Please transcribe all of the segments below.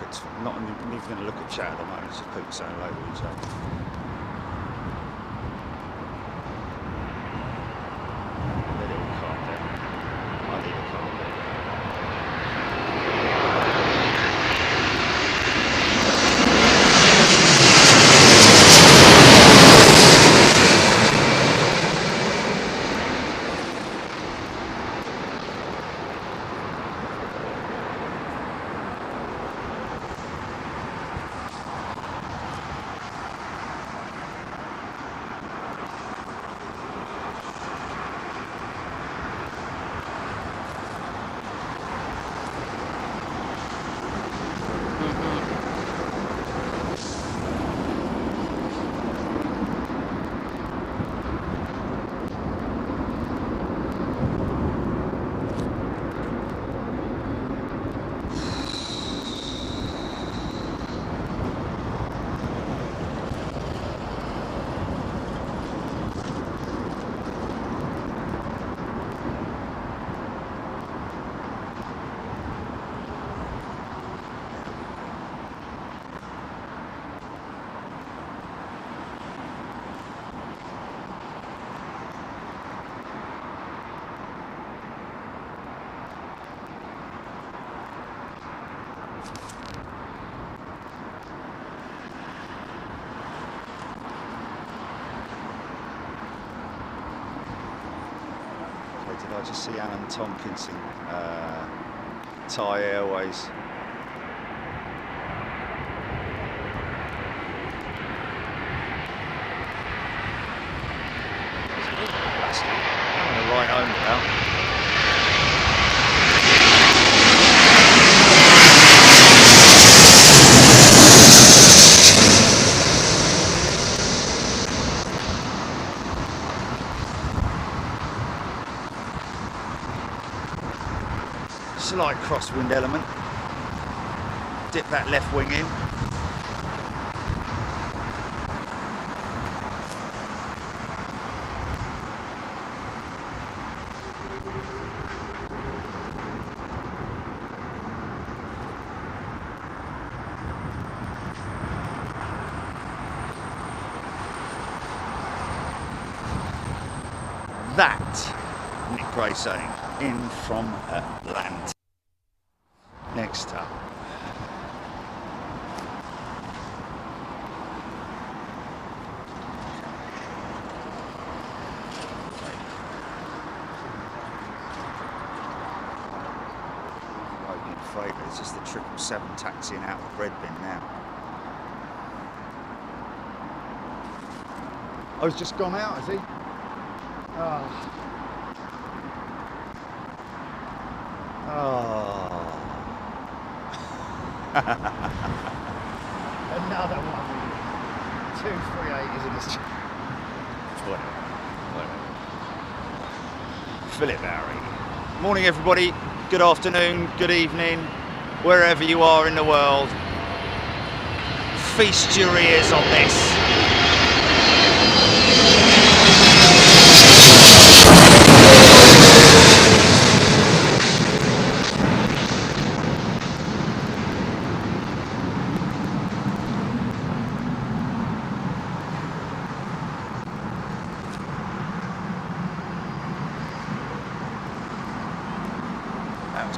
at, not even going to look at chat at the moment. It's just people saying hello to each other. Let it all calm down. I need a calm down. I just see Alan Tomkinson, Thai Airways. I'm going to ride home now. Slight crosswind element. Dip that left wing in. That, Nick Gray saying, in from Atlanta. Next up. Loading freight, it's just the 777 taxiing out of the bread bin now. Oh, he's just gone out, has he? Oh. Oh. Another one. 238 is in this. Whatever. Philip Barry. Morning, everybody. Good afternoon, good evening, wherever you are in the world. Feast your ears on this.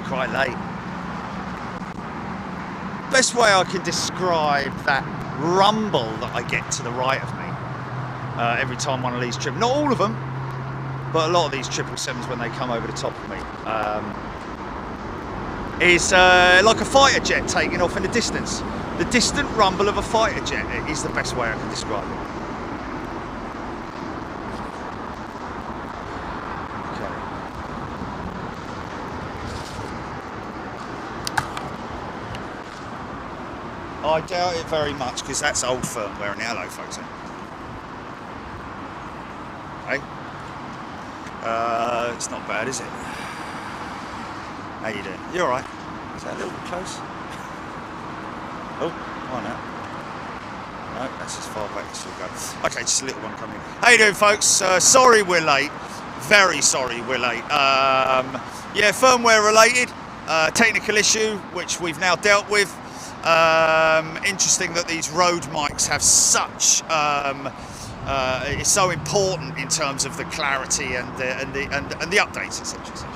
Quite late. Best way I can describe that rumble that I get to the right of me every time one of these not all of them, but a lot of these 777s when they come over the top of me, is like a fighter jet taking off in the distance. The distant rumble of a fighter jet is the best way I can describe it. I doubt it very much because that's old firmware and the hello photo. Hey? It's not bad, is it? How you doing? You alright? Is that a little bit close? Oh, why not? No, that's as far back as you'll go. Okay, just a little one coming in. How you doing, folks? Sorry we're late. Very sorry we're late. Yeah, firmware related. Technical issue, which we've now dealt with. Interesting that these road mics have such. It's so important in terms of the clarity and the updates, etc., etc.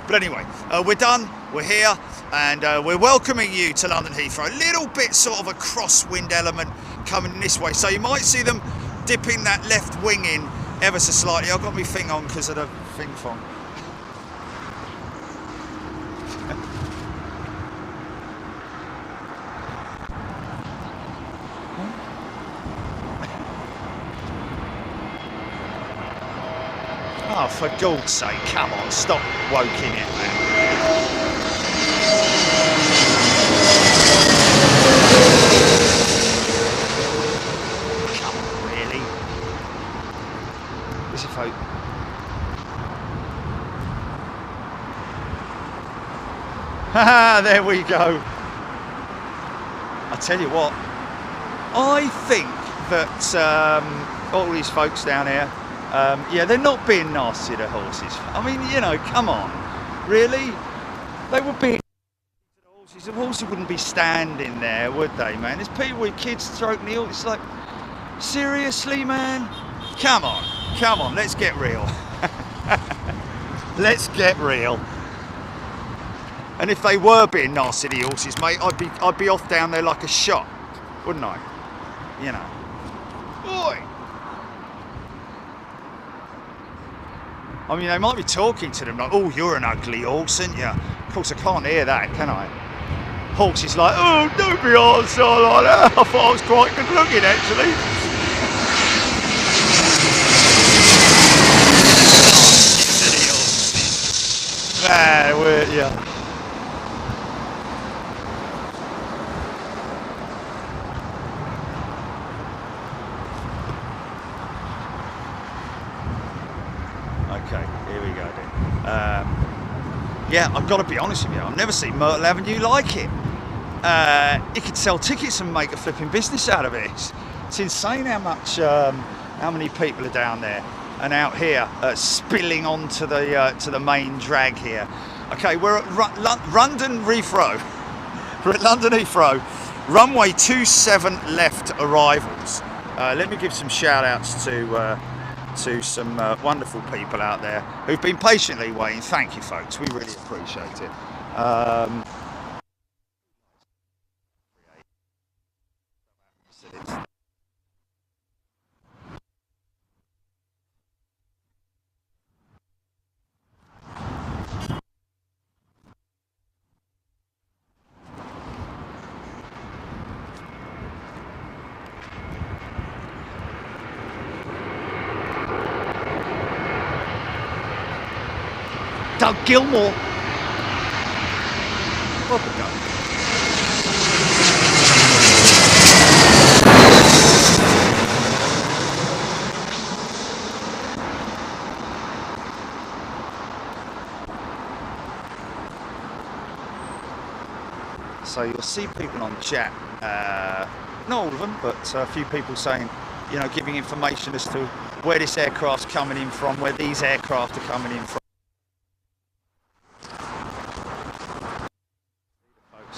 But anyway, we're done. We're here, and we're welcoming you to London Heathrow. A little bit sort of a crosswind element coming this way, so you might see them dipping that left wing in ever so slightly. I've got my thing on because of the thing fong. Oh, for God's sake, come on, stop woking it, man. Come on, really? Is it folk? Haha, there we go. I tell you what, I think that all these folks down here, yeah, they're not being nasty to horses. I mean, you know, come on, really? They would be to the horses. The horses wouldn't be standing there, would they, man? There's people with kids stroking the horse. It's like, seriously, man? Come on, let's get real. Let's get real. And if they were being nasty to the horses, mate, I'd be off down there like a shot, wouldn't I? You know. Oi! I mean, they might be talking to them like, oh, you're an ugly horse, aren't you? Of course, I can't hear that, can I? Horse is like, oh, don't be arsehole like that. I thought I was quite good looking, actually. Man, we're, yeah. Okay, here we go then. Yeah, I've got to be honest with you, I've never seen Myrtle Avenue like it. You could sell tickets and make a flipping business out of it. It's insane how much, how many people are down there and out here spilling onto the main drag here. Okay, we're at London Heathrow. We're at London Heathrow. Runway 27 left arrivals. Let me give some shout outs to some wonderful people out there who've been patiently waiting. Thank you, folks. We really appreciate it. Doug Gilmore. So you'll see people on chat, not all of them, but a few people saying, you know, giving information as to where this aircraft's coming in from, where these aircraft are coming in from.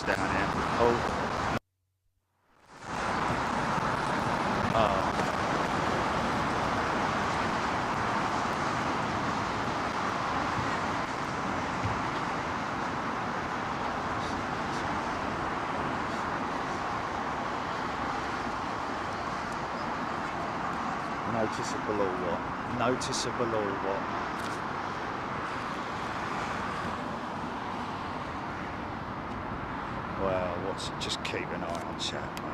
Down here. Oh. Noticeable or what? Noticeable or what? Well, what's just keep an eye on chat, mate.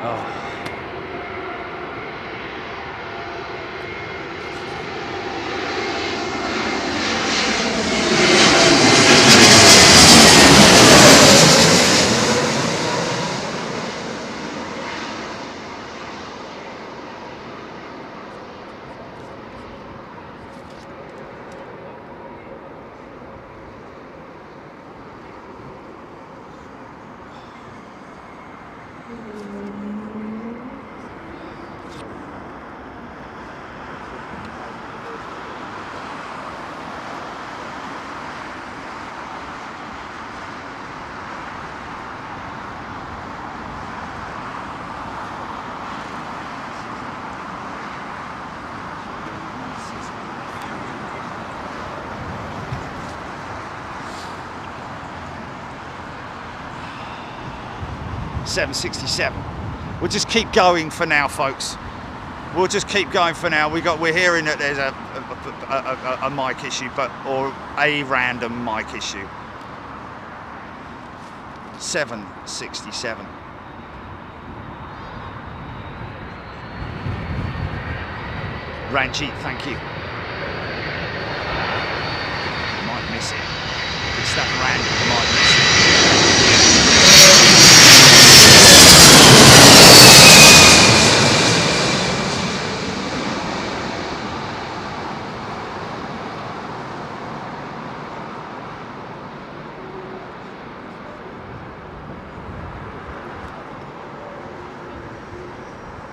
Oh. 767. We'll just keep going for now, folks. We'll just keep going for now. We're hearing that there's a mic issue, or a random mic issue. 767. Ranjit, thank you. Might miss it. It's that random, might miss it.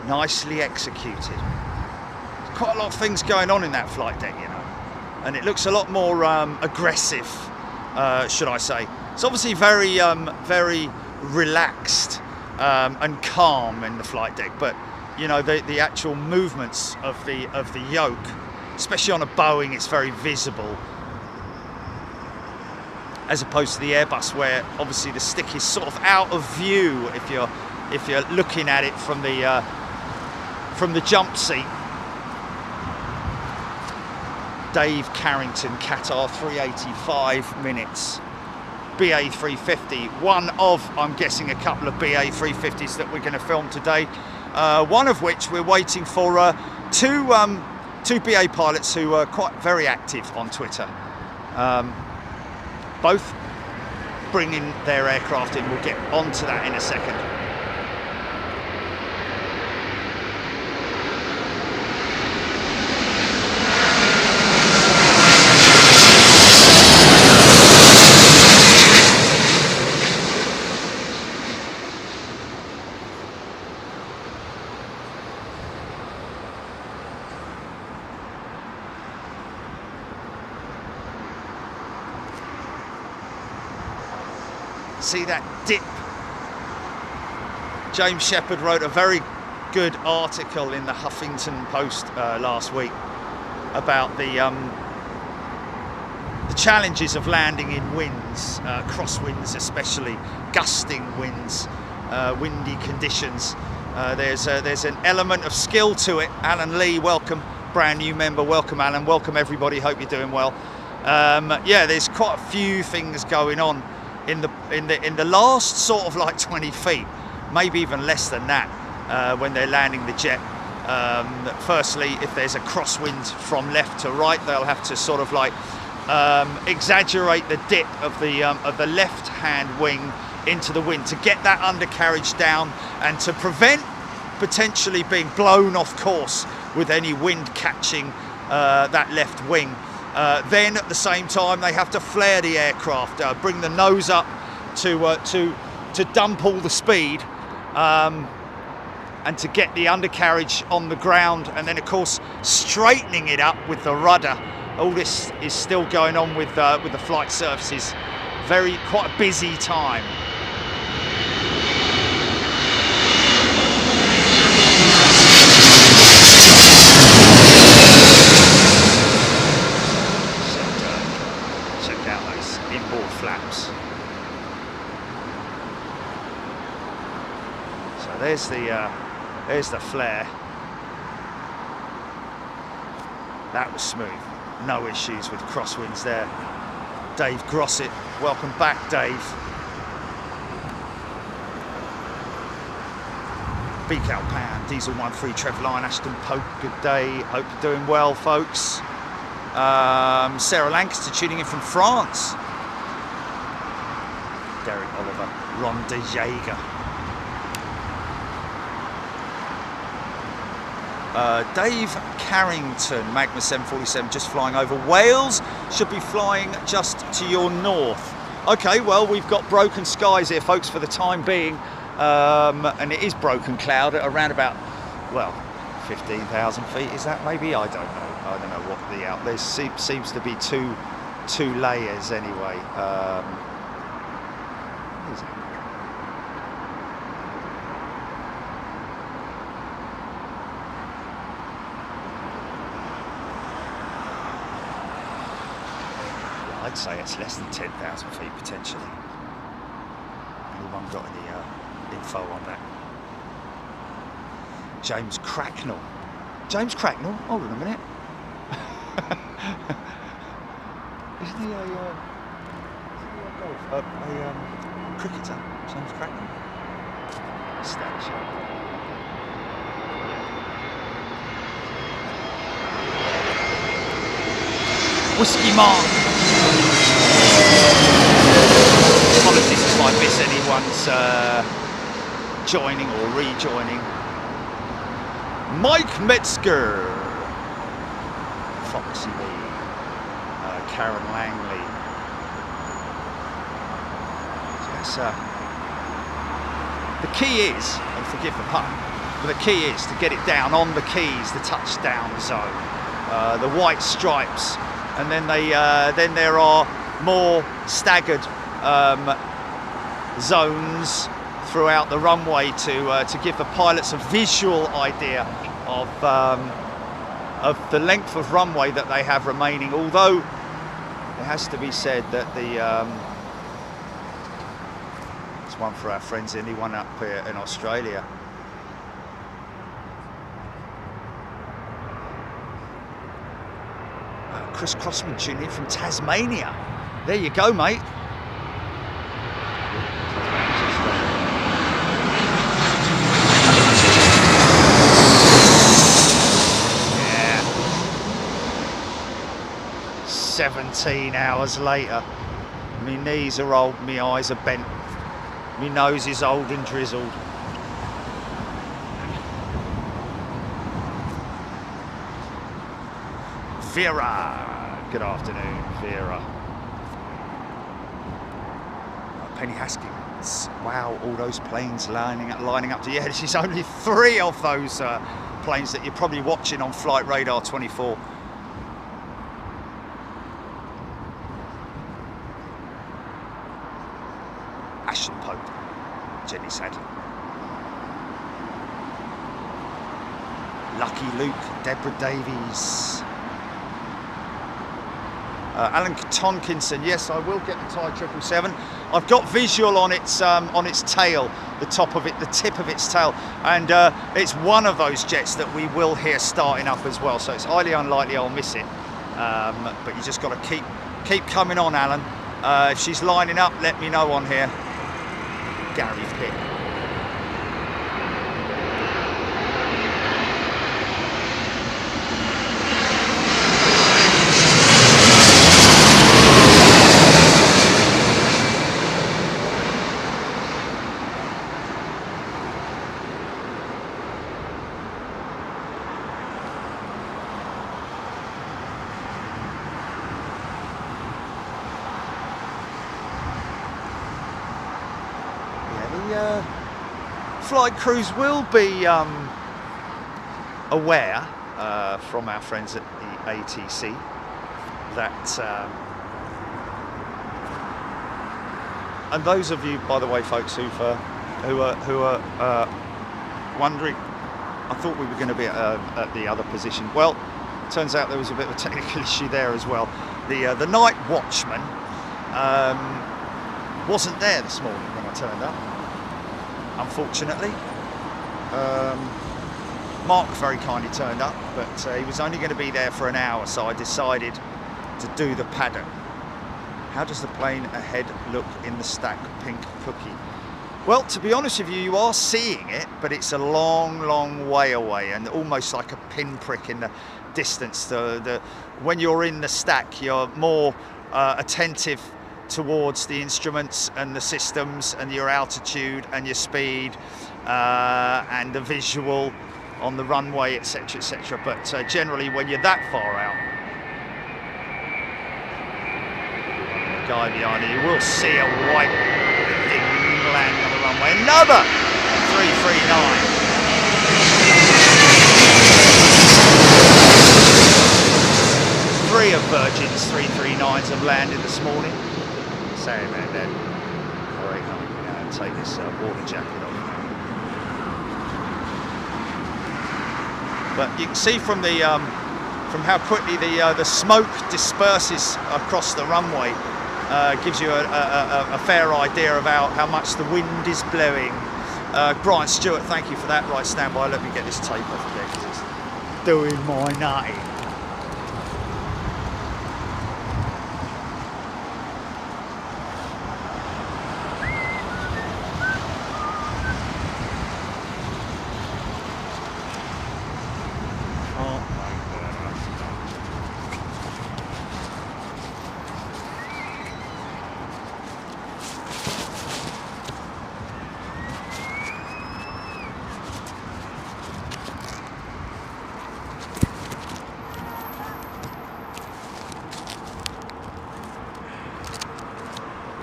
Nicely executed. Quite a lot of things going on in that flight deck, you know, and it looks a lot more aggressive, should I say. It's obviously very relaxed and calm in the flight deck, but you know, the actual movements of the yoke, especially on a Boeing, it's very visible, as opposed to the Airbus, where obviously the stick is sort of out of view if you're looking at it from the jump seat. Dave Carrington, Qatar 385 minutes, BA 350, one of, I'm guessing, a couple of BA 350s that we're going to film today, one of which we're waiting for two BA pilots who are quite very active on Twitter, both bringing their aircraft in. We'll get onto that in a second. See that dip? James Shepherd wrote a very good article in the Huffington Post last week about the challenges of landing in winds, crosswinds especially, gusting winds, windy conditions. There's an element of skill to it. Alan Lee, welcome, brand new member. Welcome, Alan. Welcome, everybody. Hope you're doing well. Yeah, there's quite a few things going on in the last sort of like 20 feet, maybe even less than that, when they're landing the jet. Firstly, if there's a crosswind from left to right, they'll have to sort of like exaggerate the dip of the left-hand wing into the wind to get that undercarriage down and to prevent potentially being blown off course with any wind catching that left wing. Then at the same time they have to flare the aircraft, bring the nose up to dump all the speed and to get the undercarriage on the ground, and then of course straightening it up with the rudder. All this is still going on with the flight services. Quite a busy time. Check out those inboard flaps. So there's the flare. That was smooth. No issues with crosswinds there. Dave Grossett, welcome back, Dave. Beak out Pan, Diesel 13, Trev Line, Ashton Pope, good day. Hope you're doing well, folks. Sarah Lancaster tuning in from France. Derek Oliver, Ron De Jager. Dave Carrington, Magma 747, just flying over Wales, should be flying just to your north. Okay, well, we've got broken skies here, folks, for the time being, and it is broken cloud at around about, well, 15,000 feet, is that maybe? I don't know what the out there seems to be two layers anyway. Is it? I'd say it's less than 10,000 feet potentially. Anyone got any info on that. James Cracknell. James Cracknell? Hold on a minute. Isn't he a cricketer? James Cracknell? Statue. Whiskey Mark. Apologies if I miss anyone's joining or rejoining. Mike Metzger, Foxy Lee, Karen Langley. So that's, the key is, and forgive the pun, but the key is to get it down on the keys, the touchdown zone, the white stripes, and then then there are more staggered zones throughout the runway to give the pilots a visual idea of the length of runway that they have remaining. Although it has to be said that it's one for our friends, anyone up here in Australia. Chris Crossman Jr. from Tasmania. There you go, mate. Yeah. 17 hours later. My knees are old, my eyes are bent, my nose is old and drizzled. Vera, good afternoon, Vera. Penny Haskins, wow, all those planes lining up to, yeah, this is only 3 of those planes that you're probably watching on Flight Radar 24. Ashton Pope, Jenny Sadler. Lucky Luke, Deborah Davies. Alan Tonkinson, yes, I will get the Thai 777. I've got visual on its tail, the top of it, the tip of its tail, and it's one of those jets that we will hear starting up as well. So it's highly unlikely I'll miss it, but you just got to keep coming on, Alan. If she's lining up, let me know on here. Gary Pitt. Flight crews will be aware from our friends at the ATC that, and those of you, by the way, folks, who are wondering, I thought we were going to be at the other position. Well, turns out there was a bit of a technical issue there as well. The night watchman wasn't there this morning when I turned up. Unfortunately, Mark very kindly turned up, but he was only going to be there for an hour, so I decided to do the paddock. How does the plane ahead look in the stack, pink cookie? Well, to be honest with you, you are seeing it, but it's a long way away and almost like a pinprick in the distance. When you're in the stack, you're more attentive towards the instruments and the systems and your altitude and your speed and the visual on the runway, etc, etc. But generally when you're that far out, the guy behind you, you will see a white thing land on the runway. Another 339. Three of Virgin's 339s have landed this morning. Sorry about that. Alright, I'm going to take this water jacket off. But you can see from the from how quickly the smoke disperses across the runway, gives you a fair idea about how much the wind is blowing. Brian Stewart, thank you for that. Right, stand by, let me get this tape off there because it's doing my nutty.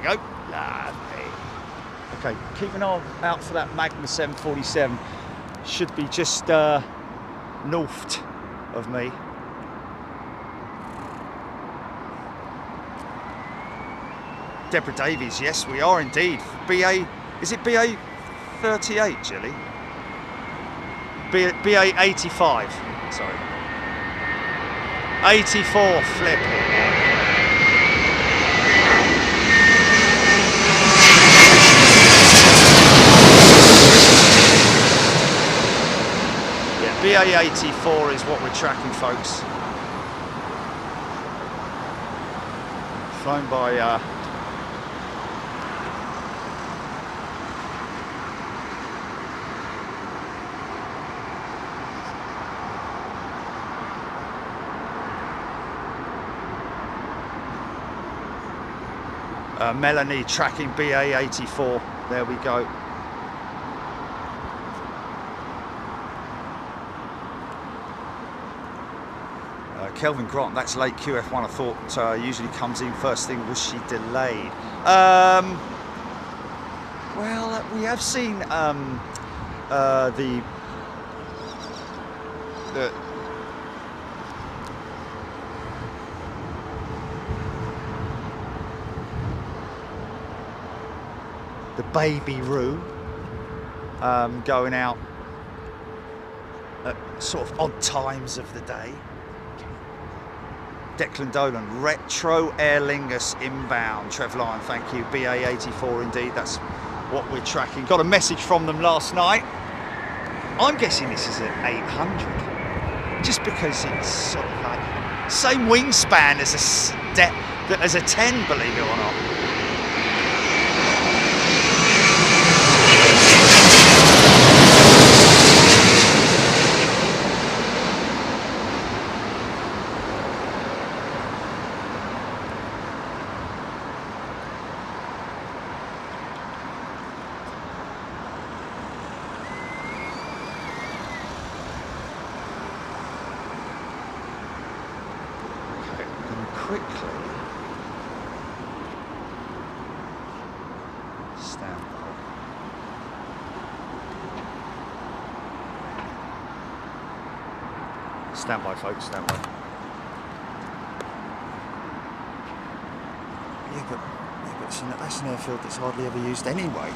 Go. Lovely. Okay, keep an eye out for that Magma 747. Should be just north of me. Deborah Davies, yes, we are indeed. BA, is it BA 38, Jilly? BA 85, sorry. 84 flip. BA 84 is what we're tracking, folks. Flown by Melanie tracking BA 84. There we go. Kelvin Grant, that's late QF1. I thought usually comes in first thing. Was she delayed? Well, we have seen the baby room going out at sort of odd times of the day. Declan Dolan, Retro Aer Lingus inbound. Trev Lyon, thank you. BA 84 indeed, that's what we're tracking. Got a message from them last night. I'm guessing this is an 800, just because it's sort of like same wingspan as a 10, believe it or not. Quickly stand by. Stand by, folks, stand by. Yeah, but that's an airfield that's hardly ever used anyway.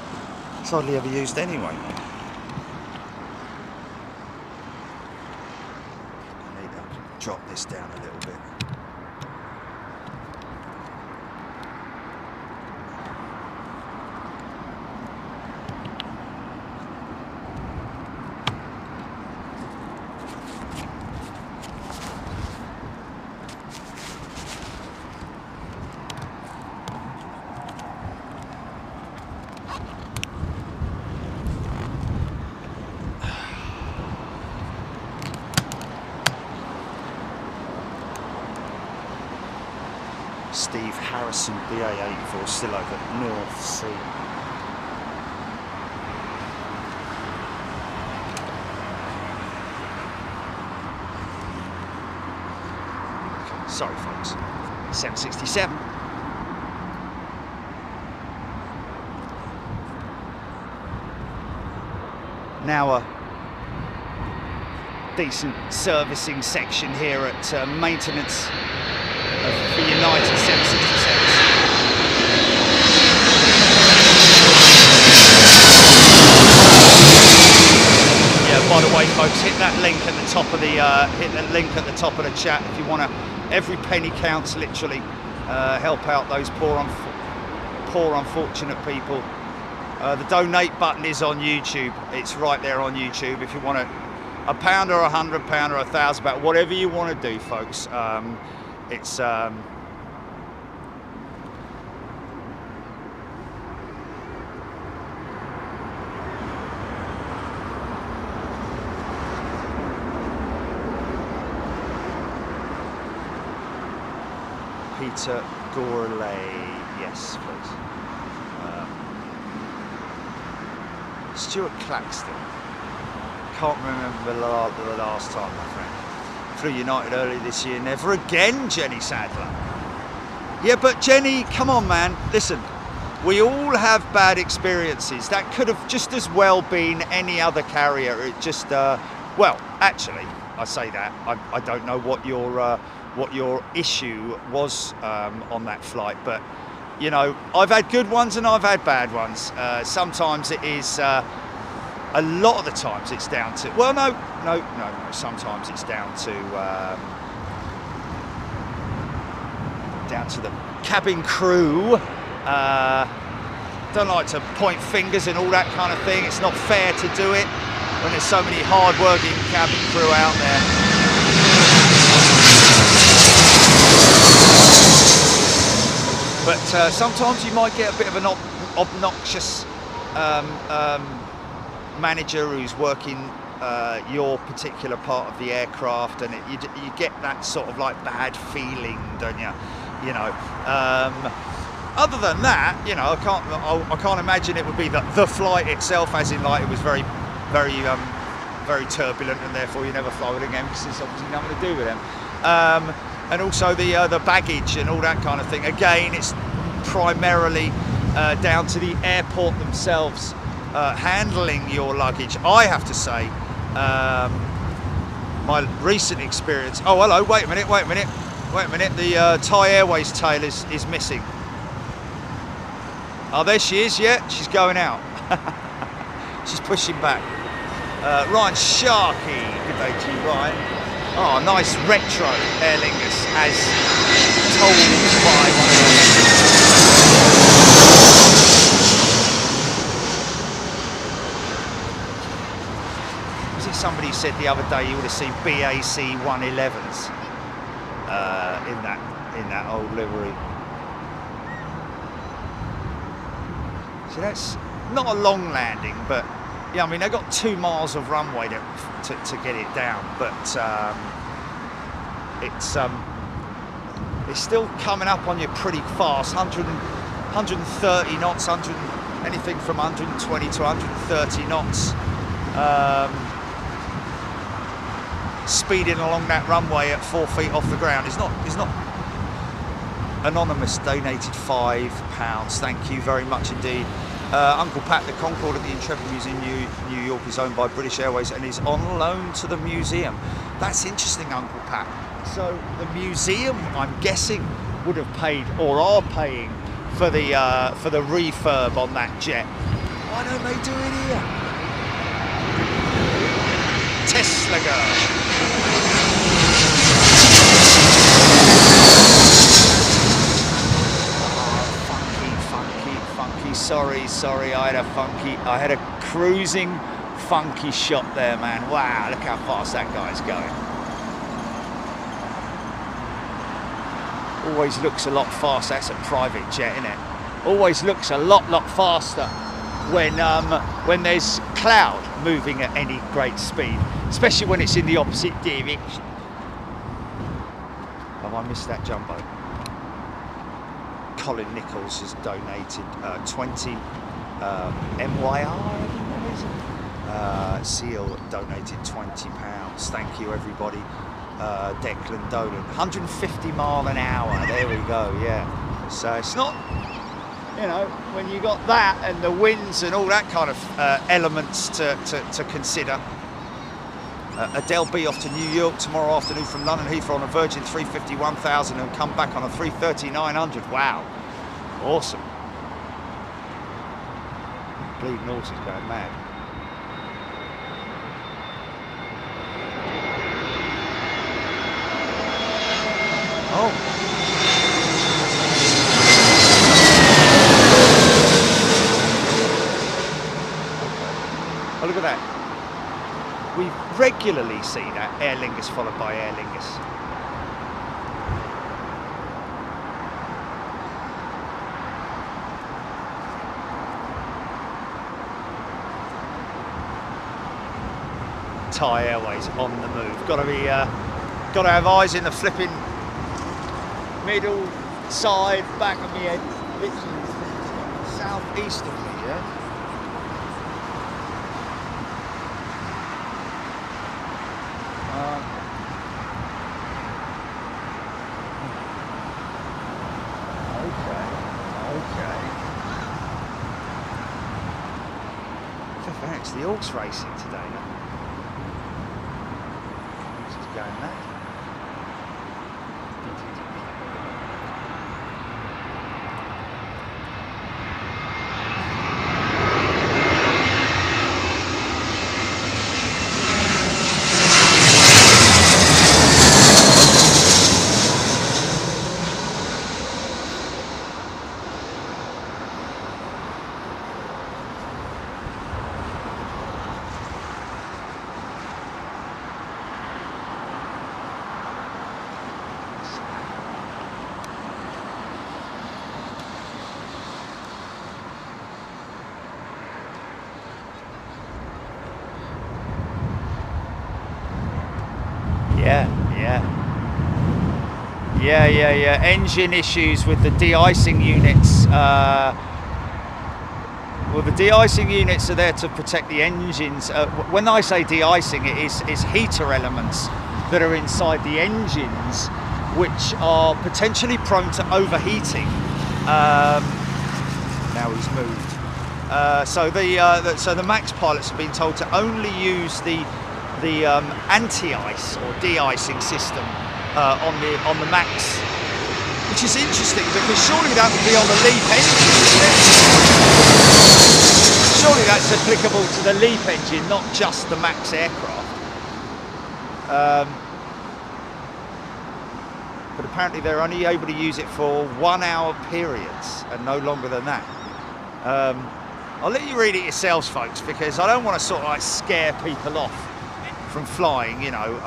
It's hardly ever used anyway. I need to drop this down a little bit. Steve Harrison, BA 84, still over North Sea. Sorry, folks. 767. Now a decent servicing section here at maintenance for United 767s. Yeah, by the way, folks, hit that link at the top of the chat if you want to. Every penny counts, literally. Help out those poor unfortunate people The donate button is on YouTube. It's right there on YouTube. If you want £1 or £100 or £1,000, whatever you want to do, folks. It's Peter Gourlay, yes, please. Stuart Claxton. Can't remember the last time, my friend. Flew United early this year. Never again, Jenny Sadler. Yeah, but Jenny, come on, man. Listen, we all have bad experiences. That could have just as well been any other carrier. It just, well, actually, I say that. I don't know what your issue was on that flight, but you know, I've had good ones and I've had bad ones. Sometimes it is, a lot of the times it's down to, well, no. Sometimes it's down to the cabin crew. Don't like to point fingers and all that kind of thing. It's not fair to do it when there's so many hard-working cabin crew out there. But sometimes you might get a bit of an obnoxious manager who's working your particular part of the aircraft, and you get that sort of like bad feeling, don't you? You know. Other than that, you know, I can't imagine it would be the flight itself, as in like it was very turbulent, and therefore you never fly with it again because it's obviously nothing to do with them. And also the baggage and all that kind of thing. Again, it's primarily down to the airport themselves handling your luggage. I have to say, my recent experience. Oh, hello. Wait a minute. The Thai Airways tail is missing. Oh, there she is. Yeah, she's going out. She's pushing back. Ryan Sharkey. Good day to you, Ryan. Oh, nice retro Aer Lingus, as told by one of was it somebody said the other day you would have seen BAC 111s in that old livery. So that's not a long landing, but yeah, I mean, they got 2 miles of runway to get it down, but it's still coming up on you pretty fast. 130 knots, anything from 120 to 130 knots. Speeding along that runway at 4 feet off the ground is not. Anonymous donated £5. Thank you very much indeed. Uncle Pat, the Concorde at the Intrepid Museum New York is owned by British Airways and is on loan to the museum. That's interesting, Uncle Pat. So the museum, I'm guessing, would have paid or are paying for the refurb on that jet. Why don't they do it here? Tesla girl. Sorry, I had a cruising funky shot there, man. Wow, look how fast that guy's going. Always looks a lot faster. That's a private jet, isn't it? Always looks a lot faster when there's cloud moving at any great speed, especially when it's in the opposite direction. Oh, I missed that jumbo. Colin Nichols has donated 20 MYR, Seal donated £20. Thank you, everybody. Declan Dolan, 150 mile an hour. There we go. Yeah. So it's not, you know, when you got that and the winds and all that kind of elements to consider. Adele B off to New York tomorrow afternoon from London Heathrow on a Virgin 350-1000 and come back on a 330-900. Wow, awesome. Bleeding horses going mad. Oh. Oh, look at that. We regularly see that Aer Lingus followed by Aer Lingus. Thai Airways on the move. Got to have eyes in the flipping middle, side, back of my head, literally southeast of me, yeah. Okay. The Orcs racing today. This is going mad. Yeah. Engine issues with the de-icing units. Well, the de-icing units are there to protect the engines. When I say de-icing, it is heater elements that are inside the engines, which are potentially prone to overheating. Now he's moved. So the MAX pilots have been told to only use the anti-ice or de-icing system on the MAX, which is interesting because surely that would be on the LEAP engine, isn't it? Surely that's applicable to the LEAP engine, not just the MAX aircraft. But apparently they're only able to use it for 1 hour periods and no longer than that. I'll let you read it yourselves, folks, because I don't want to sort of like scare people off from flying, you know.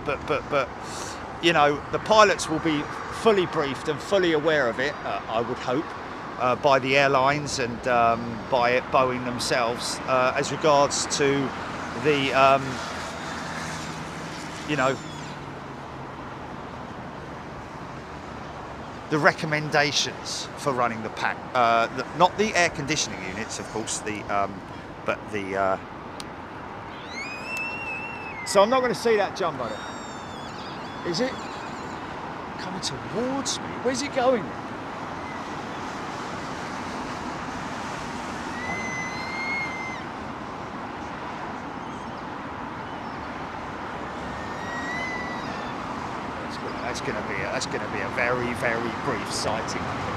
But you know, the pilots will be fully briefed and fully aware of it, I would hope, by the airlines and by Boeing themselves as regards to the you know, the recommendations for running the pack, not the air conditioning units, of course, but the. So I'm not going to see that jumbo. Is it coming towards me? Where's it going? That's going to be a very, very brief sighting, I think.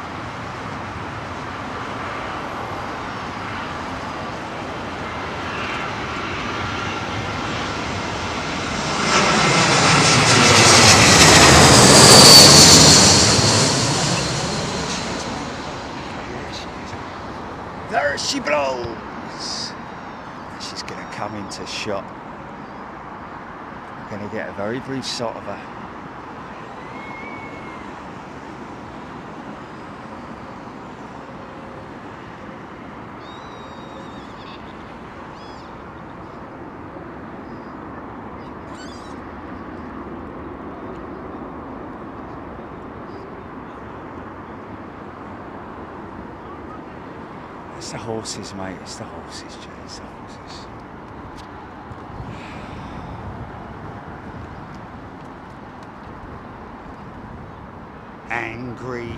There she blows. She's going to come into shot. We're going to get a very brief shot of her. It's the horses, mate. It's the horses, Jay. It's the horses. Angry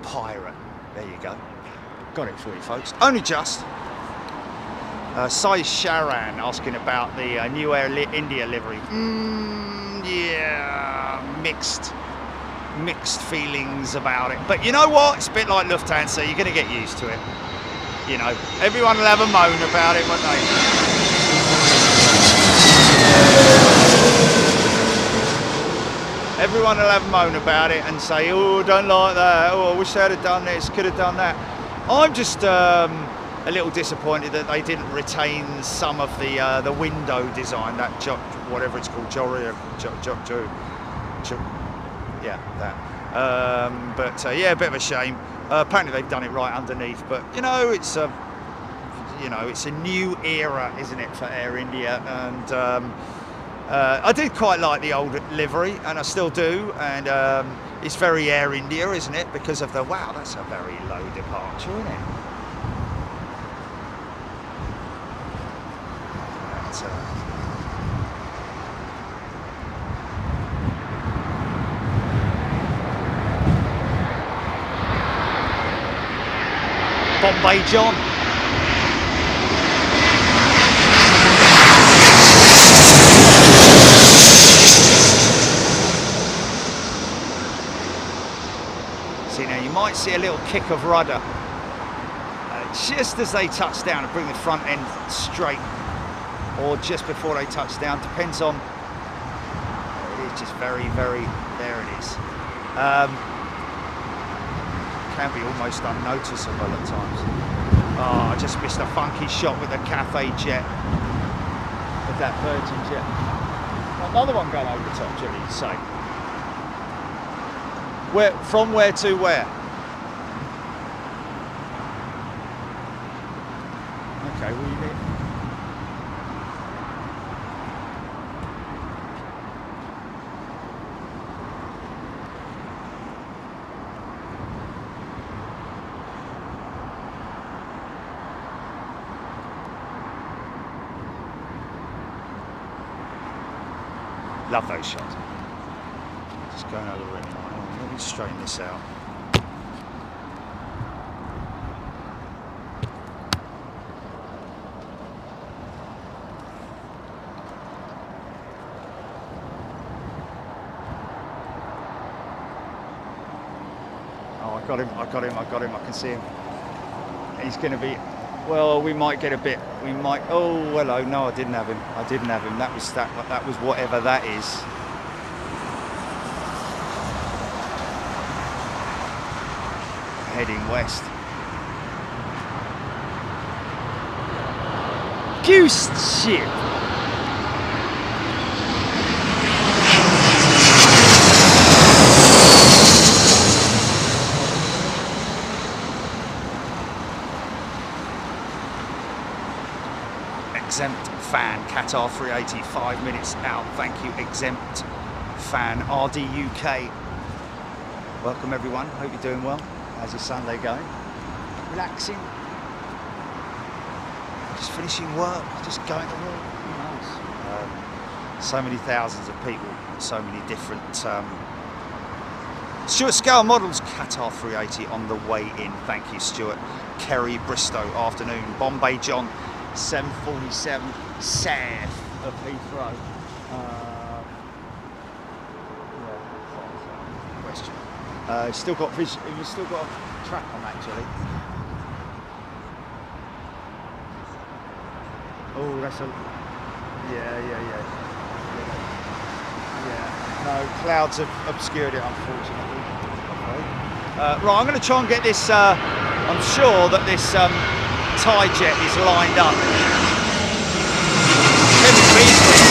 pirate. There you go. Got it for you, folks. Only just. Sai Sharan asking about the new Air India livery. Yeah, mixed feelings about it, but you know what, it's a bit like Lufthansa. You're going to get used to it, you know. Everyone will have a moan about it, won't they? Everyone will have a moan about it and say, oh, don't like that, oh, I wish they had done this, could have done that. I'm just a little disappointed that they didn't retain some of the window design, that whatever it's called, yeah, that. But yeah, a bit of a shame. Apparently they've done it right underneath, but you know, it's a new era, isn't it, for Air India? And I did quite like the old livery, and I still do. And it's very Air India, isn't it? Because of the wow, that's a very low departure, isn't it? That's, Bombay John. See, now you might see a little kick of rudder just as they touch down to bring the front end straight, or just before they touch down, depends on. It is just very, very, there it is. Can be almost unnoticeable at times. Oh, I just missed a funky shot with a Cathay jet, with that Virgin jet. Another one going over the top, Jimmy, you say. From where to where? Okay, well, you need. Love those shots. Just going over the rim. Let me straighten this out. Oh, I got him, I can see him. He's going to be, well, we might get a bit, oh, hello, no, I didn't have him. That was whatever that is. Heading west. Goose ship. Exempt fan, Qatar 380, 5 minutes out. Thank you, Exempt fan, RDUK. Welcome everyone, hope you're doing well. How's your Sunday going? Relaxing? Just finishing work, just going to work, who knows? So many thousands of people, so many different Stuart Scale models, Qatar 380 on the way in. Thank you, Stuart. Kerry, Bristow, afternoon. Bombay John, 747 south of Heathrow. Question. Still got vision. You've still got a track on actually. Oh, that's a. Yeah. No, clouds have obscured it, unfortunately. Right, I'm going to try and get this. I'm sure that this Thai jet is lined up. Kevin Beasley,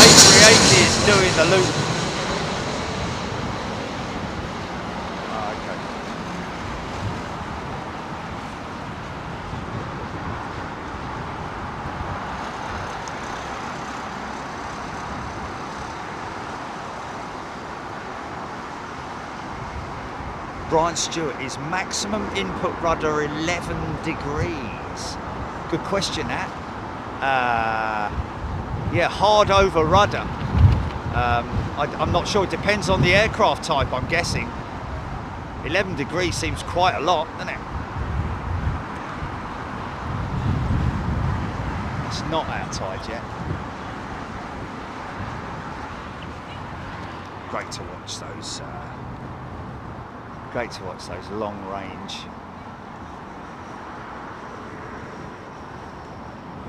A380 is doing the loop. Okay. Brian Stewart, is maximum input rudder 11 degrees? Good question, that. Yeah, hard over rudder. I'm not sure, it depends on the aircraft type, I'm guessing. 11 degrees seems quite a lot, doesn't it? It's not outside yet. Great to watch those. Great to watch those long range.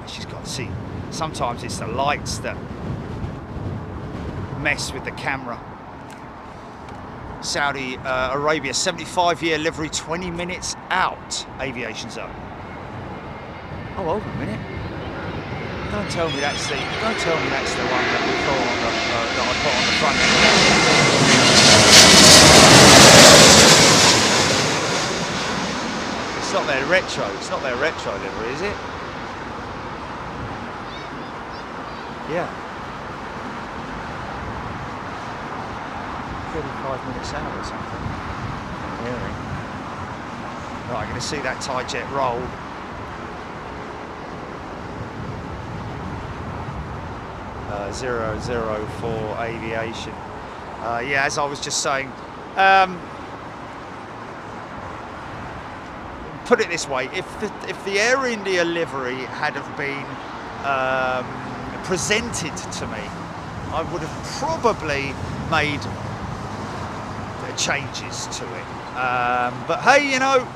She's got to see. Sometimes it's the lights that mess with the camera. Saudi Arabia, 75-year livery, 20 minutes out. Aviation zone. Oh, hold on a minute. Don't tell me that's the one that we put on the, that I put on the front end. It's not their retro. It's not their retro livery, is it? Yeah. 35 minutes out or something. Really? Right, I'm going to see that tie jet roll. Uh, 004 Aviation. Yeah, as I was just saying, put it this way: if the Air India livery had have been presented to me, I would have probably made changes to it. But hey, you know,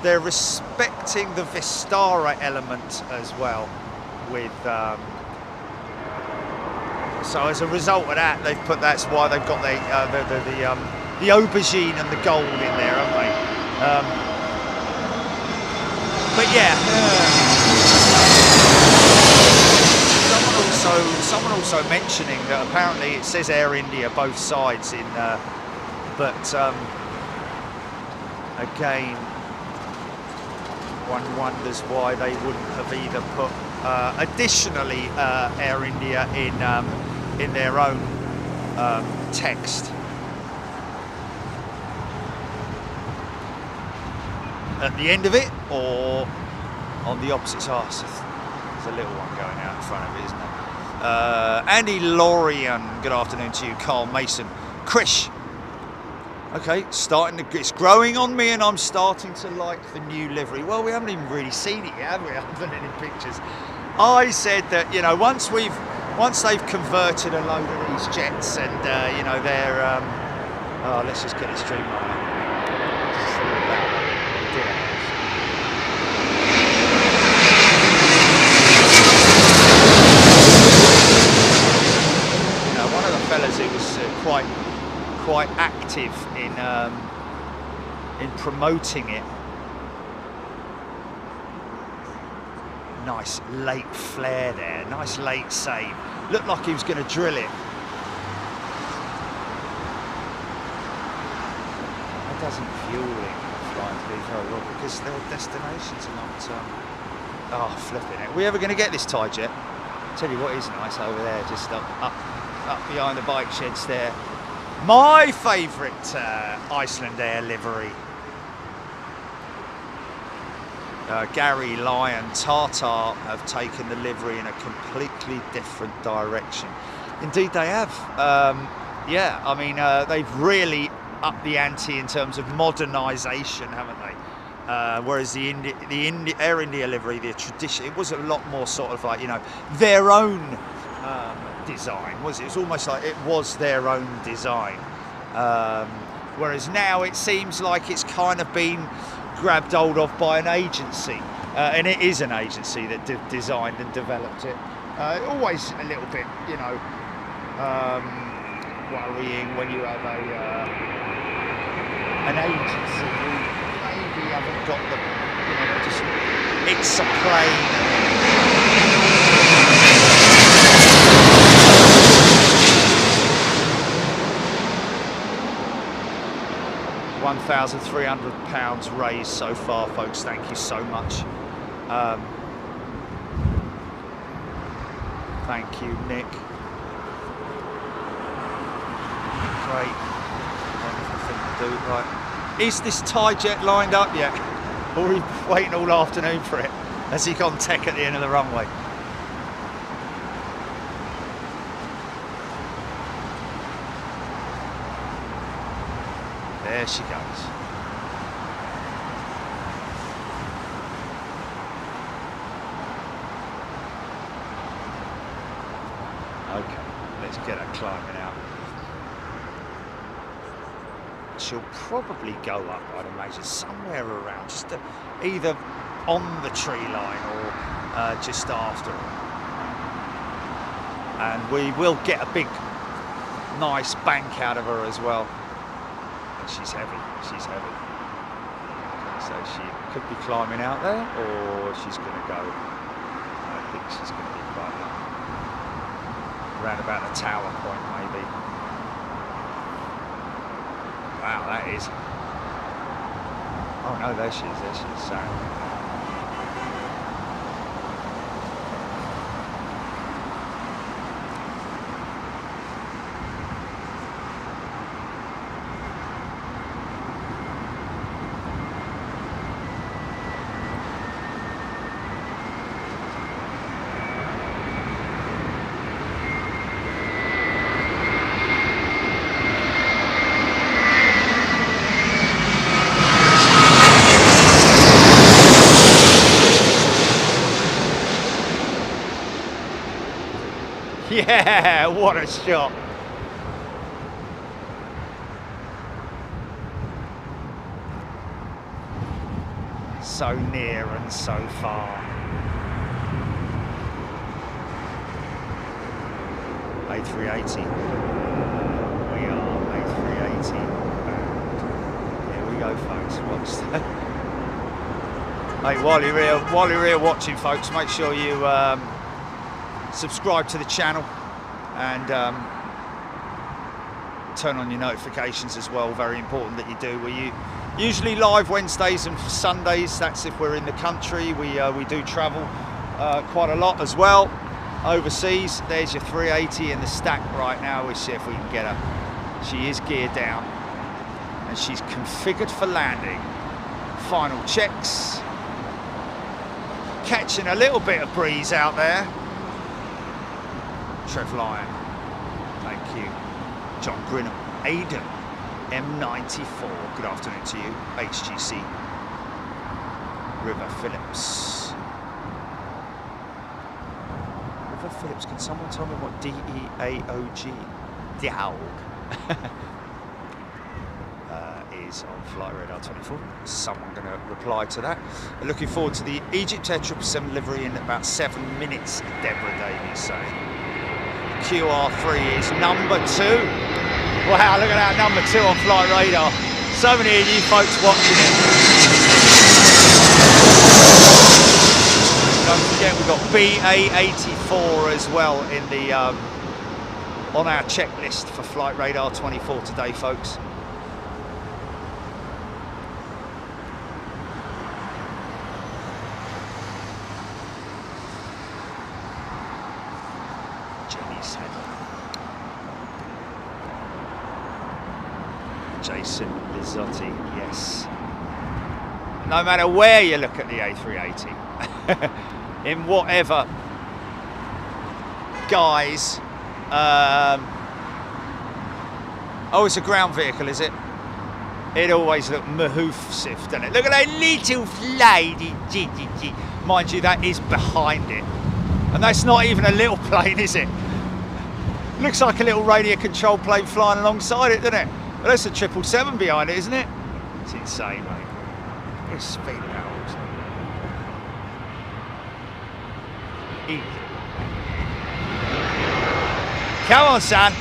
they're respecting the Vistara element as well with. So as a result of that, they've put. That's why they've got the aubergine and the gold in there, haven't they? But yeah. Someone also mentioning that apparently it says Air India both sides in, but again, one wonders why they wouldn't have either put additionally Air India in their own text. At the end of it, or on the opposite side. There's a little one going out in front of it, isn't there? Andy Lorian, good afternoon to you. Carl Mason. Krish. Okay, it's growing on me, and I'm starting to like the new livery. Well, we haven't even really seen it yet, have we? Other than any pictures. I said that, you know, once they've converted a load of these jets, and you know, they're let's just get it streamlined. You know, one of the fellas who was quite active in promoting it. Nice late flare there, nice late save. Looked like he was going to drill it. That doesn't fueling flying to Heathrow well, because their destinations are not. Oh, flipping it. Are we ever going to get this tie jet? Tell you what is nice over there, just up behind the bike sheds there. My favourite Iceland Air livery. Gary Lyon, Tata have taken the livery in a completely different direction. Indeed they have. Yeah, I mean, they've really upped the ante in terms of modernisation, haven't they? Whereas the Air India livery, the tradition, it was a lot more sort of like, you know, their own design, was it? It was almost like it was their own design. Whereas now it seems like it's kind of been grabbed hold of by an agency, and it is an agency that designed and developed it. Always a little bit, you know, worrying when you have an agency who maybe haven't got the, you know, just it's a plane. 1,300 pounds raised so far, folks. Thank you so much. Thank you, Nick. Great. Wonderful thing to do. Right. Is this tie jet lined up yet? Or are we waiting all afternoon for it? Has he gone tech at the end of the runway? There she goes. Okay, let's get her climbing out. She'll probably go up, I'd imagine, somewhere around, just either on the tree line or just after it. And we will get a big, nice bank out of her as well. She's heavy, she's heavy. So she could be climbing out there, or she's going to go. I think she's going to be quite long. Around about the tower point, maybe. Wow, that is. Oh no, there she is. There she is. Sorry. Yeah, what a shot. So near and so far. A380. We are A380. And here we go, folks. Watch that. Hey, while you're here watching, folks, make sure you subscribe to the channel and turn on your notifications as well. Very important that you do. We usually live Wednesdays and Sundays. That's if we're in the country. We do travel quite a lot as well overseas. There's your 380 in the stack right now. We'll see if we can get her. She is geared down and she's configured for landing. Final checks. Catching a little bit of breeze out there. Trev Lyon, thank you. John Grinham, Aidan, M94, good afternoon to you. HGC, River Phillips. River Phillips, can someone tell me what D-E-A-O-G, Diaog, is on Flight Radar 24? Someone going to reply to that. Looking forward to the Egypt Air 777 livery in about 7 minutes, Deborah Davies saying. QR3 is number 2. Wow, look at that, number 2 on Flight Radar. So many of you folks watching it. Don't forget we've got BA84 as well in the on our checklist for Flight Radar 24 today, folks. Jason Bizzotti, yes. No matter where you look at the A380, in whatever guise, oh, it's a ground vehicle, is it? It always looks mahoofsiff, doesn't it? Look at that little flighty. Mind you, that is behind it. And that's not even a little plane, is it? Looks like a little radio control plane flying alongside it, doesn't it? Well, that's a 777 behind it, isn't it? It's insane, mate. It's speed out. Easy. Come on, son.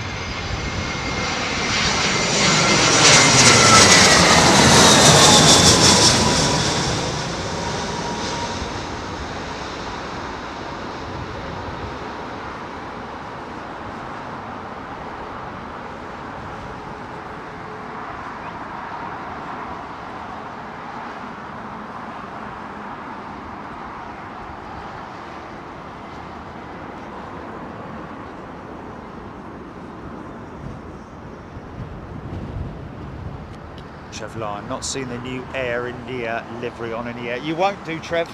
Trev Lyon, not seen the new Air India livery on any air. You won't do, Trev,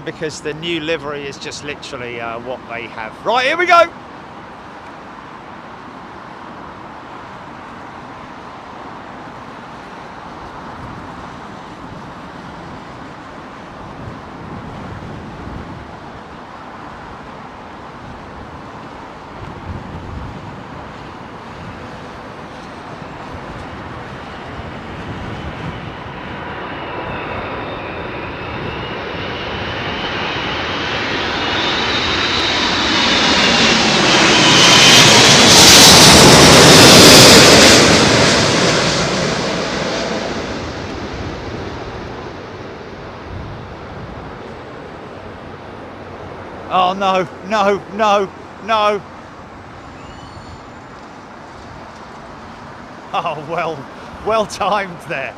because the new livery is just literally what they have. Right, here we go. Oh no, no, no, no. Oh, well timed there.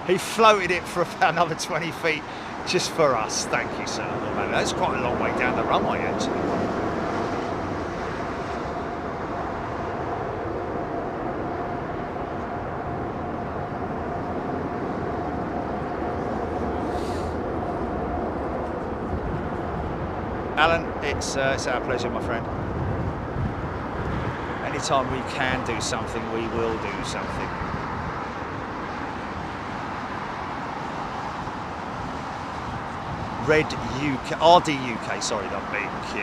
He floated it for about another 20 feet just for us. Thank you, sir. Oh, man, that's quite a long way down the runway, actually. Alan, it's our pleasure, my friend. Anytime we can do something, we will do something. Red UK, RD UK, sorry, not big Q.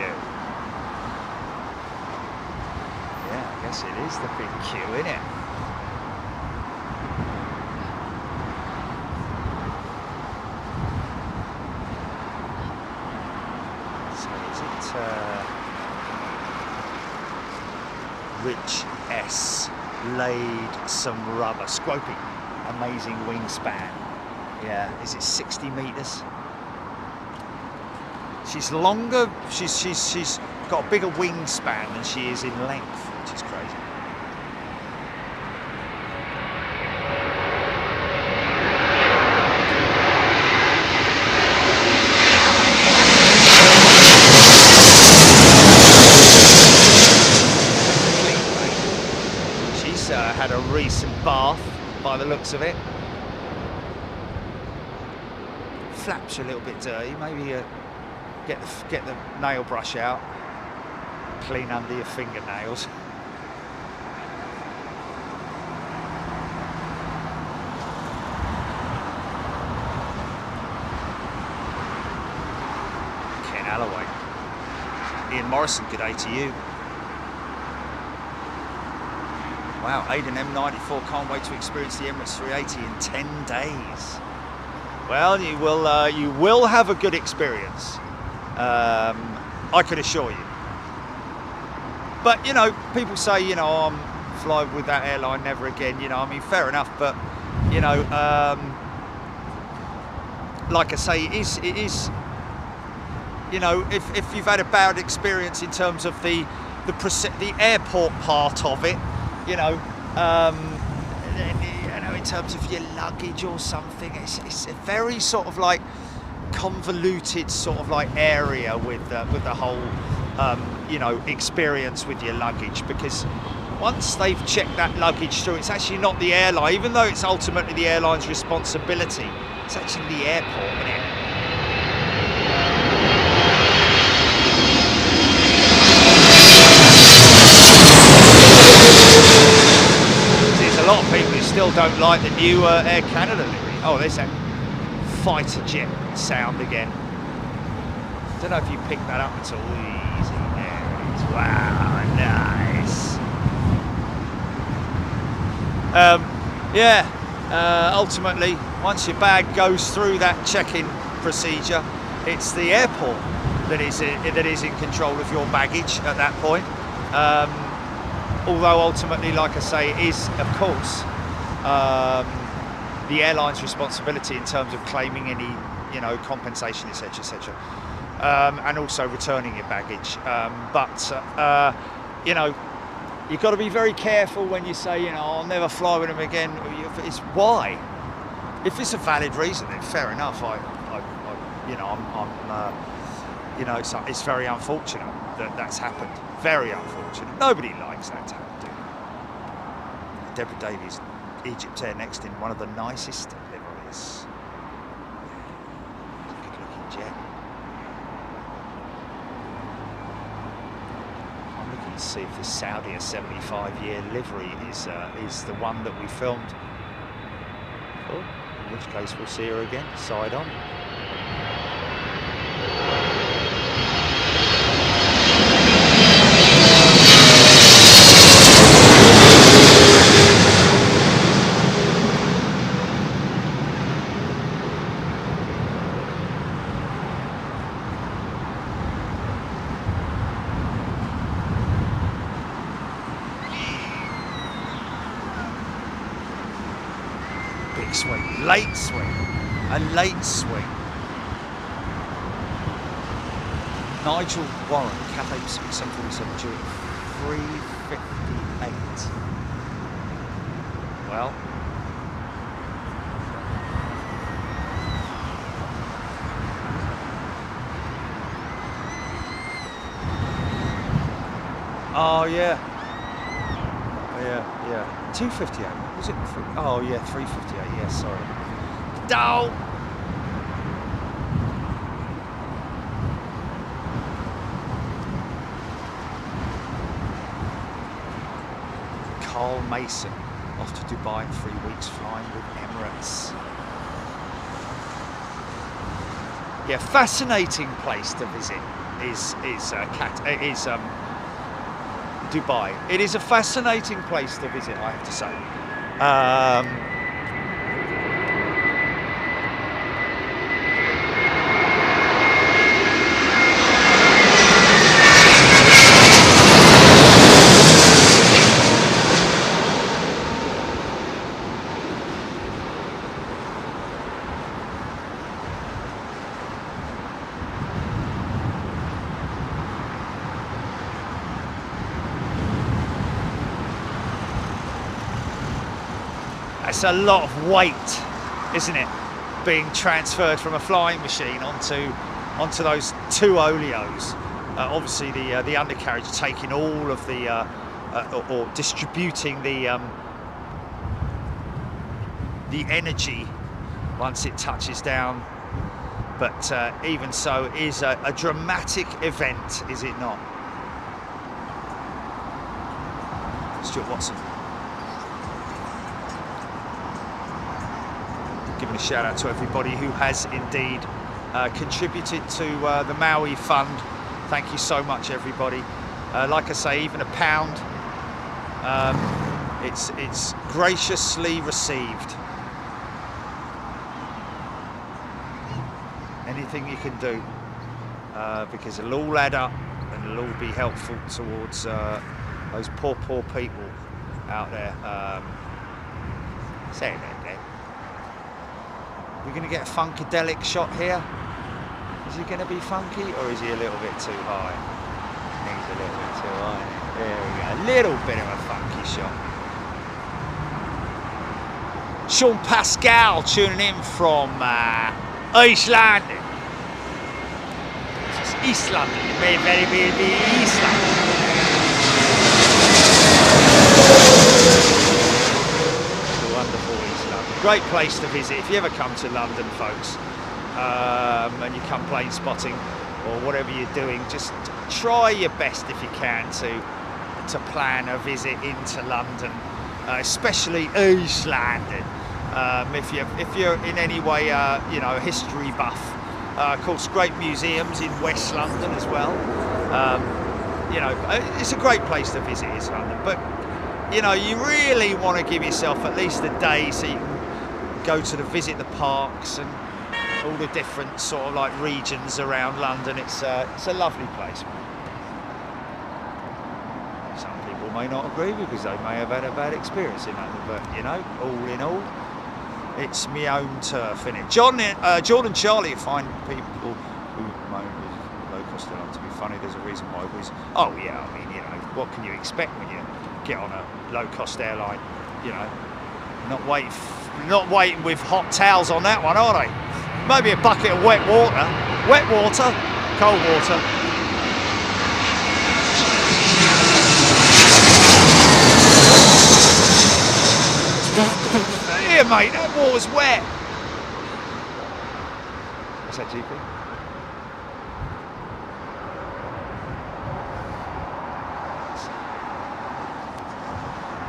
Yeah, I guess it is the big Q, isn't it? Rich S laid some rubber, scroping, amazing wingspan. Yeah, is it 60 meters? She's longer. She's got a bigger wingspan than she is in length, which is crazy. Had a recent bath by the looks of it. Flaps are a little bit dirty. Maybe get the nail brush out, clean under your fingernails. Ken Alloway. Ian Morrison, good day to you. Wow, Aiden M94, can't wait to experience the Emirates 380 in 10 days. Well, you will have a good experience, I can assure you. But, you know, people say, you know, I'm flying with that airline, never again, you know, I mean, fair enough, but, you know, like I say, it is, you know, if you've had a bad experience in terms of the airport part of it, you know, in terms of your luggage or something, it's a very sort of like convoluted sort of like area with the whole, you know, experience with your luggage, because once they've checked that luggage through, it's actually not the airline, even though it's ultimately the airline's responsibility, it's actually the airport, isn't it? A lot of people who still don't like the new Air Canada livery. Oh, there's that fighter jet sound again. Don't know if you picked that up at all. Easy, there it is. Wow, nice. Yeah, ultimately, once your bag goes through that check-in procedure, it's the airport that is in control of your baggage at that point. Although ultimately, like I say, it is, of course, the airline's responsibility in terms of claiming any, you know, compensation, etc., etc., and also returning your baggage. You know, you've got to be very careful when you say, you know, I'll never fly with them again. It's why. If it's a valid reason, then fair enough. You know, you know, it's very unfortunate that that's happened. Very unfortunate. Nobody likes that to happen, do they? Deborah Davies, Egypt Air next in one of the nicest liveries. Good looking jet. I'm looking to see if the Saudi 75-year livery is the one that we filmed. Oh, in which case we'll see her again, side on. Swing, late swing, a late swing. Nigel Warren, Cathay Pacific 747 due at 3:58. Well, oh yeah, yeah. 2:58. Was it? Oh yeah, 3:58. Yeah, sorry. No. Carl Mason off to Dubai in 3 weeks, flying with Emirates. Yeah, fascinating place to visit is Dubai. It is a fascinating place to visit, I have to say. It's a lot of weight, isn't it, being transferred from a flying machine onto those two oleos. Obviously, the undercarriage taking all of the or distributing the energy once it touches down. But even so, it is a dramatic event, is it not? Stuart Watson. Giving a shout out to everybody who has indeed contributed to the Maui Fund. Thank you so much, everybody. Like I say, even £1, it's graciously received. Anything you can do, because it'll all add up and it'll all be helpful towards those poor people out there. Say that. We're going to get a funkadelic shot here. Is he going to be funky, or is he a little bit too high? He's a little bit too high. There we go. A little bit of a funky shot. Sean Pascal tuning in from East London. It's East London. It may very well be East London. Wonderful East London. Great place to visit if you ever come to London, folks, and you come plane spotting or whatever you're doing. Just try your best if you can to plan a visit into London, especially East London. If you're in any way a history buff. Of course, great museums in West London as well. It's a great place to visit, is London, but you really want to give yourself at least a day so you can go to visit the parks and all the different sort of like regions around London. It's a lovely place. Some people may not agree because they may have had a bad experience in London, but all in all, it's my own turf, innit? Jordan Charlie, find people who moan with low cost airline to be funny. There's a reason why we. Oh yeah, I mean, what can you expect when you get on a low cost airline? Not waiting with hot towels on that one, are they? Maybe a bucket of wet water, cold water. Here, mate, that water's wet. What's that, GP?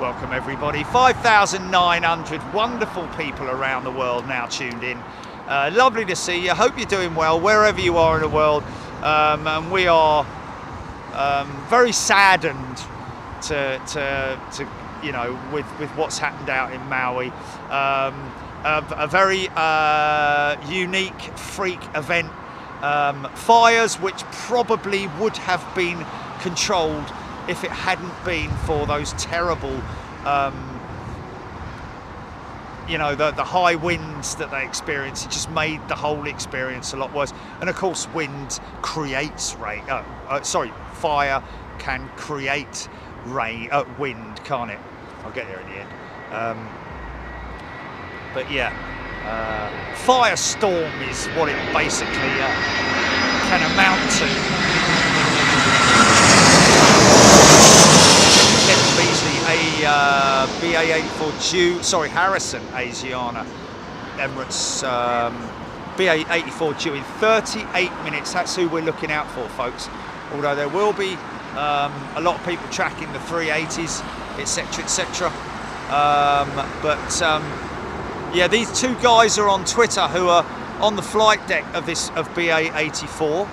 Welcome everybody, 5,900 wonderful people around the world now tuned in. Lovely to see you. Hope you're doing well wherever you are in the world. And we are very saddened to with what's happened out in Maui. A very unique freak event. Fires which probably would have been controlled if it hadn't been for those terrible you know, the high winds that they experience, it just made the whole experience a lot worse. And of course, wind creates rain. Fire can create wind, can't it? I'll get there in the end. But yeah, firestorm is what it basically can amount to. Kevin Beasley, BA-84 Harrison Asiana Emirates BA-84 due in 38 minutes. That's who we're looking out for, folks. Although there will be a lot of people tracking the 380s, etc., etc. Yeah, these two guys are on Twitter who are on the flight deck of BA-84.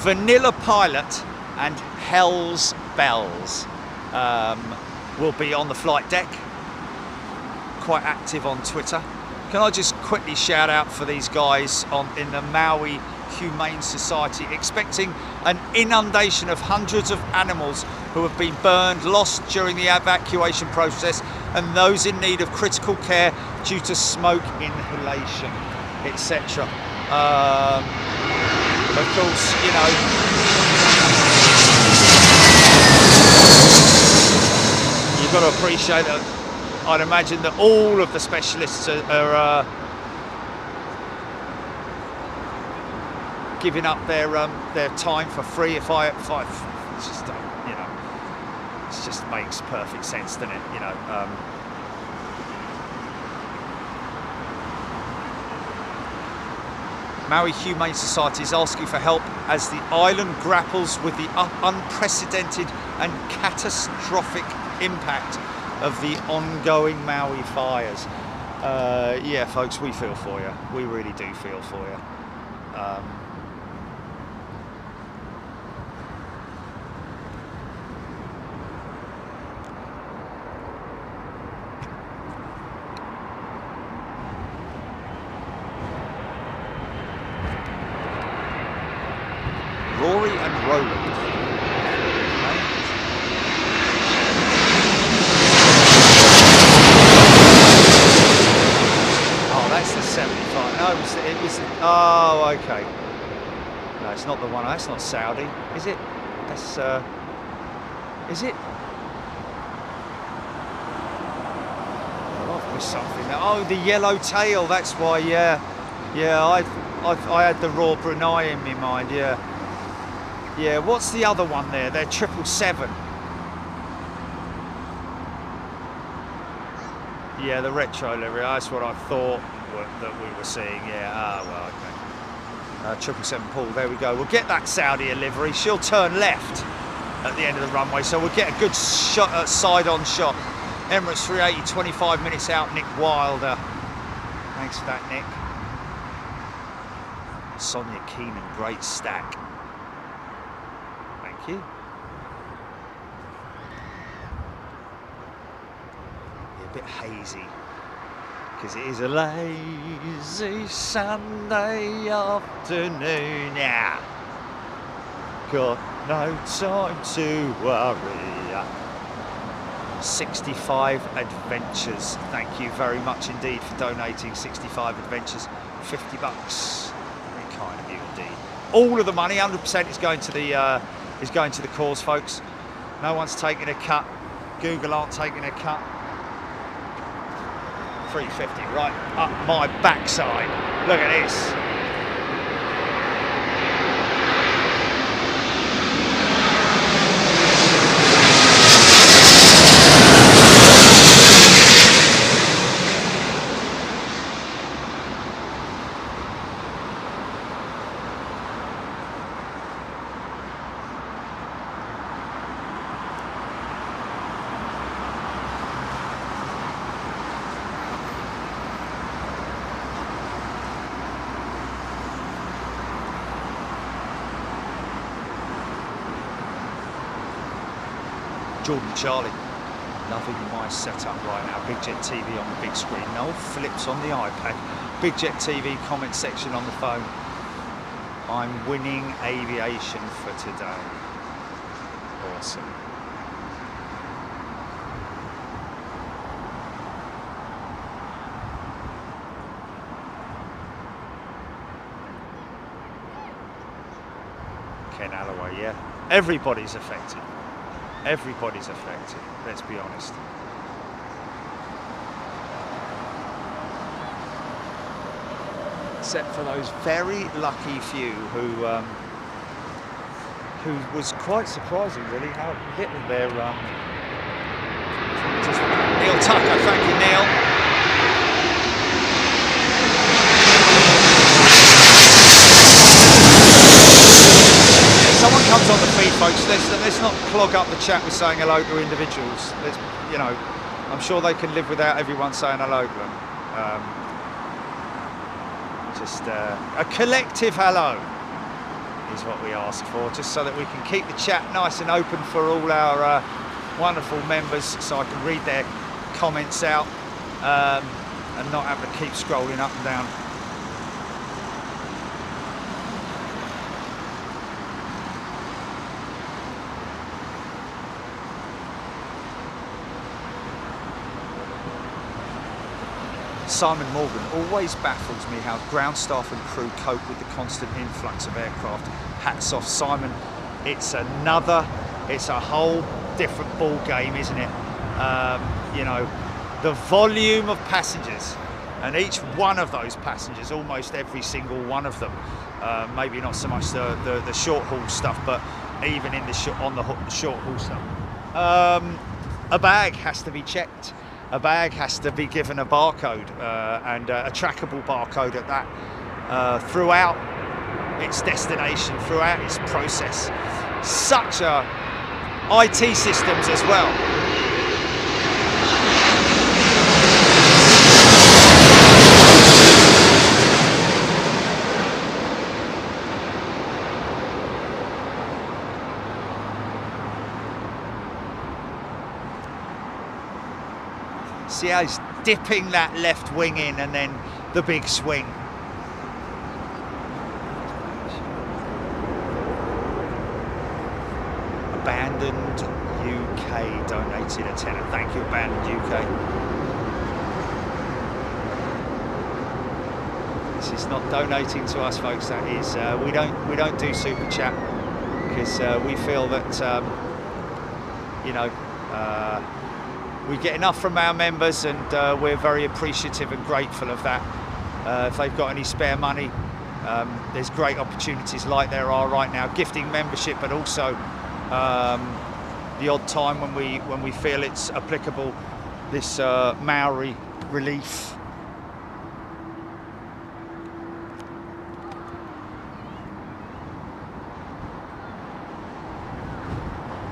Vanilla Pilot and Hell's Bells will be on the flight deck. Quite active on Twitter. Can I just quickly shout out for these guys in the Maui Humane Society, expecting an inundation of hundreds of animals who have been burned, lost during the evacuation process, and those in need of critical care due to smoke inhalation, etc. Of course, you know, you've got to appreciate that. I'd imagine that all of the specialists are giving up their time for free. If I it's just you know, it just makes perfect sense, doesn't it? You know. Maui Humane Society is asking for help as the island grapples with the unprecedented and catastrophic impact of the ongoing Maui fires. Yeah, folks, we feel for you. We really do feel for you. Rory and Roland. Oh, that's the 75. No, it was. Oh, okay. No, it's not the one. That's not Saudi, is it? That's. Is it? Oh, I've missed something. Oh, the yellow tail. That's why. Yeah, yeah. I had the Raw Brunei in my mind. Yeah. Yeah, what's the other one there? They're 777. Yeah, the retro livery. That's what I thought that we were seeing. Yeah. Ah, well, okay. 777 Paul. There we go. We'll get that Saudi livery. She'll turn left at the end of the runway, so we'll get a good shot, side-on shot. Emirates 380, 25 minutes out. Nick Wilder. Thanks for that, Nick. Sonia Keenan, great stack. Thank you. Yeah, a bit hazy because it is a lazy Sunday afternoon. Yeah, got no time to worry. 65 Adventures. Thank you very much indeed for donating. 65 Adventures, $50. Very kind of you indeed. All of the money, 100%, is going to the cause, folks. No one's taking a cut. Google aren't taking a cut. 350 right up my backside. Look at this. Jordan Charlie, loving my setup right now. Big Jet TV on the big screen. No flips on the iPad. Big Jet TV comment section on the phone. I'm winning aviation for today. Awesome. Ken Alloway, yeah. Everybody's affected. Everybody's affected, let's be honest. Except for those very lucky few who was quite surprising, really, how little they're just Neil Tucker, thank you, Neil. Someone comes on the feed, folks. Let's not clog up the chat with saying hello to individuals. Let's, you know, I'm sure they can live without everyone saying hello to them. Just a collective hello is what we ask for, just so that we can keep the chat nice and open for all our wonderful members, so I can read their comments out and not have to keep scrolling up and down. Simon Morgan, always baffles me how ground staff and crew cope with the constant influx of aircraft. Hats off, Simon. It's a whole different ball game, isn't it? You know, the volume of passengers, and each one of those passengers, almost every single one of them, maybe not so much the short haul stuff, but even in the short haul stuff, a bag has to be checked. A bag has to be given a barcode and a trackable barcode at that throughout its destination, throughout its process. Such a IT systems as well. See how he's dipping that left wing in and then the big swing. Abandoned UK donated a tenner. Thank you, Abandoned UK. This is not donating to us, folks. That is, we don't do super chat because we feel that you know. We get enough from our members, and we're very appreciative and grateful of that. If they've got any spare money, there's great opportunities like there are right now, gifting membership, but also the odd time when we feel it's applicable, this Maori relief.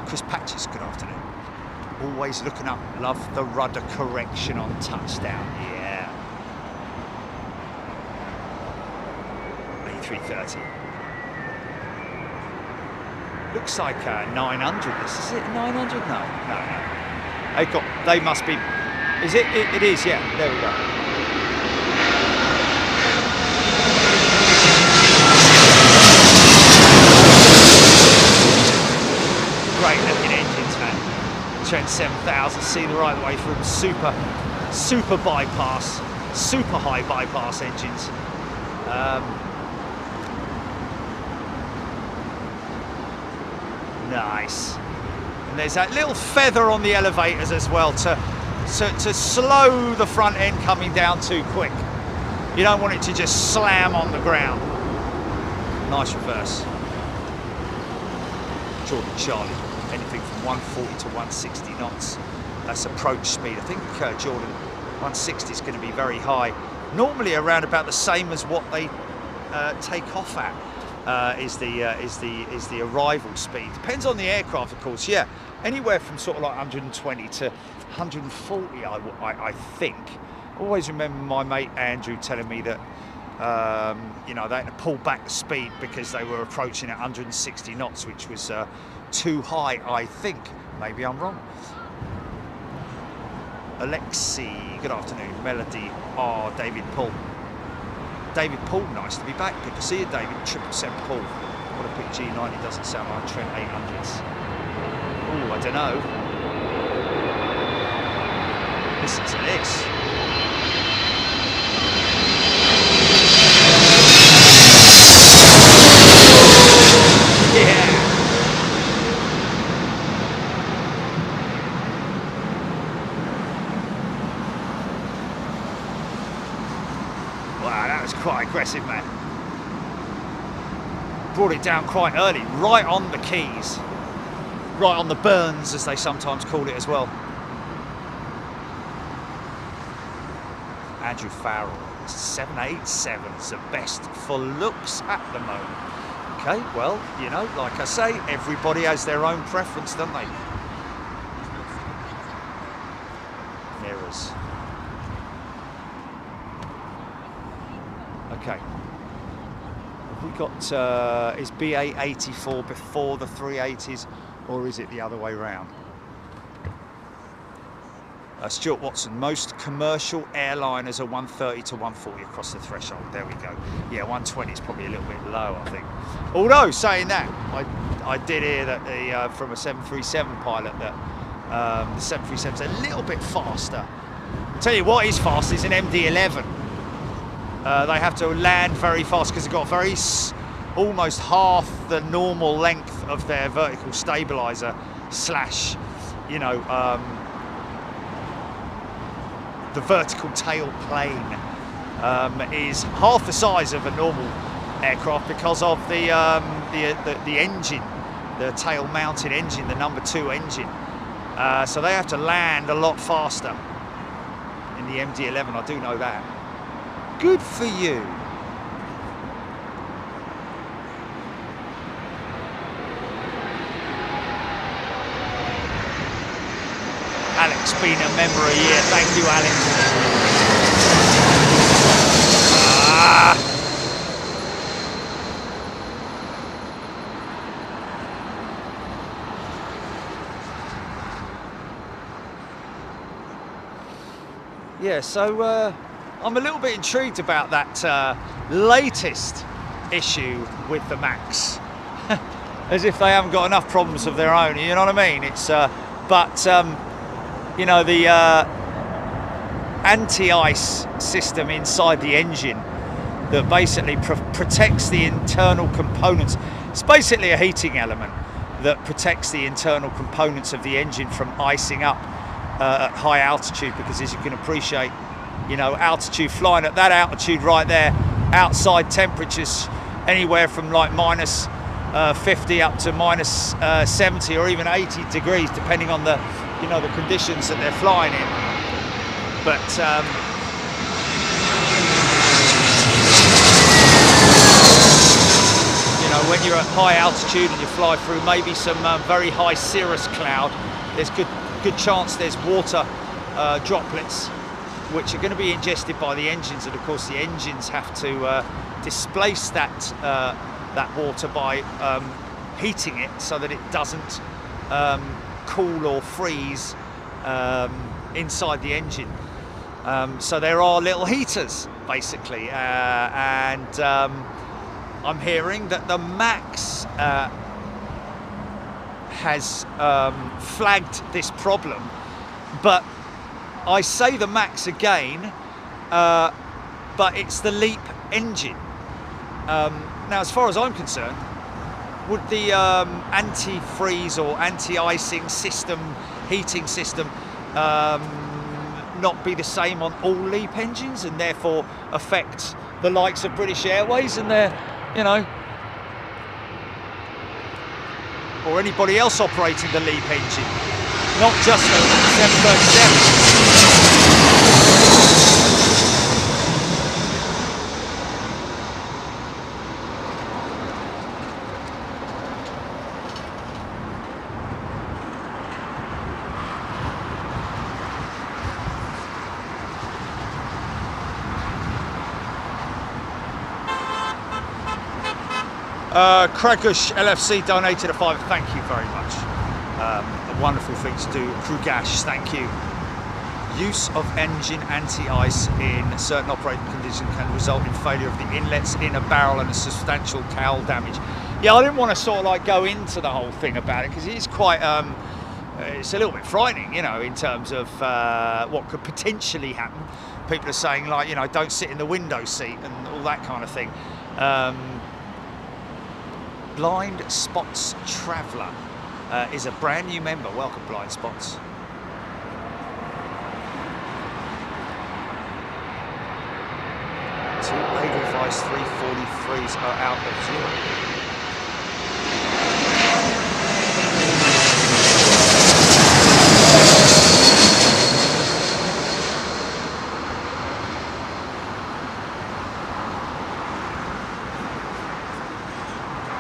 Chris Patches, good afternoon. Always looking up, love the rudder correction on touchdown, yeah. A330. Looks like 900, this is it, 900? No. They must be, is it? It is, yeah, there we go. Great looking engines, man. Trent 7000, see the right way through, super bypass, super high bypass engines. Nice. And there's that little feather on the elevators as well to slow the front end coming down too quick. You don't want it to just slam on the ground. Nice reverse. Jordan Charlie. Anything from 140 to 160 knots. That's approach speed. I think Jordan 160 is going to be very high. Normally around about the same as what they take off at is the arrival speed. Depends on the aircraft, of course. Yeah, anywhere from sort of like 120 to 140. I think. Always remember my mate Andrew telling me that you know, they had to pull back the speed because they were approaching at 160 knots, which was too high, I think. Maybe I'm wrong. Alexi, good afternoon. Melody, David Paul. David Paul, nice to be back. Good to see you, David. 777 Paul. What a pick, G90 doesn't sound like Trent 800s. Oh, I don't know. Listen to this. Yeah. Wow, that was quite aggressive, man. Brought it down quite early, right on the keys. Right on the burns, as they sometimes call it as well. Andrew Farrell, 787's the best for looks at the moment. Okay, well, you know, like I say, everybody has their own preference, don't they? Mirrors. Okay. Have we got, is BA84 before the 380s, or is it the other way round? Stuart Watson, most commercial airliners are 130 to 140 across the threshold. There we go. Yeah, 120 is probably a little bit low, I think. Although, saying that, I did hear that from a 737 pilot that the 737's a little bit faster. I'll tell you what is fast is an MD-11. They have to land very fast because they've got almost half the normal length of their vertical stabiliser slash, you know, the vertical tail plane is half the size of a normal aircraft because of the engine, the tail-mounted engine, the number 2 engine. So they have to land a lot faster in the MD-11. I do know that. Good for you. Alex, been a member a year. Thank you, Alex. Yeah, so I'm a little bit intrigued about that latest issue with the Max. As if they haven't got enough problems of their own, you know what I mean? It's you know, the anti-ice system inside the engine that basically protects the internal components. It's basically a heating element that protects the internal components of the engine from icing up at high altitude, because as you can appreciate, you know, altitude, flying at that altitude right there, outside temperatures anywhere from like minus 50 up to minus 70 or even 80 degrees, depending on the, you know, the conditions that they're flying in. But you know, when you're at high altitude and you fly through maybe some very high cirrus cloud, there's good chance there's water droplets which are going to be ingested by the engines, and of course the engines have to displace that water by heating it so that it doesn't cool or freeze inside the engine. So there are little heaters basically, and I'm hearing that the Max has flagged this problem, but I say the Max again, but it's the LEAP engine. Now, as far as I'm concerned, would the anti-freeze or anti-icing system, heating system, not be the same on all LEAP engines, and therefore affect the likes of British Airways and their, you know, or anybody else operating the LEAP engine, not just the 737? Kragush LFC donated a £5. Thank you very much. A wonderful thing to do. Krugash, thank you. Use of engine anti-ice in certain operating conditions can result in failure of the inlets in a barrel and a substantial cowl damage. Yeah, I didn't want to sort of like go into the whole thing about it because it is quite it's a little bit frightening, you know, in terms of what could potentially happen. People are saying, like, you know, don't sit in the window seat and all that kind of thing. Blind Spots Traveller is a brand new member. Welcome, Blind Spots. Two Edelweiss 343s are out of zero.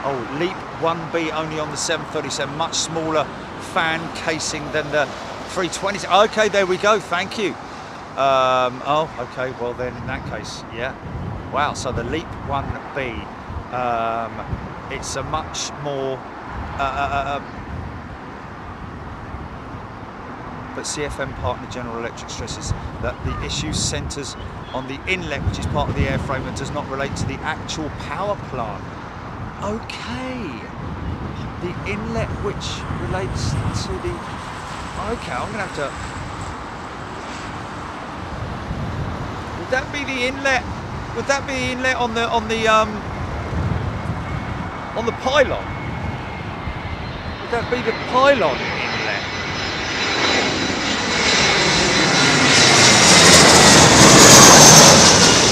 Oh, Leap 1B only on the 737, much smaller fan casing than the 320s. Okay, there we go, thank you. Oh, okay, well then in that case, yeah. Wow, so the Leap 1B, it's a much more, but CFM partner General Electric stresses that the issue centres on the inlet, which is part of the airframe and does not relate to the actual power plant. Okay, the inlet which relates to the, okay, I'm gonna have to, would that be the inlet, would that be the inlet on the pylon? Would that be the pylon inlet?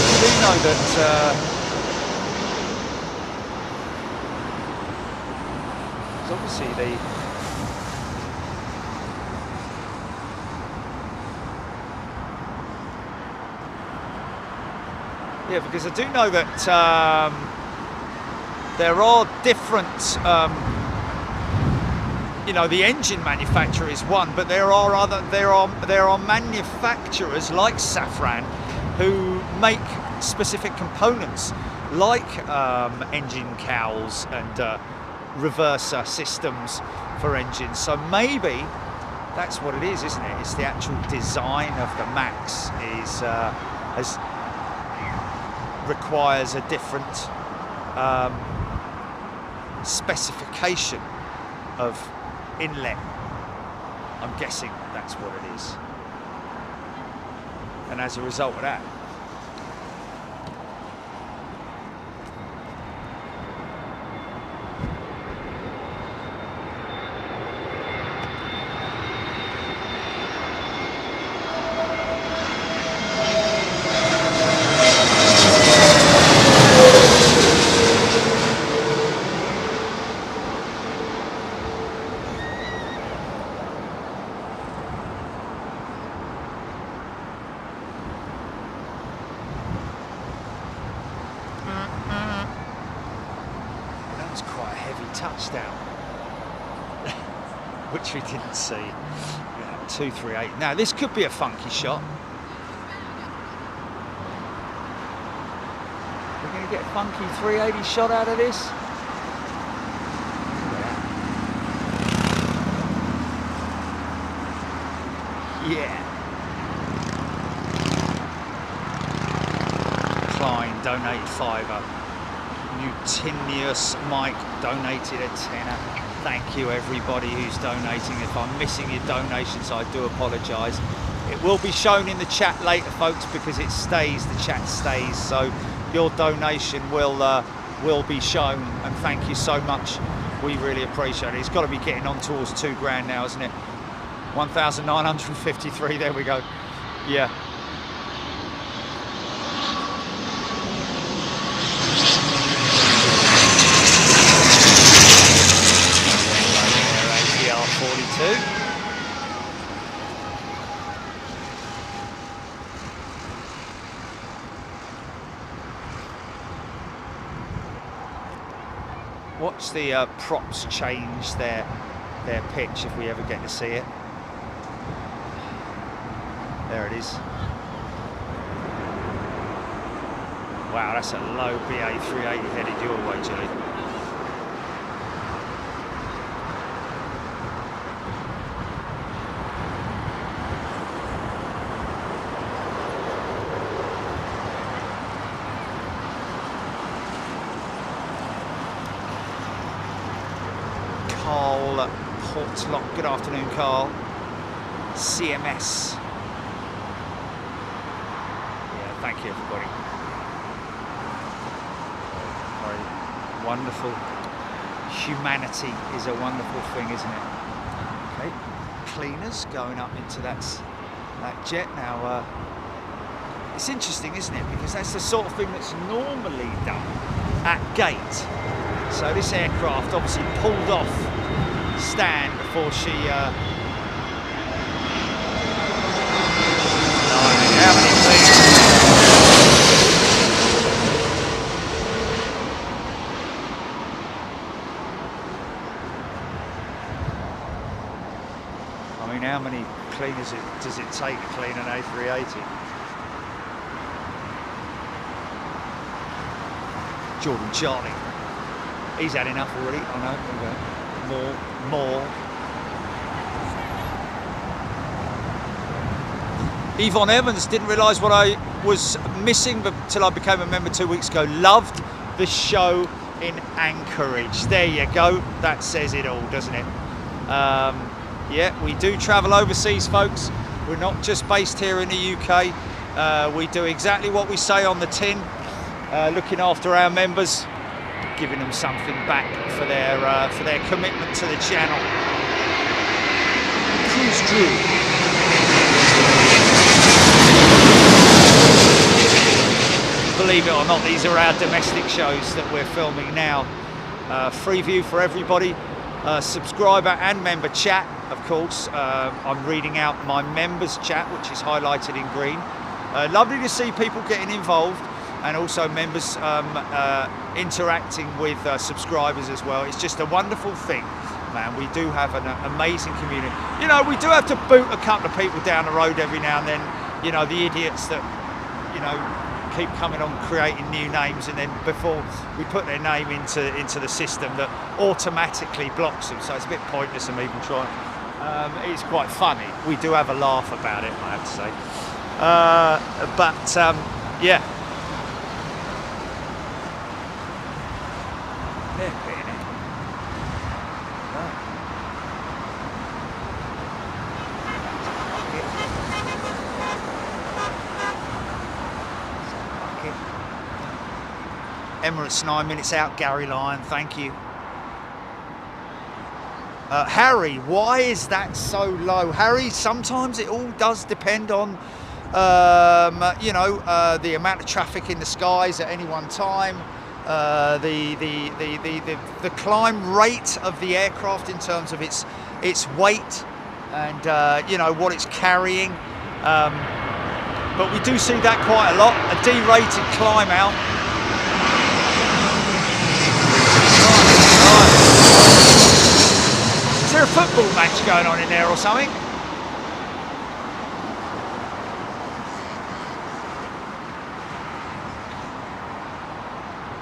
I do know that obviously yeah, because I do know that there are different, you know, the engine manufacturer is one, but there are manufacturers like Safran who make specific components like engine cowls and reverser systems for engines. So maybe that's what it is, isn't it? It's the actual design of the Max requires a different specification of inlet. I'm guessing that's what it is. And as a result of that, touchdown, which we didn't see. Yeah, 238. Now this could be a funky shot. We're going to get a funky 380 shot out of this. Yeah. Klein donated £5. Mutinous Mike donated a tenner. Thank you everybody who's donating. If I'm missing your donations, I do apologise. It will be shown in the chat later, folks, because it stays, the chat stays, so your donation will be shown, and thank you so much. We really appreciate it. It's got to be getting on towards £2,000 now, isn't it? 1,953, there we go. Yeah. Watch the props change their pitch if we ever get to see it. There it is. Wow, that's a low BA 380 headed your way, Julie. Portlock. Good afternoon, Carl. CMS. Yeah, thank you, everybody. Very wonderful. Humanity is a wonderful thing, isn't it? Okay, cleaners going up into that jet now. It's interesting, isn't it? Because that's the sort of thing that's normally done at gate. So this aircraft obviously pulled off stand before she I mean, how many cleaners does it take to clean an A380? Jordan Charlie. He's had enough already. I know. Okay. More. Yvonne Evans, didn't realise what I was missing until I became a member 2 weeks ago. Loved the show in Anchorage. There you go. That says it all, doesn't it? Yeah, we do travel overseas, folks. We're not just based here in the UK. We do exactly what we say on the tin, looking after our members, giving them something back for their commitment to the channel. Cruise crew. Believe it or not, these are our domestic shows that we're filming now. Free view for everybody. Subscriber and member chat, of course. I'm reading out my members chat, which is highlighted in green. Lovely to see people getting involved, and also members interacting with subscribers as well. It's just a wonderful thing, man. We do have an amazing community. You know, we do have to boot a couple of people down the road every now and then. You know, the idiots that, you know, keep coming on creating new names, and then before we put their name into the system, that automatically blocks them. So it's a bit pointless of me even trying. It's quite funny. We do have a laugh about it, I have to say. Yeah. Emirates 9 minutes out, Gary Lyon, thank you. Harry, why is that so low? Harry, sometimes it all does depend on, you know, the amount of traffic in the skies at any one time, the climb rate of the aircraft in terms of its weight, and you know, what it's carrying. But we do see that quite a lot, a derated climb out. Is there a football match going on in there or something?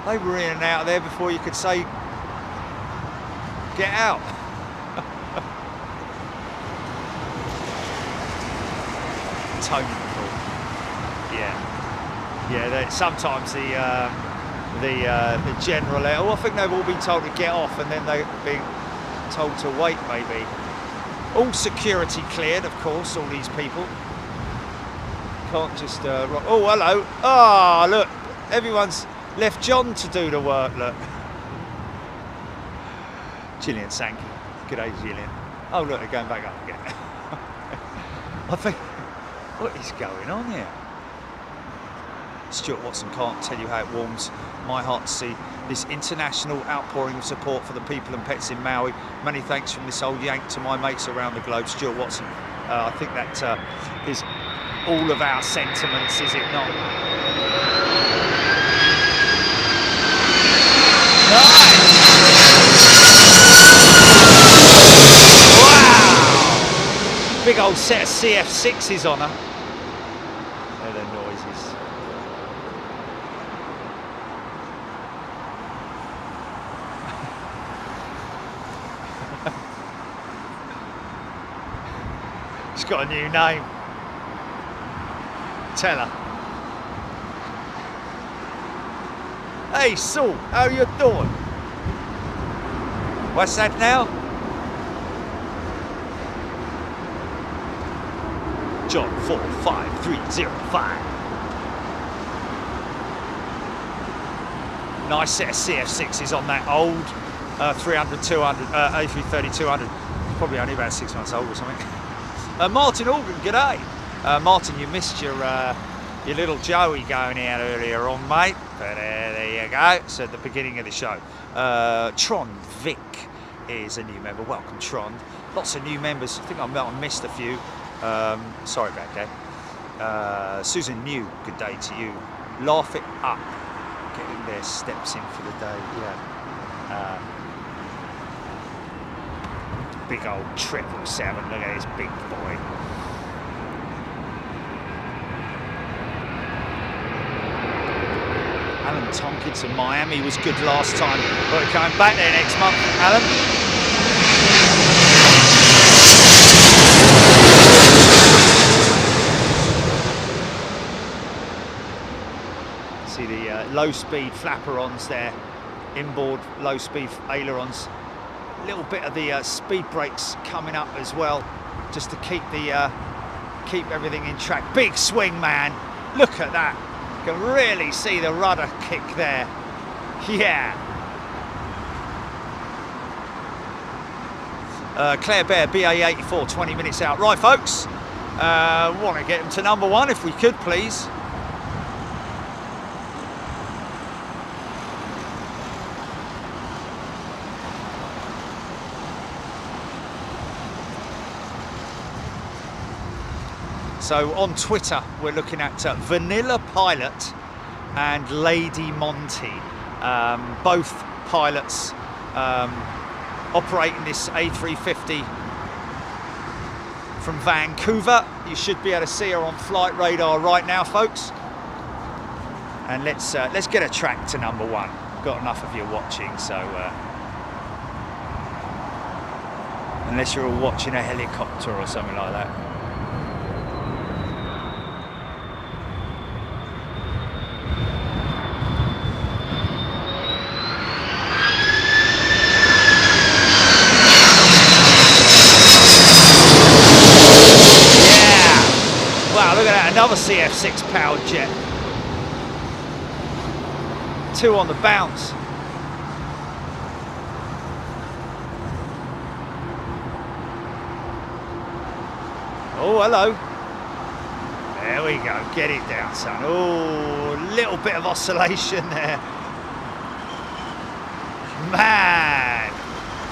They were in and out of there before you could say, get out. Tony McCall. Yeah. Sometimes the general, I think they've all been told to get off, and then they've been told to wait, maybe. All security cleared, of course, all these people. Can't just oh, hello. Ah, look, everyone's left John to do the work, look. Gillian Sankey. Good day, Gillian. Oh, look, they're going back up again. I think, what is going on here? Stuart Watson, can't tell you how it warms my heart to see this international outpouring of support for the people and pets in Maui. Many thanks from this old Yank to my mates around the globe. Stuart Watson, I think that is all of our sentiments, is it not? Nice! Wow! Big old set of CF6s on her. They're the noises. She's got a new name. Tell her. Hey, Saul, how you doing? What's that now? John 45305. Nice set of CF6s on that old 300, 200, A330, 200. Probably only about 6 months old or something. Martin Organ, g'day. Martin, you missed your little Joey going out earlier on, mate. But there you go. It's at the beginning of the show. Tron Vic is a new member. Welcome, Tron. Lots of new members. I think I missed a few. Sorry about that. Susan New, good day to you. Laugh it up. Getting their steps in for the day. Yeah. Big old 777. Look at this big boy. Alan Tompkins in Miami was good last time. But we're coming back there next month, Alan. See the low-speed flaperons there, inboard low-speed ailerons. A little bit of the speed brakes coming up as well, just to keep everything in track. Big swing, man! Look at that. You can really see the rudder kick there. Yeah. Claire Bear, BA84, 20 minutes out. Right, folks. Want to get them to number 1 if we could, please. So on Twitter, we're looking at Vanilla Pilot and Lady Monty. Both pilots operating this A350 from Vancouver. You should be able to see her on flight radar right now, folks. And let's get a track to number 1. Got enough of you watching, so unless you're all watching a helicopter or something like that. Another CF6 powered jet. 2 on the bounce. Oh, hello. There we go. Get it down, son. Oh, little bit of oscillation there. Man.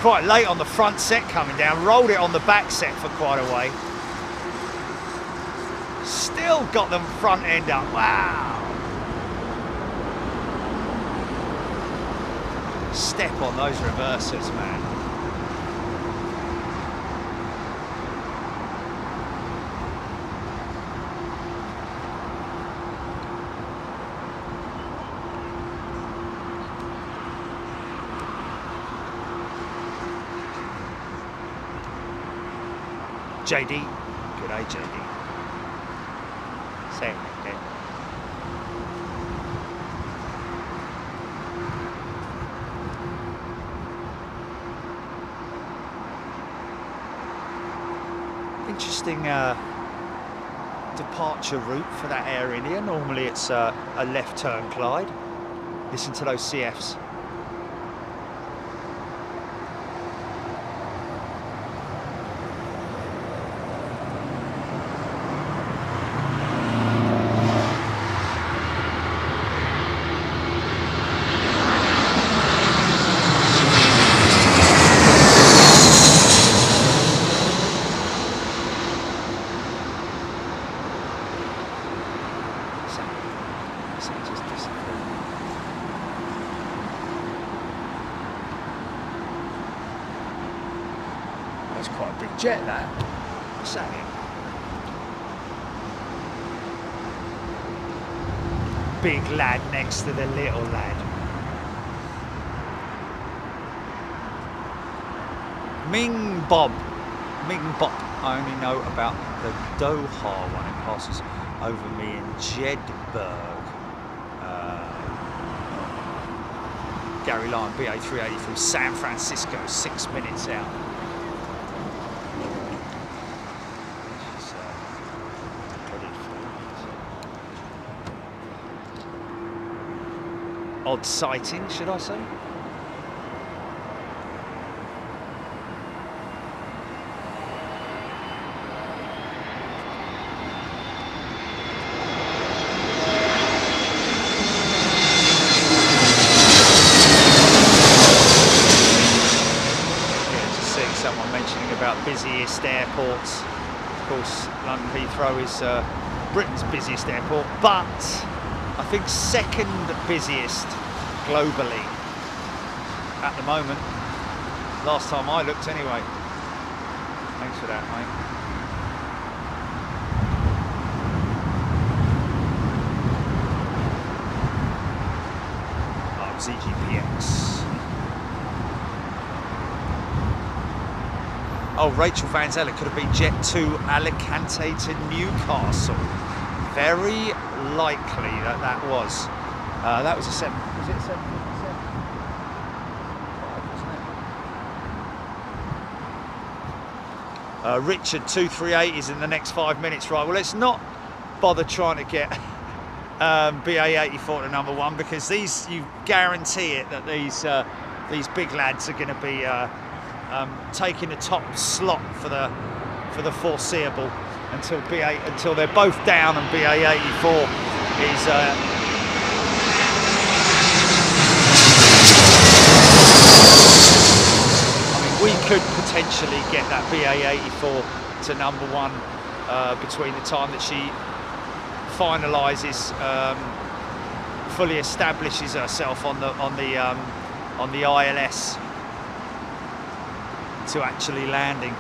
Quite late on the front set coming down. Rolled it on the back set for quite a way. Still got them front end up. Wow. Step on those reversers, man. JD. Good day, JD. Same, okay. Interesting departure route for that Air India. Normally it's a left turn glide. Listen to those CFs. That's quite a big jet, that. What's that here? Big lad next to the little lad. Ming Bob. I only know about the Doha one. It passes over me in Jedburgh. Gary Lyon, BA380 from San Francisco, 6 minutes out. odd sighting, should I say. Busiest airports. Of course, London Heathrow is Britain's busiest airport, but I think second busiest globally at the moment. Last time I looked, anyway. Thanks for that, mate. ZGPX. Oh, Rachel Van Zelle, it could have been Jet to Alicante to Newcastle. Very likely that that was. That was a 7. Was it a 757? 5, wasn't it? Richard 238 is in the next 5 minutes, right? Well, let's not bother trying to get BA84 to number 1, because these, you guarantee it that these big lads are going to be taking the top slot for the foreseeable until they're both down and BA84 is I mean, we could potentially get that BA84 to number 1 between the time that she finalises, fully establishes herself on the ILS to actually landing.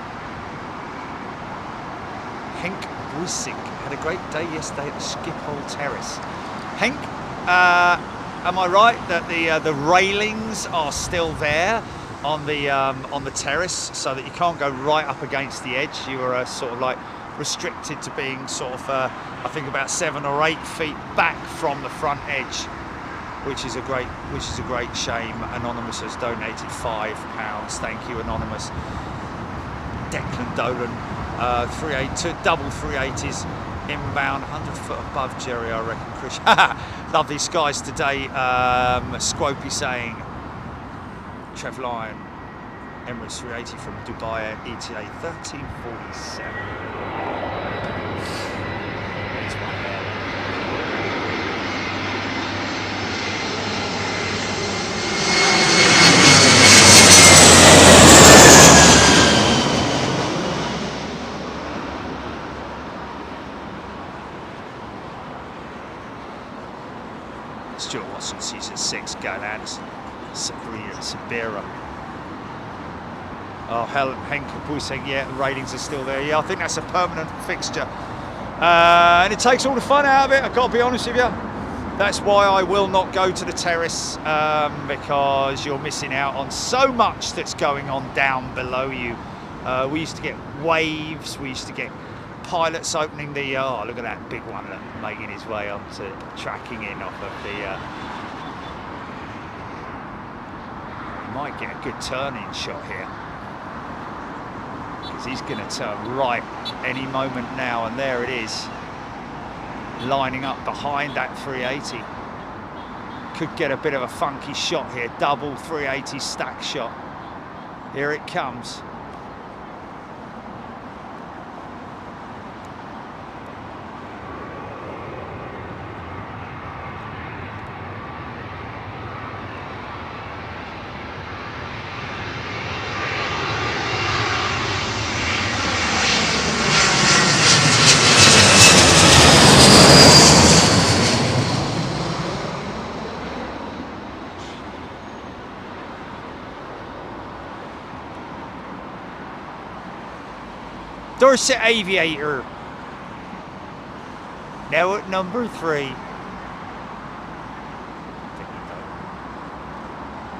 Henk Buissink had a great day yesterday at the Schiphol Terrace. Henk, am I right that the railings are still there on the terrace, so that you can't go right up against the edge? You are sort of like restricted to being sort of I think about 7 or 8 feet back from the front edge, which is a great shame. Anonymous has donated £5. Thank you, Anonymous. Declan Dolan, 382, double 380s inbound, 100 foot above Jerry, I reckon. Chris, lovely skies today. Squopey saying, Trev Lyon, Emirates 380 from Dubai at ETA 1347. There's one there. Stuart Watson sees at 6, Gail Anderson, Sabira. Oh, Henk Buissink, yeah, the ratings are still there. Yeah, I think that's a permanent fixture. And it takes all the fun out of it, I've got to be honest with you. That's why I will not go to the terrace, because you're missing out on so much that's going on down below you. We used to get waves, we used to get pilots opening the, oh, look at that big one making his way up to tracking in off of the, might get a good turn-in shot here, because he's going to turn right any moment now, and there it is, lining up behind that 380. Could get a bit of a funky shot here, double 380 stack shot. Here it comes. Dorset Aviator, now at number 3.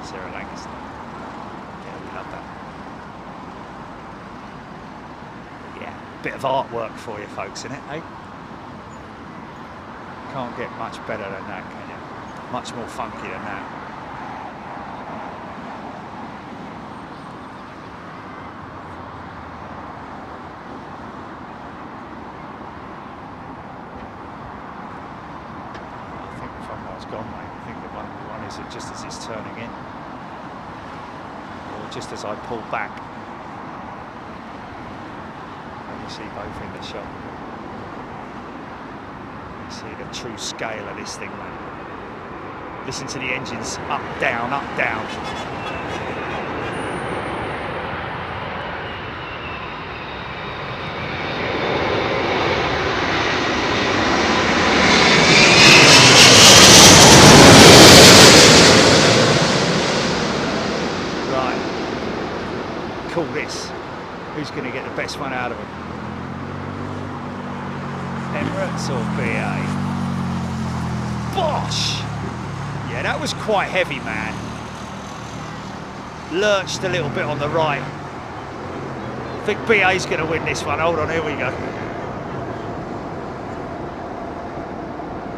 Sarah Lancaster. Yeah, we love that. Yeah, bit of artwork for you folks, innit, eh? Can't get much better than that, can you? Much more funky than that. is it just as it's turning in? Or just as I pull back? And you see both in the shot. You see the true scale of this thing, man. Listen to the engines, up, down, up, down. Right, call this. Who's going to get the best one out of them? Emirates or BA? Bosh! Yeah, that was quite heavy, man. Lurched a little bit on the right. I think BA's going to win this one. Hold on, here we go.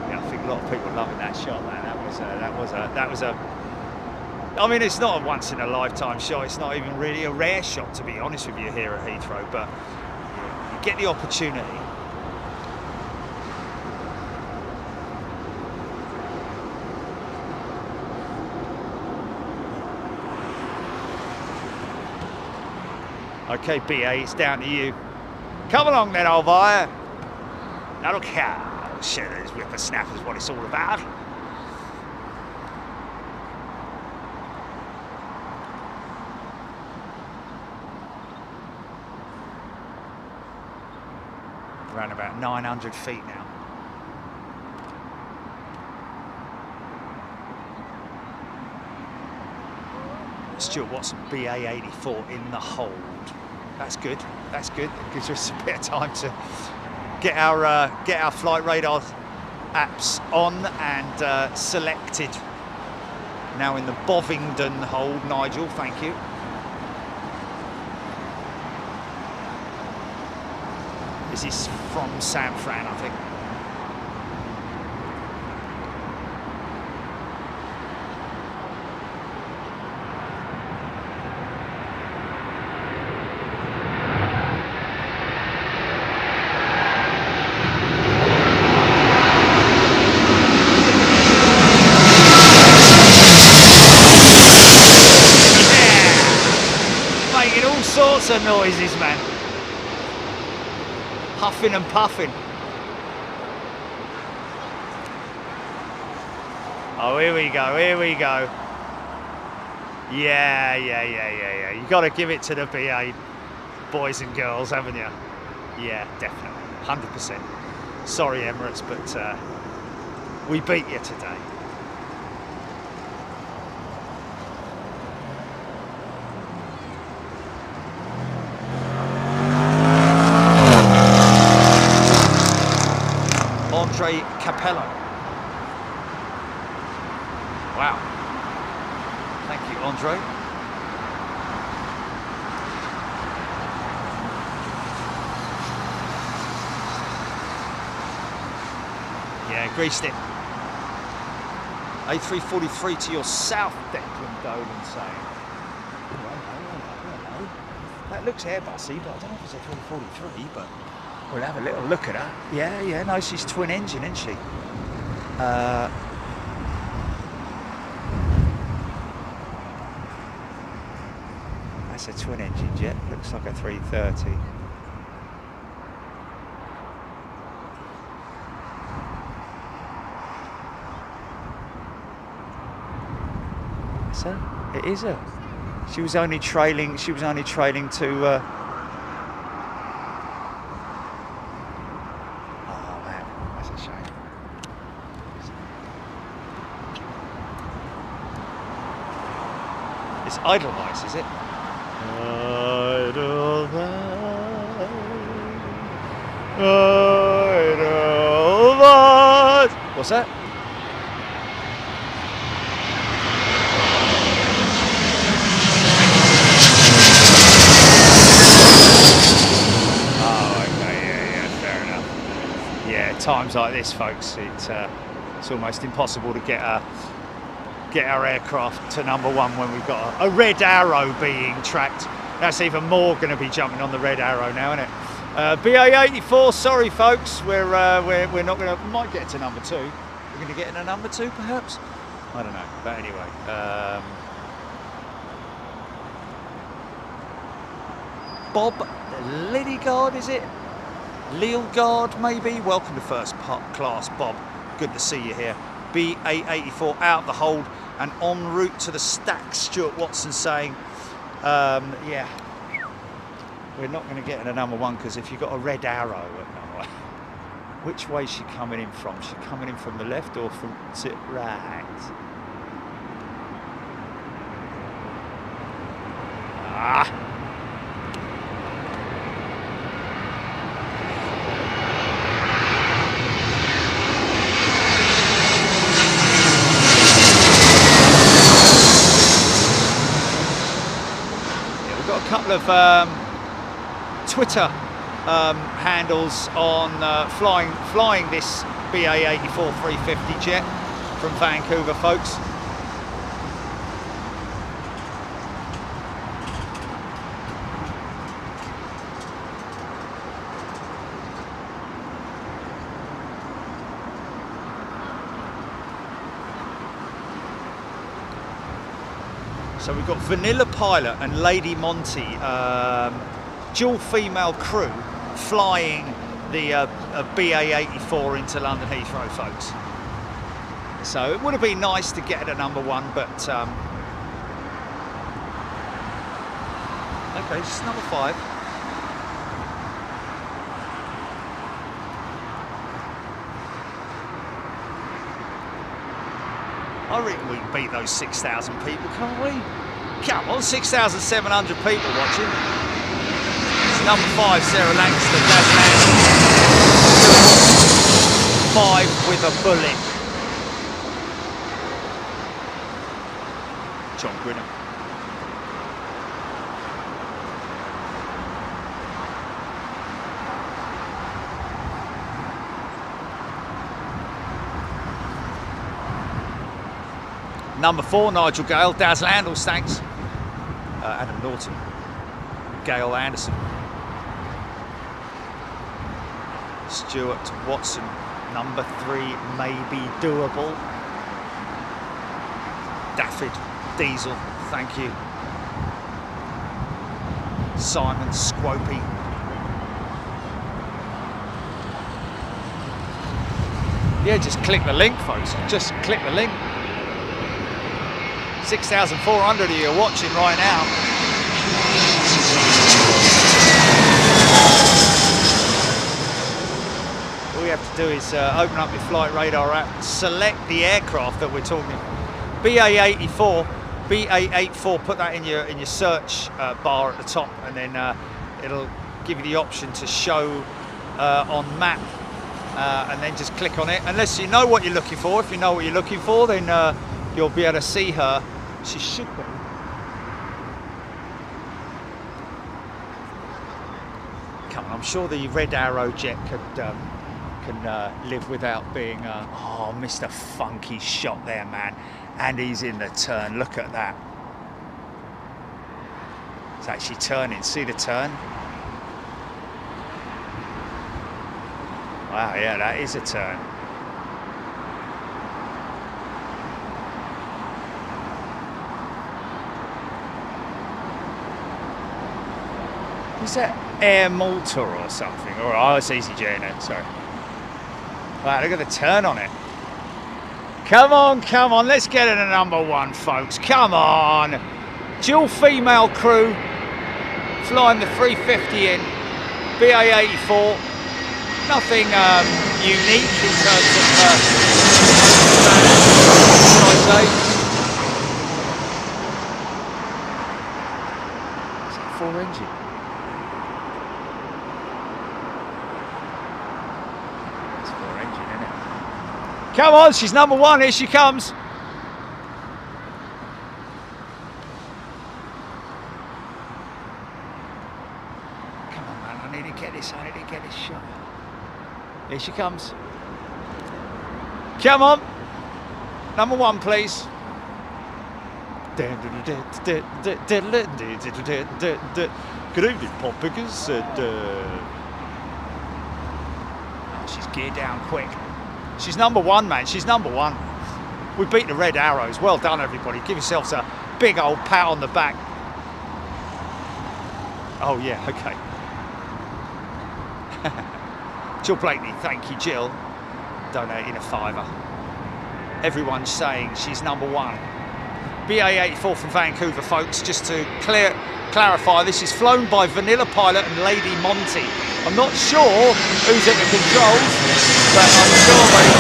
Yeah, I think a lot of people loving that shot, man. That was a. I mean, it's not a once in a lifetime shot. It's not even really a rare shot, to be honest with you, here at Heathrow. But you get the opportunity. Okay, BA, it's down to you. Come along then, old fire. Now look how shit, this whippersnapper is what it's all about. Around about 900 feet now. Stuart Watson, BA84 in the hold. That's good. That's good. It gives us a bit of time to get our flight radar apps on and selected. Now in the Bovingdon hold, Nigel. Thank you. This is from San Fran, I think. Sorts of noises, man. Huffing and puffing. Oh, here we go, here we go. Yeah. You got to give it to the BA boys and girls, haven't you? Yeah, definitely, 100%. Sorry, Emirates, but we beat you today. Capello. Wow. Thank you, Andre. Yeah, greased it. A343 to your south, Declan Dolan saying. Hello. That looks Airbusy, but I don't know if it's A343, but we'll have a little look at her. Yeah, no, she's twin engine, isn't she? That's a twin engine jet, looks like a 330. That's her, it is her. She was only trailing to It's Edelweiss, is it? Edelweiss. What's that? Oh, okay, yeah, fair enough. Yeah, times like this, folks, it's almost impossible to get our aircraft to #1 when we've got a red arrow being tracked. That's even more going to be jumping on the red arrow now, isn't it? BA84, sorry folks, we're not going to, might get to #2. We're going to get in a #2 perhaps. I don't know, but anyway. Bob Liddigard, is it? Leelgard, maybe? Welcome to first class, Bob. Good to see you here. BA84 out of the hold and en route to the stack. Stuart Watson saying, yeah, we're not going to get in a number one because if you've got a red arrow at number one, which way is she coming in from? Is she coming in from the left or from to right? Ah! Couple of Twitter handles on flying this BA84 350 jet from Vancouver, folks. So we've got Vanilla Pilot and Lady Monty, dual female crew, flying the BA84 into London Heathrow, folks. So it would have been nice to get it at number one, but okay, it's number 5. I reckon we can beat those 6,000 people, can't we? Come on, 6,700 people watching. It's number 5, Sarah Lancaster, Daz Lancaster. 5 with a bullet. John Grinham. Number 4, Nigel Gale, Daz Landals, thanks. Adam Norton, Gale Anderson. Stuart Watson, number 3, may be doable. Daffyd Diesel, thank you. Simon Squopey. Yeah, just click the link, folks. Just click the link. 6,400 of you are watching right now. All you have to do is open up your flight radar app, select the aircraft that we're talking about. BA84, BA84, put that in your search bar at the top, and then it'll give you the option to show on map, and then just click on it. Unless you know what you're looking for. If you know what you're looking for, then you'll be able to see her. She should be. Come on, I'm sure the Red Arrow jet can live without being. Oh, Mr. Funky shot there, man. And he's in the turn. Look at that. It's actually turning. See the turn? Wow, yeah, that is a turn. Is that Air Malta or something? Or oh, it's EasyJet, isn't it? Sorry. Wow, look at the turn on it. Come on, let's get it a number 1, folks. Come on. Dual female crew flying the 350 in, BA84. Nothing unique in terms of, should I say? Is that 4 engine? Come on, she's number 1, here she comes. Come on, man, I need to get this shot. Here she comes. Come on. Number 1, please. Good evening, pop pickers. Oh, she's geared down quick. She's number 1, man. She's number 1. We beat the Red Arrows. Well done, everybody. Give yourselves a big old pat on the back. Oh, yeah, okay. Jill Blakeney, thank you, Jill. Donating a £5. Everyone's saying she's number one. BA-84 from Vancouver, folks. Just to clarify, this is flown by Vanilla Pilot and Lady Monty. I'm not sure who's at the controls, but I'm sure they...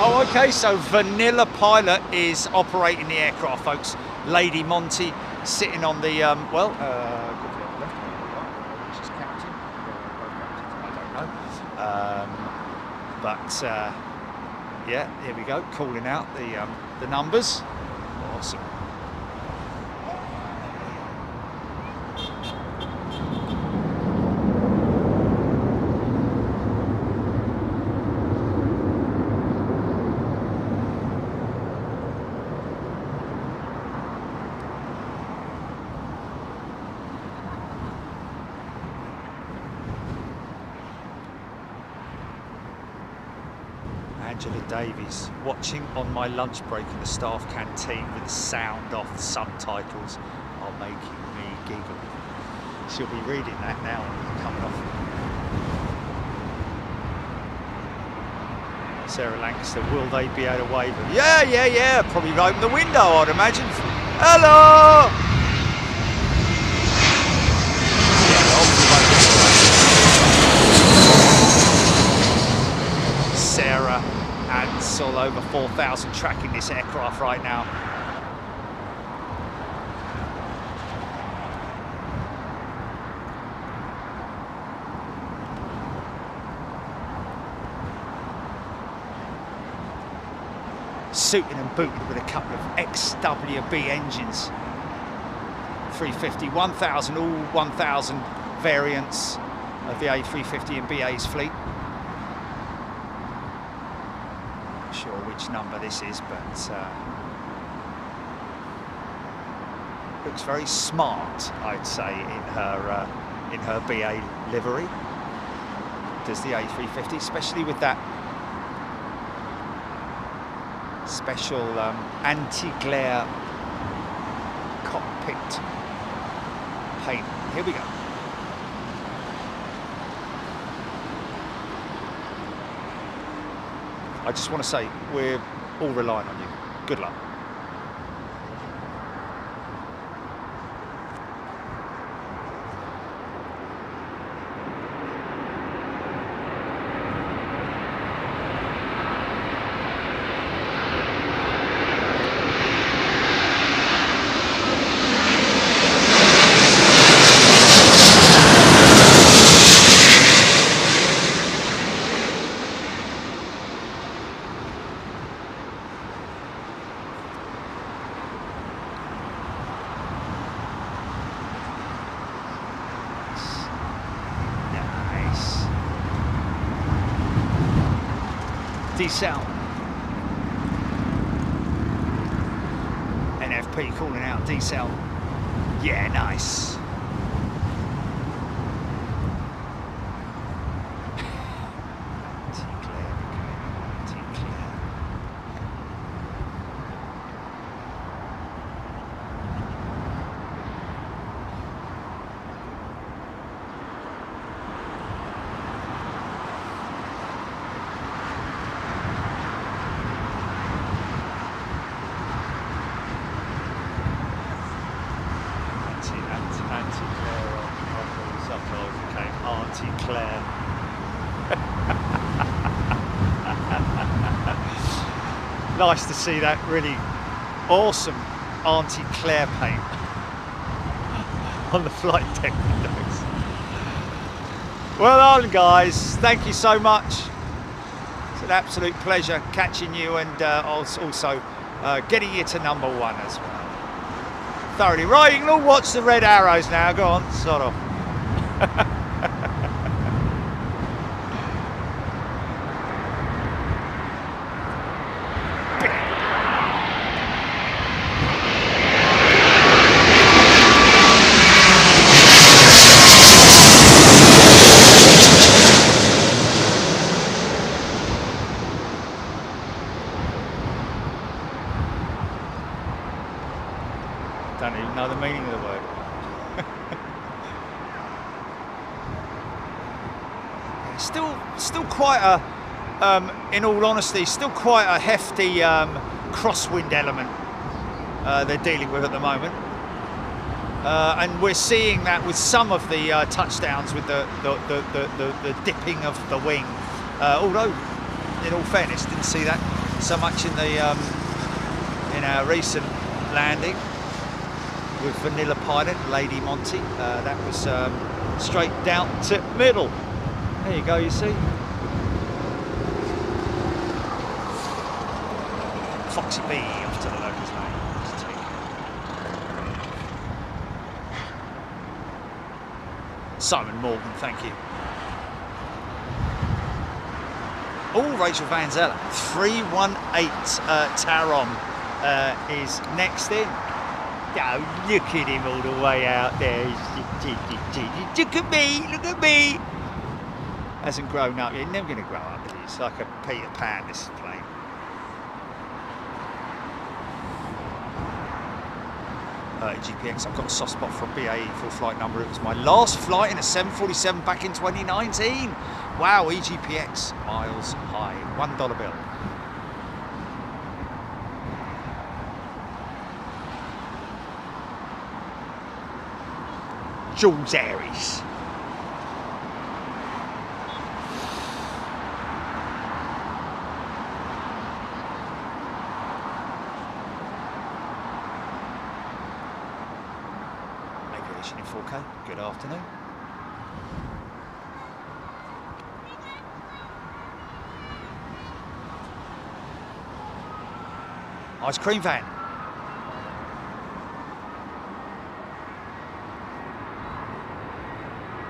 Oh, okay, so Vanilla Pilot is operating the aircraft, folks. Lady Monty sitting on the, she's captain. I don't know. Yeah, here we go, calling out the numbers. Awesome. Angela Davies, watching on my lunch break in the staff canteen with the sound off, the subtitles are making me giggle. She'll be reading that now coming off. Sarah Lancaster, will they be able to wave? Yeah, probably open the window, I'd imagine. Hello! Sarah Ansel, over 4,000 tracking this aircraft right now. Suited and booted with a couple of XWB engines. 350, 1,000, all 1,000 variants of the A350 in BA's fleet. Sure which number this is, but looks very smart, I'd say, in her BA livery. Does the A350, especially with that special anti-glare cockpit paint. Here we go. I just want to say, we're all relying on you. Good luck. Decel. NFP calling out Decel. Yeah, nice. Nice to see that really awesome Auntie Claire paint on the flight deck windows. Well done, guys. Thank you so much. It's an absolute pleasure catching you and also getting you to number one as well. Thoroughly. Right, you can all watch the Red Arrows now. Go on, sort of. didn't know the meaning of the word. Still quite a, in all honesty, still quite a hefty crosswind element they're dealing with at the moment. And we're seeing that with some of the touchdowns with the dipping of the wing. Although, in all fairness, didn't see that so much in the in our recent landing with Vanilla Pilot, Lady Monty. That was straight down to middle. There you go, you see. Foxy B off to the locals lane. Simon Morgan, thank you. Oh, Rachel Van Zeller. 318 Taron is next in. Oh, look at him all the way out there. Look at me, look at me. Hasn't grown up. You're never going to grow up. It's like a Peter Pan, this plane. GPX, I've got a soft spot for a BAE full flight number. It was my last flight in a 747 back in 2019. Wow, EGPX, miles high, $1 bill. Jules Aries. Aviation in 4K, good afternoon. Ice cream van.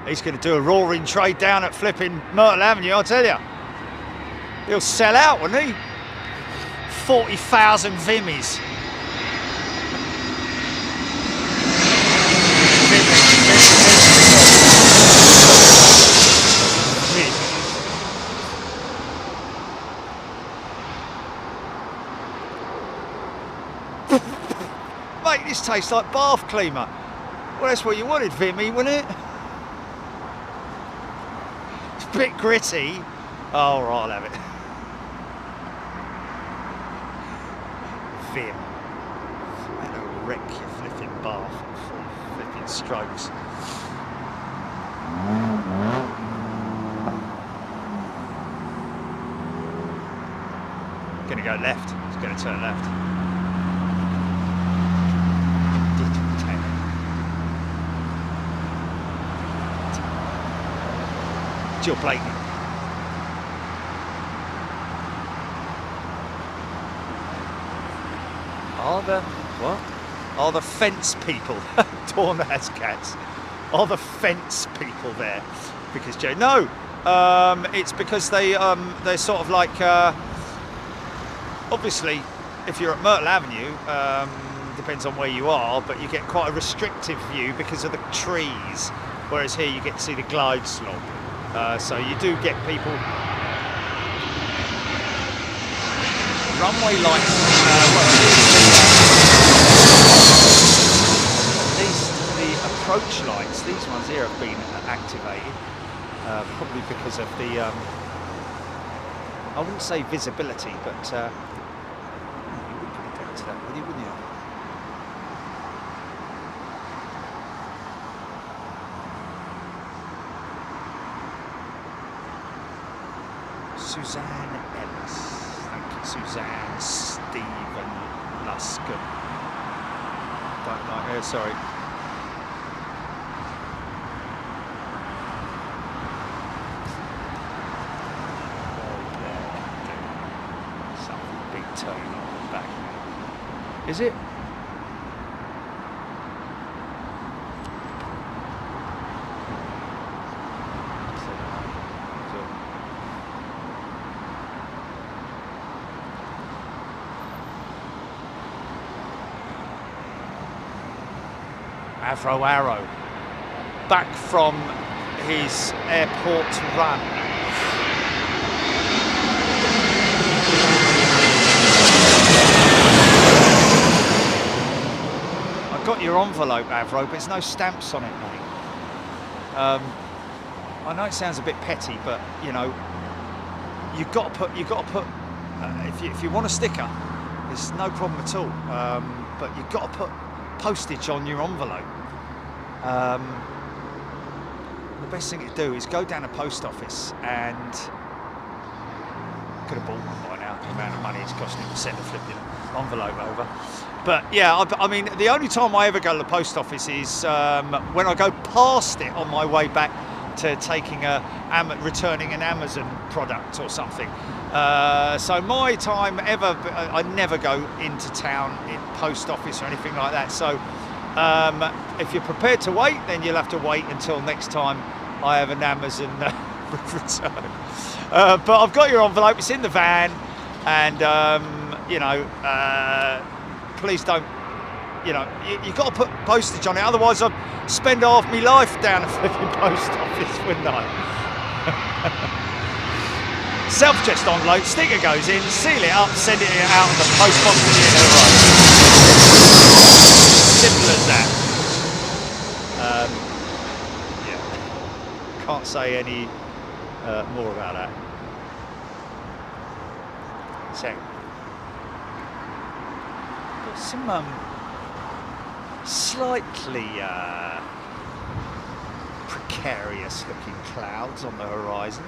He's going to do a roaring trade down at flipping Myrtle Avenue, I'll tell you. He'll sell out, wouldn't he? 40,000 Vimmies. Mate, this tastes like bath cleaner. Well, that's what you wanted, Vimmy, wasn't it? It's a bit gritty. Oh, right, I'll have it. Vim. That'll wreck your flipping bath for flipping strokes. Gonna go left. It's gonna turn left. Jill Blakeney. Are the fence people? Dawn has cats. Are the fence people there? Because Joe, no, it's because they're sort of like obviously if you're at Myrtle Avenue, depends on where you are, but you get quite a restrictive view because of the trees, whereas here you get to see the glide slope. So you do get people. Runway lights. The approach lights. These ones here have been activated, probably because of the. I wouldn't say visibility, but you would put it down to that, wouldn't you? Suzanne Ellis. Thank you, Suzanne. Stephen Luscombe. Don't like her, sorry. Something big turning on the back. Is it? Avro Arrow, back from his airport run. I got your envelope, Avro, but there's no stamps on it, mate. I know it sounds a bit petty, but you know, you've got to put. If you want a sticker, there's no problem at all. But you've got to put postage on your envelope. The best thing to do is go down a post office and could have bought one by now. The amount of money it's costing to send a flipping envelope over. But yeah, I mean, the only time I ever go to the post office is when I go past it on my way back to returning an Amazon product or something. So my time ever, I never go into town in post office or anything like that. So if you're prepared to wait, then you'll have to wait until next time I have an Amazon return. But I've got your envelope, it's in the van, and you know, please don't, you know, you've got to put postage on it, otherwise I'd spend half my life down a flipping post office, wouldn't I? Self-addressed envelope, sticker goes in, seal it up, send it out of the post box at the end of the road. Simple as that. Yeah, can't say any more about that. So, got some slightly precarious looking clouds on the horizon.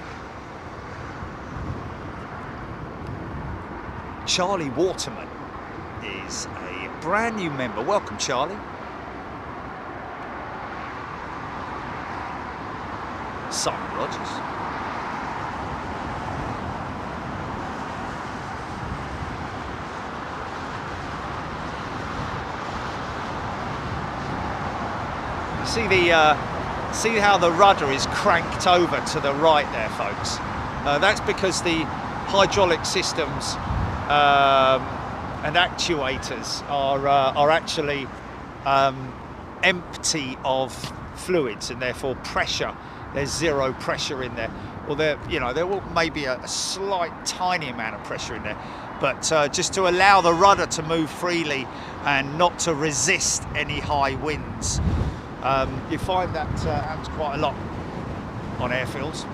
Charlie Waterman is a brand new member. Welcome, Charlie. Simon Rogers. See how the rudder is cranked over to the right there, folks. That's because the hydraulic systems and actuators are actually empty of fluids, and therefore pressure. There's zero pressure in there. Well, there may be a slight, tiny amount of pressure in there, but just to allow the rudder to move freely and not to resist any high winds. You find that happens quite a lot on airfields.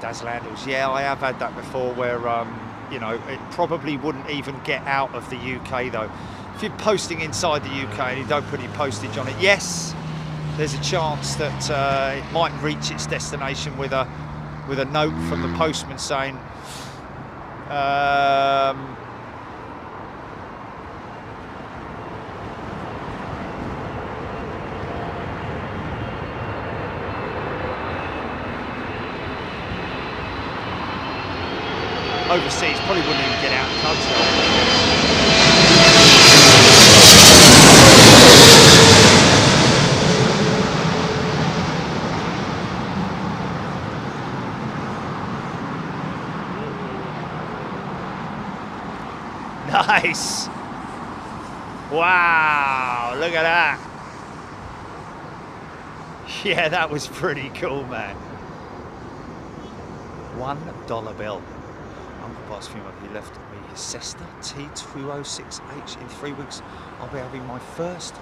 Dazzle handles, yeah, I have had that before, where you know, it probably wouldn't even get out of the UK though. If you're posting inside the UK and you don't put any postage on it, yes, there's a chance that it might reach its destination with a note from the postman saying overseas, probably wouldn't even get out of the country. Nice! Wow, look at that! Yeah, that was pretty cool, man. $1 bill. Uncle Bart's funeral, he left me his Cessna T206H. In 3 weeks, I'll be having my first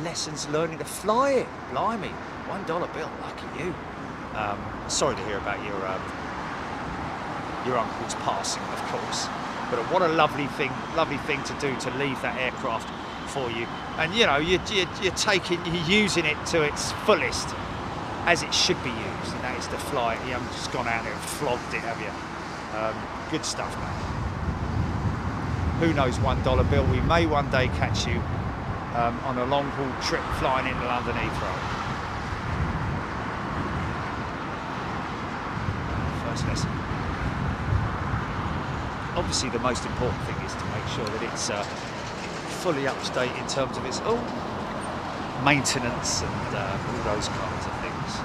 lessons learning to fly it. Blimey, $1 bill, lucky you. Sorry to hear about your uncle's passing, of course. But what a lovely thing to do, to leave that aircraft for you. And you know, you're using it to its fullest, as it should be used, and that is to fly it. You haven't just gone out there and flogged it, have you? Good stuff, man. Who knows, $1 bill, we may one day catch you on a long haul trip flying into London Heathrow. First lesson. Obviously the most important thing is to make sure that it's fully up to date in terms of its maintenance and all those kinds of things.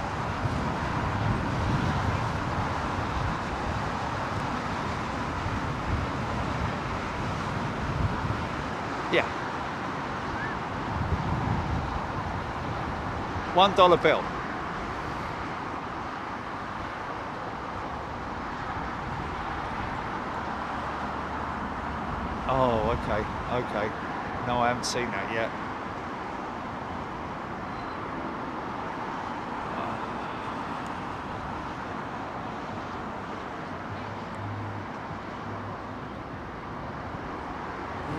Yeah. $1 bill. Okay. No, I haven't seen that yet.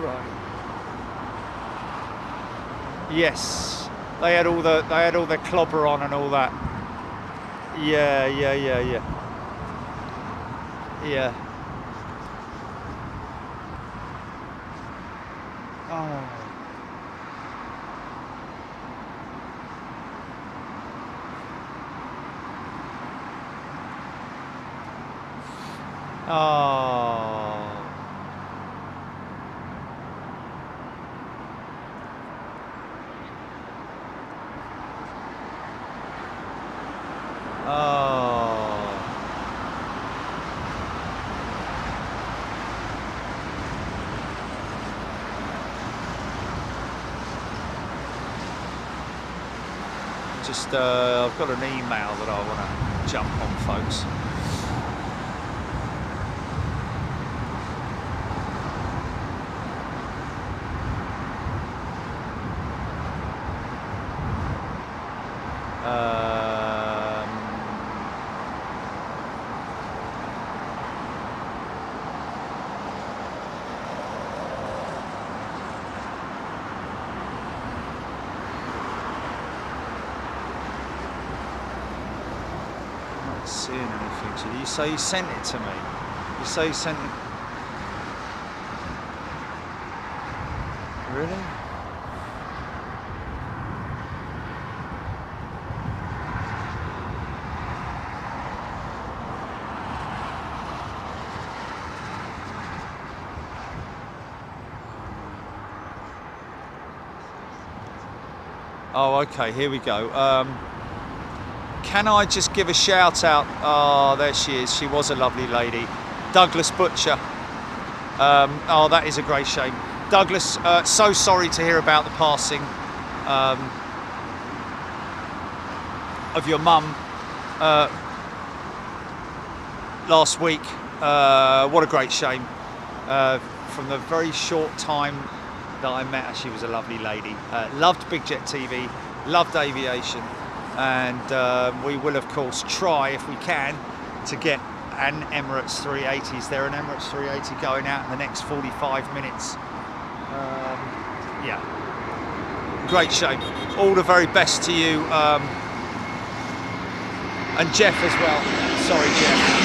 Right. Yes, they had all the clobber on and all that. Yeah. Just, I've got an email that I want to jump on, folks. Seeing anything? So you say you sent it to me. You say you sent it. Really? Oh, okay. Here we go. Can I just give a shout out? Oh, there she is. She was a lovely lady. Douglas Butcher. Oh, that is a great shame. Douglas, so sorry to hear about the passing of your mum last week. What a great shame. From the very short time that I met her, she was a lovely lady. Loved Big Jet TV, loved aviation. And we will, of course, try, if we can, to get an Emirates 380. Is there an Emirates 380 going out in the next 45 minutes? Yeah. Great shame. All the very best to you. And Jeff as well. Sorry, Jeff.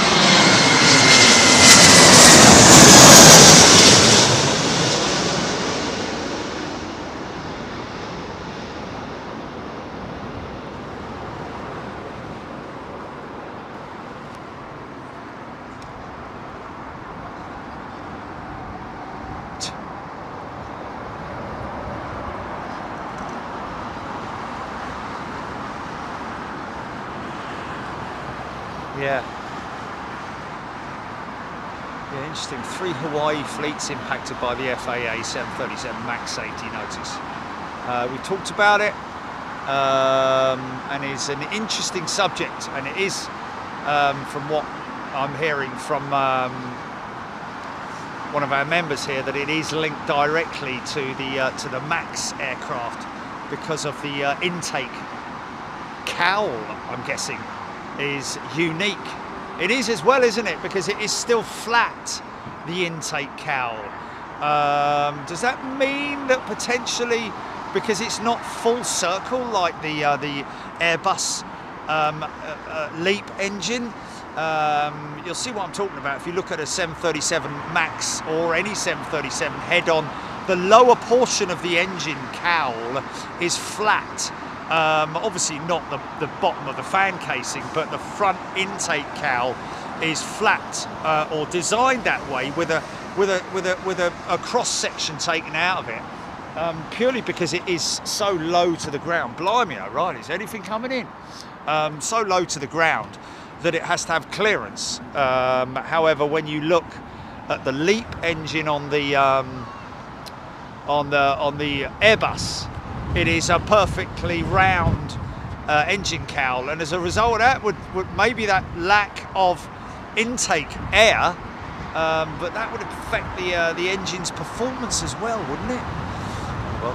Yeah, interesting. 3 Hawaii fleets impacted by the FAA 737 MAX 80 notice. We talked about it, and it's an interesting subject, and it is, from what I'm hearing from one of our members here, that it is linked directly to the MAX aircraft because of the intake cowl, I'm guessing, is unique. It is as well, isn't it? Because it is still flat, the intake cowl. Does that mean that potentially, because it's not full circle like the AIRBUS LEAP engine, you'll see what I'm talking about if you look at a 737 MAX or any 737 head on, the lower portion of the engine cowl is flat. Obviously not the bottom of the fan casing, but the front intake cowl is flat, or designed that way with a cross section taken out of it, purely because it is so low to the ground. Blimey, right? Is anything coming in? So low to the ground that it has to have clearance. However, when you look at the LEAP engine on the AIRBUS, it is a perfectly round engine cowl, and as a result of that, would maybe that lack of intake air but that would affect the engine's performance as well, wouldn't it? Well.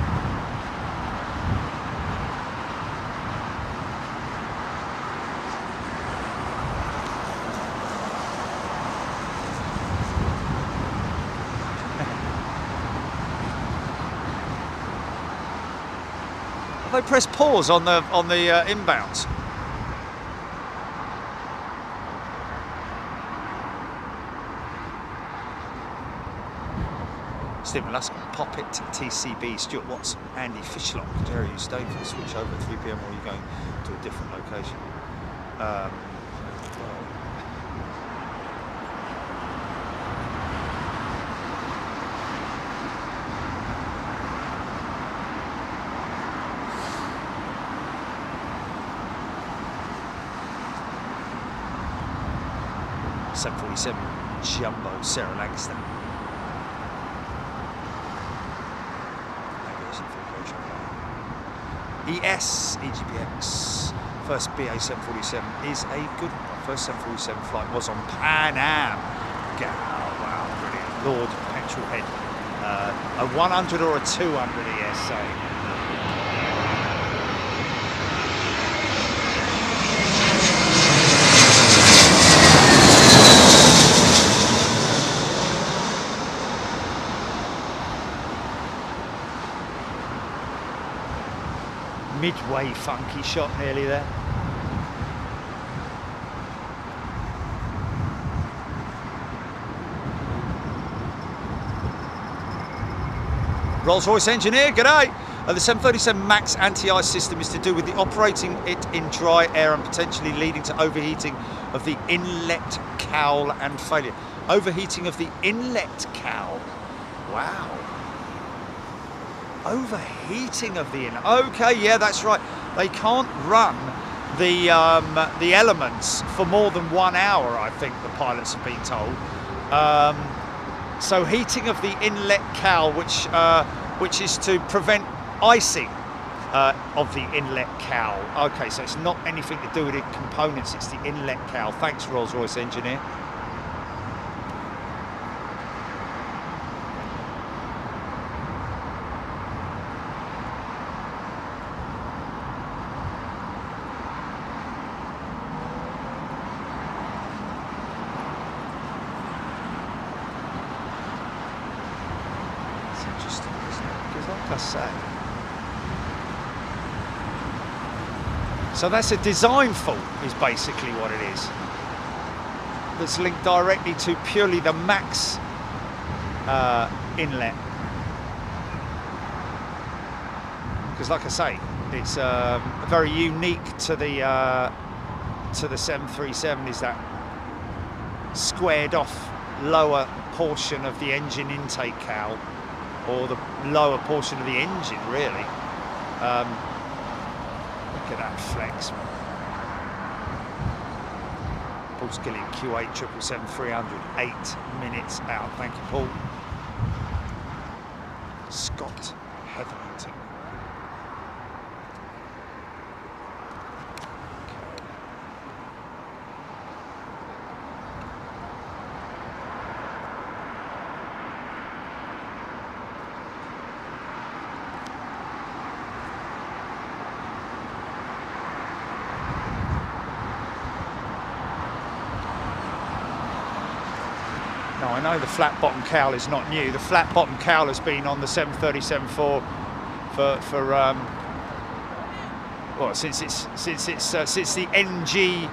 Have they pressed pause on the inbounds? Stephen Lusk, Poppet, TCB, Stuart Watson, Andy Fishlock, Jerry, you staying for the switch over at 3 PM or are you going to a different location? .747 Jumbo, Sarah Lancaster. ES, EGPX, first BA 747 is a good one. First 747 flight was on Pan Am. Wow, brilliant. Lord Petrolhead. A 100 or a 200 ESA. Midway funky shot nearly there. Rolls-Royce engineer, g'day. The 737 MAX anti-ice system is to do with the operating it in dry air and potentially leading to overheating of the inlet cowl and failure. Overheating of the inlet cowl. Wow. Overheating of the inlet. Okay, yeah, that's right. They can't run the elements for more than 1 hour, I think the pilots have been told. So heating of the inlet cowl, which is to prevent icing of the inlet cowl. Okay, so it's not anything to do with the components, it's the inlet cowl. Thanks, Rolls-Royce engineer. So that's a design fault, is basically what it is. That's linked directly to purely the MAX inlet. Because, like I say, it's very unique to the 737. Is that squared off lower portion of the engine intake cowl, or the lower portion of the engine, really. Look at that flex. Paul Skilling, Q8 777-300, 8 minutes out. Thank you, Paul. Scott Hetherington. Now, I know the flat bottom cowl is not new. The flat bottom cowl has been on the 737 for well, since the NG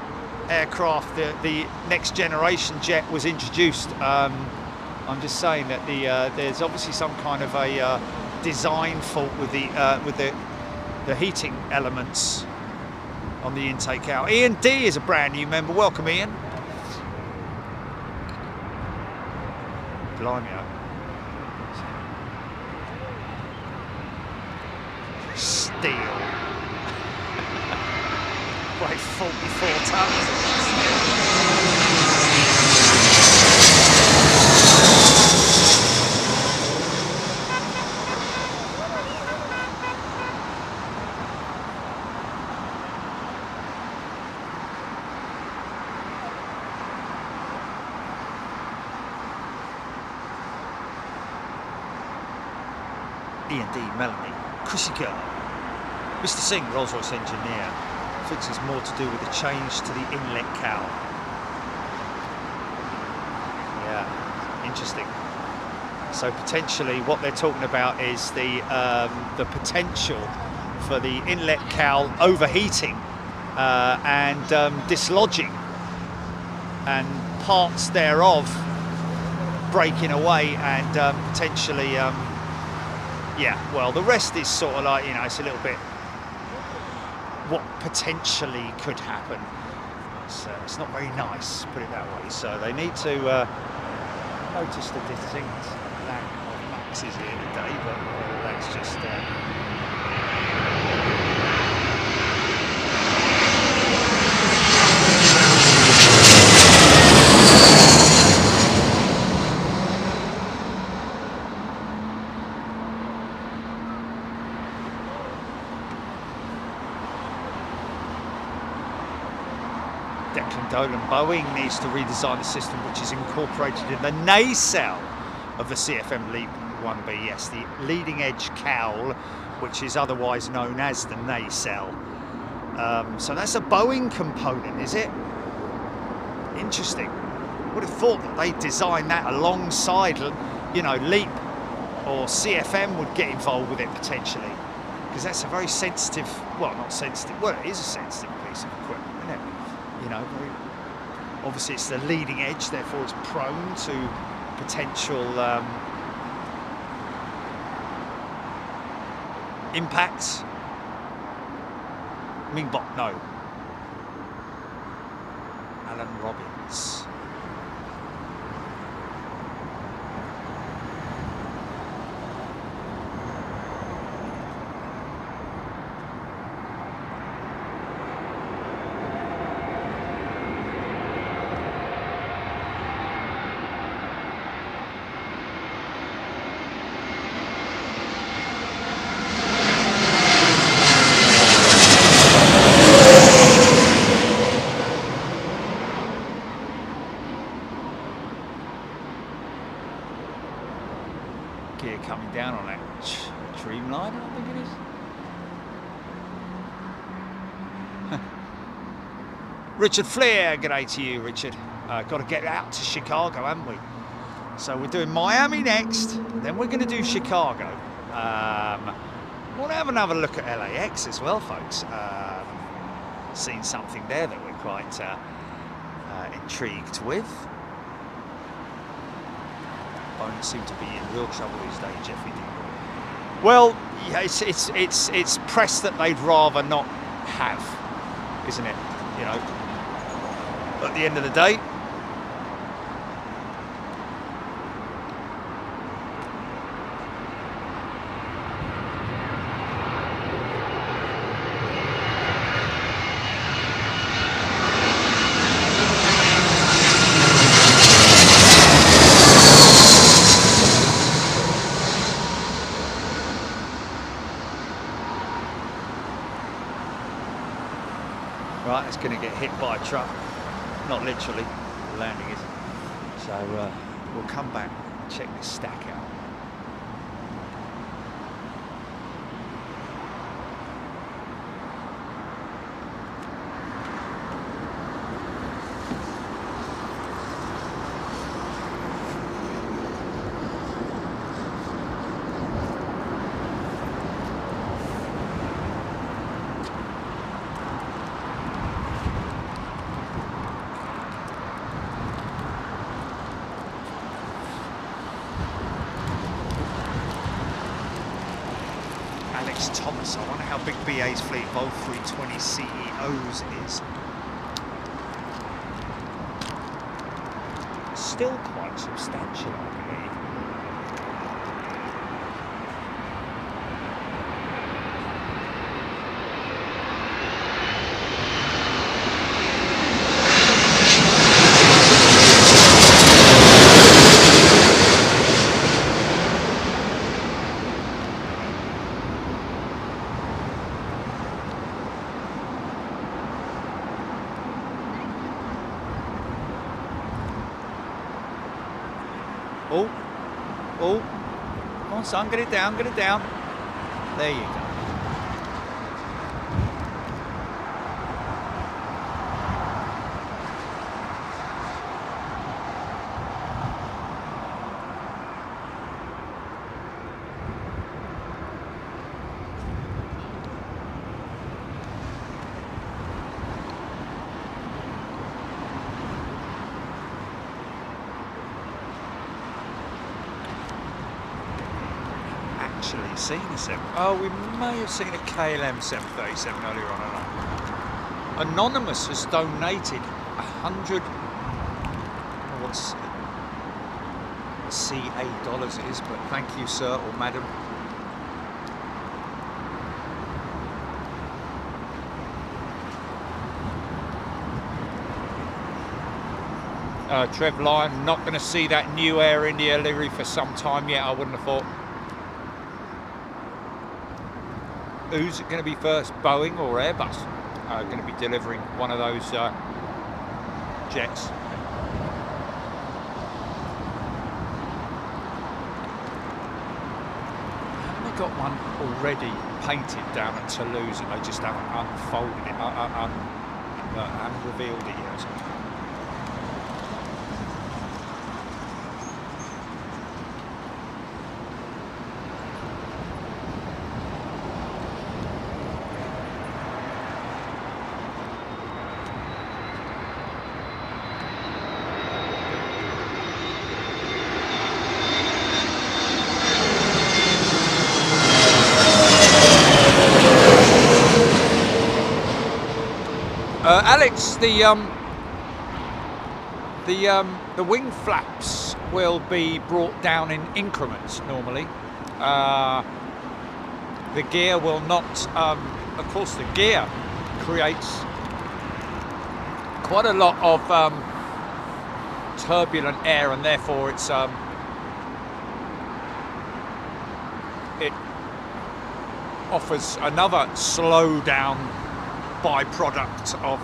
aircraft, the next generation jet was introduced. I'm just saying that there's obviously some kind of a design fault with the heating elements on the intake cowl. Ian D is a brand new member. Welcome, Ian. Blimey. Steel. Weighs 44 tons. E&D, Melanie. Kushika. Mr. Singh, Rolls-Royce engineer, thinks it's more to do with the change to the inlet cowl. Yeah, interesting. So potentially what they're talking about is the potential for the inlet cowl overheating and dislodging, and parts thereof breaking away, and potentially, yeah, well, the rest is sort of like, you know, it's a little bit what potentially could happen. It's not very nice, put it that way. So they need to notice the distinct lack of maxes here today, but that's just Declan Dolan. Boeing needs to redesign the system which is incorporated in the nacelle of the CFM LEAP 1B. Yes, the leading edge cowl, which is otherwise known as the nacelle. So that's a Boeing component, is it? Interesting. Would have thought that they designed that alongside, you know, LEAP or CFM would get involved with it potentially, because that's a very sensitive, well, not sensitive, well, it is a sensitive piece of equipment, isn't it? You know, obviously it's the leading edge, therefore it's prone to potential impacts. Mingbot, no. Alan Robbins. Gear coming down on that Dreamliner, I think it is. Richard Fleer, good day to you, Richard. Got to get out to Chicago, haven't we? So we're doing Miami next, then we're going to do Chicago. We'll have another look at LAX as well, folks. Seen something there that we're quite intrigued with. Boeing seem to be in real trouble these days, Jeffy. Well, yeah, it's press that they'd rather not have, isn't it? You know, at the end of the day. Right, it's going to get hit by a truck. Not literally, the landing is. So we'll come back and check this stack out. Thomas, I wonder how big BA's fleet of old 320 CEOs is. Still quite substantial, I believe. Oh, come on son, get it down, get it down. There you go. Seen a 7. Oh, we may have seen a KLM 737 earlier on. I don't know. Anonymous has donated 100. What's CA dollars it is, but thank you, sir or madam. Trev Lyon, not going to see that new Air India livery for some time yet. I wouldn't have thought. Who's going to be first, Boeing or Airbus? Going to be delivering one of those jets. Haven't they got one already painted down at Toulouse and they just haven't unfolded it, haven't revealed it yet or something? Alex, the wing flaps will be brought down in increments normally. The gear will not. Of course, the gear creates quite a lot of turbulent air, and therefore it's it offers another slow down byproduct of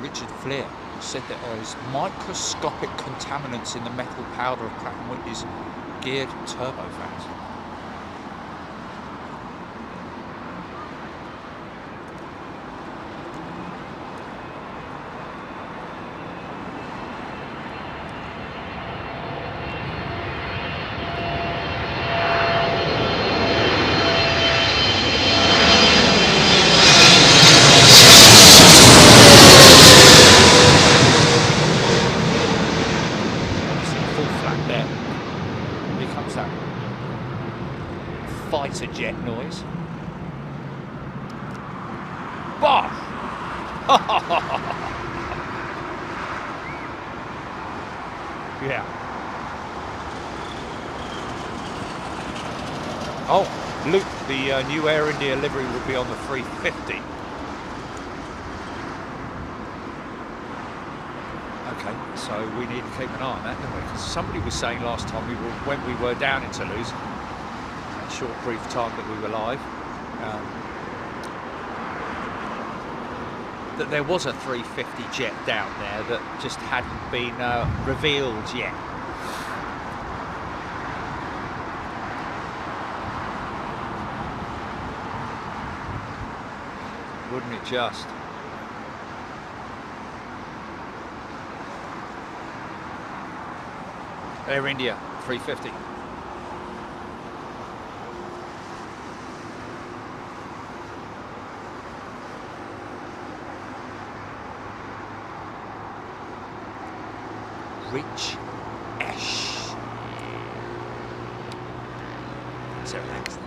Richard Flair said that there is microscopic contaminants in the metal powder of Pratt & Whitney's geared turbofans. Fighter jet noise. Bosh! Yeah. Oh, Luke, the new Air India livery will be on the 350. Okay, so we need to keep an eye on that, don't we? Because somebody was saying last time when we were down in Toulouse, short brief time that we were live, that there was a 350 jet down there that just hadn't been revealed yet. Wouldn't it just? Air India 350. Rich Ash. So relaxed.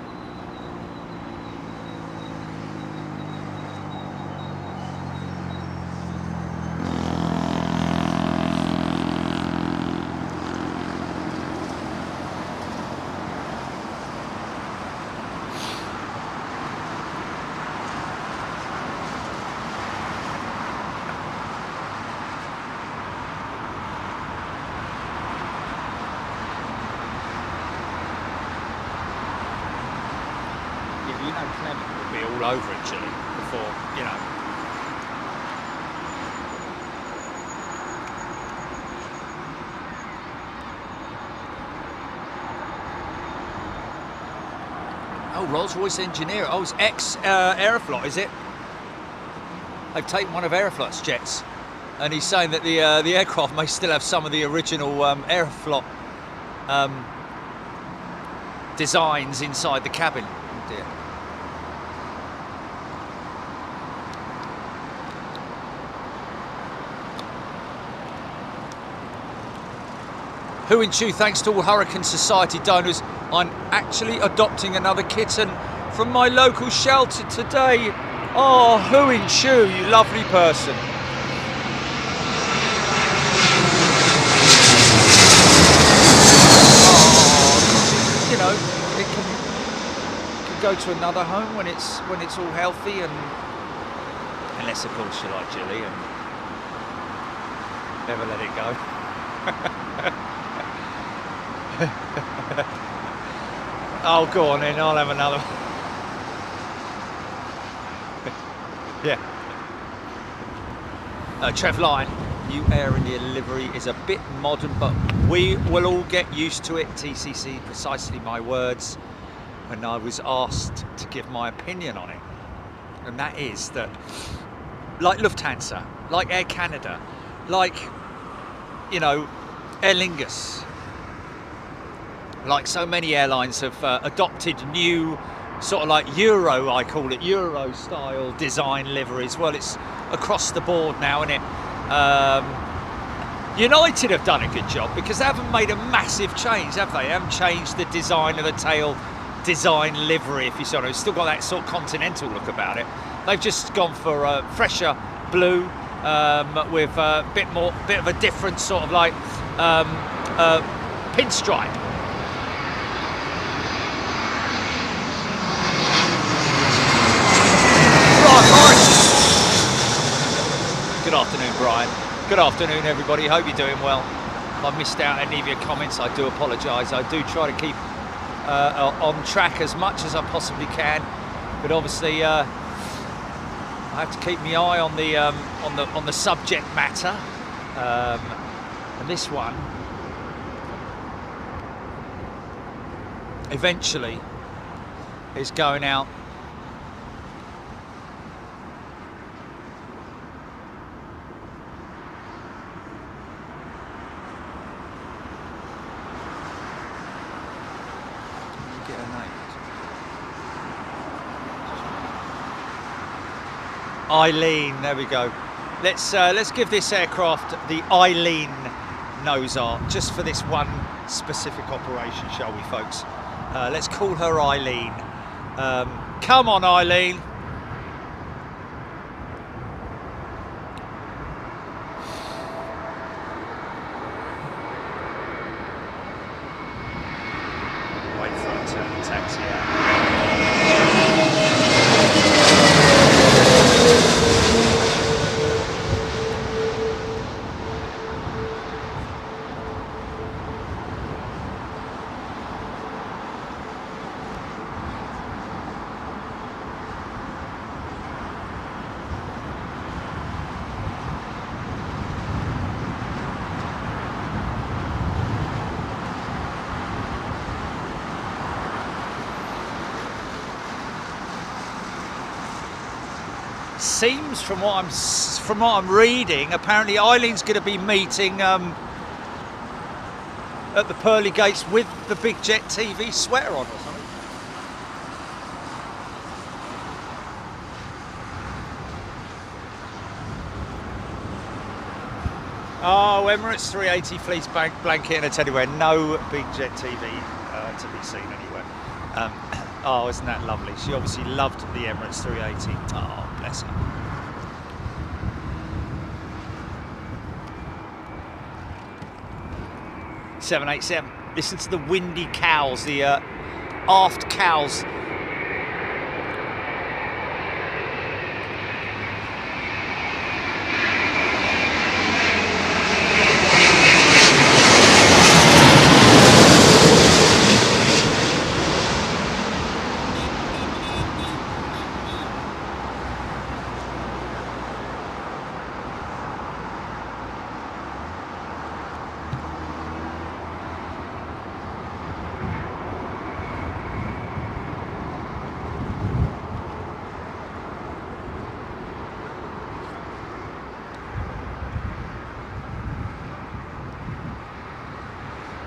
all over it, Chile, before, you know. Oh, Rolls-Royce engineer. Oh, it's ex-Aeroflot, is it? They've taken one of Aeroflot's jets, and he's saying that the aircraft may still have some of the original Aeroflot designs inside the cabin. Oh dear. Who in Chew, thanks to all Hurricane Society donors, I'm actually adopting another kitten from my local shelter today. Oh, who in Chew, you lovely person. Oh, you know, it can go to another home when it's all healthy, and unless of course you like Jilly and never let it go. Oh, go on then, I'll have another. Yeah. Trev Line, new Air India livery is a bit modern, but we will all get used to it. TCC, precisely my words when I was asked to give my opinion on it. And that is that, like Lufthansa, like Air Canada, like, you know, Aer Lingus, like so many airlines have adopted new sort of like Euro, I call it, Euro style design liveries. Well, it's across the board now, isn't it? United have done a good job because they haven't made a massive change, have they? They haven't changed the design of the tail design livery, if you sort of, it's still got that sort of continental look about it. They've just gone for a fresher blue with a bit of a different sort of like pinstripe. Good afternoon, Brian. Good afternoon, everybody. Hope you're doing well. If I missed out any of your comments, I do apologise. I do try to keep on track as much as I possibly can, but obviously I have to keep my eye on the subject matter. And this one eventually is going out. Eileen, there we go. Let's give this aircraft the Eileen nose art just for this one specific operation, shall we, folks? Let's call her Eileen. Come on, Eileen. Wait for her to taxi out. Seems from what I'm reading, apparently Eileen's going to be meeting at the pearly gates with the Big Jet TV sweater on or something. Oh, Emirates 380 fleece blanket and a teddy bear. No Big Jet TV to be seen anywhere. Oh, isn't that lovely? She obviously loved the Emirates 380. Oh, bless her. .787. Listen to the windy cowls, the aft cowls.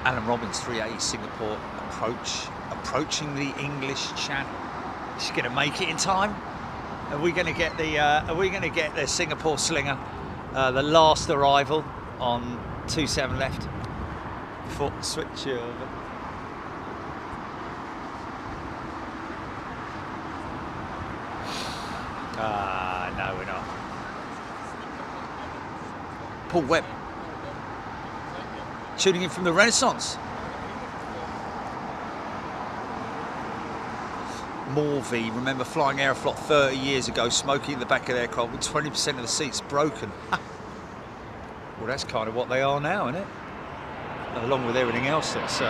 Alan Robbins 380 Singapore approaching the English Channel. Is she going to make it in time? Are we going to get the Singapore Slinger, the last arrival on 27 left before the switch over? No, we're not. Paul Webb, tuning in from the Renaissance. Morvey, remember flying Aeroflot 30 years ago, smoking in the back of the aircraft with 20% of the seats broken. Well, that's kind of what they are now, isn't it? Along with everything else that's...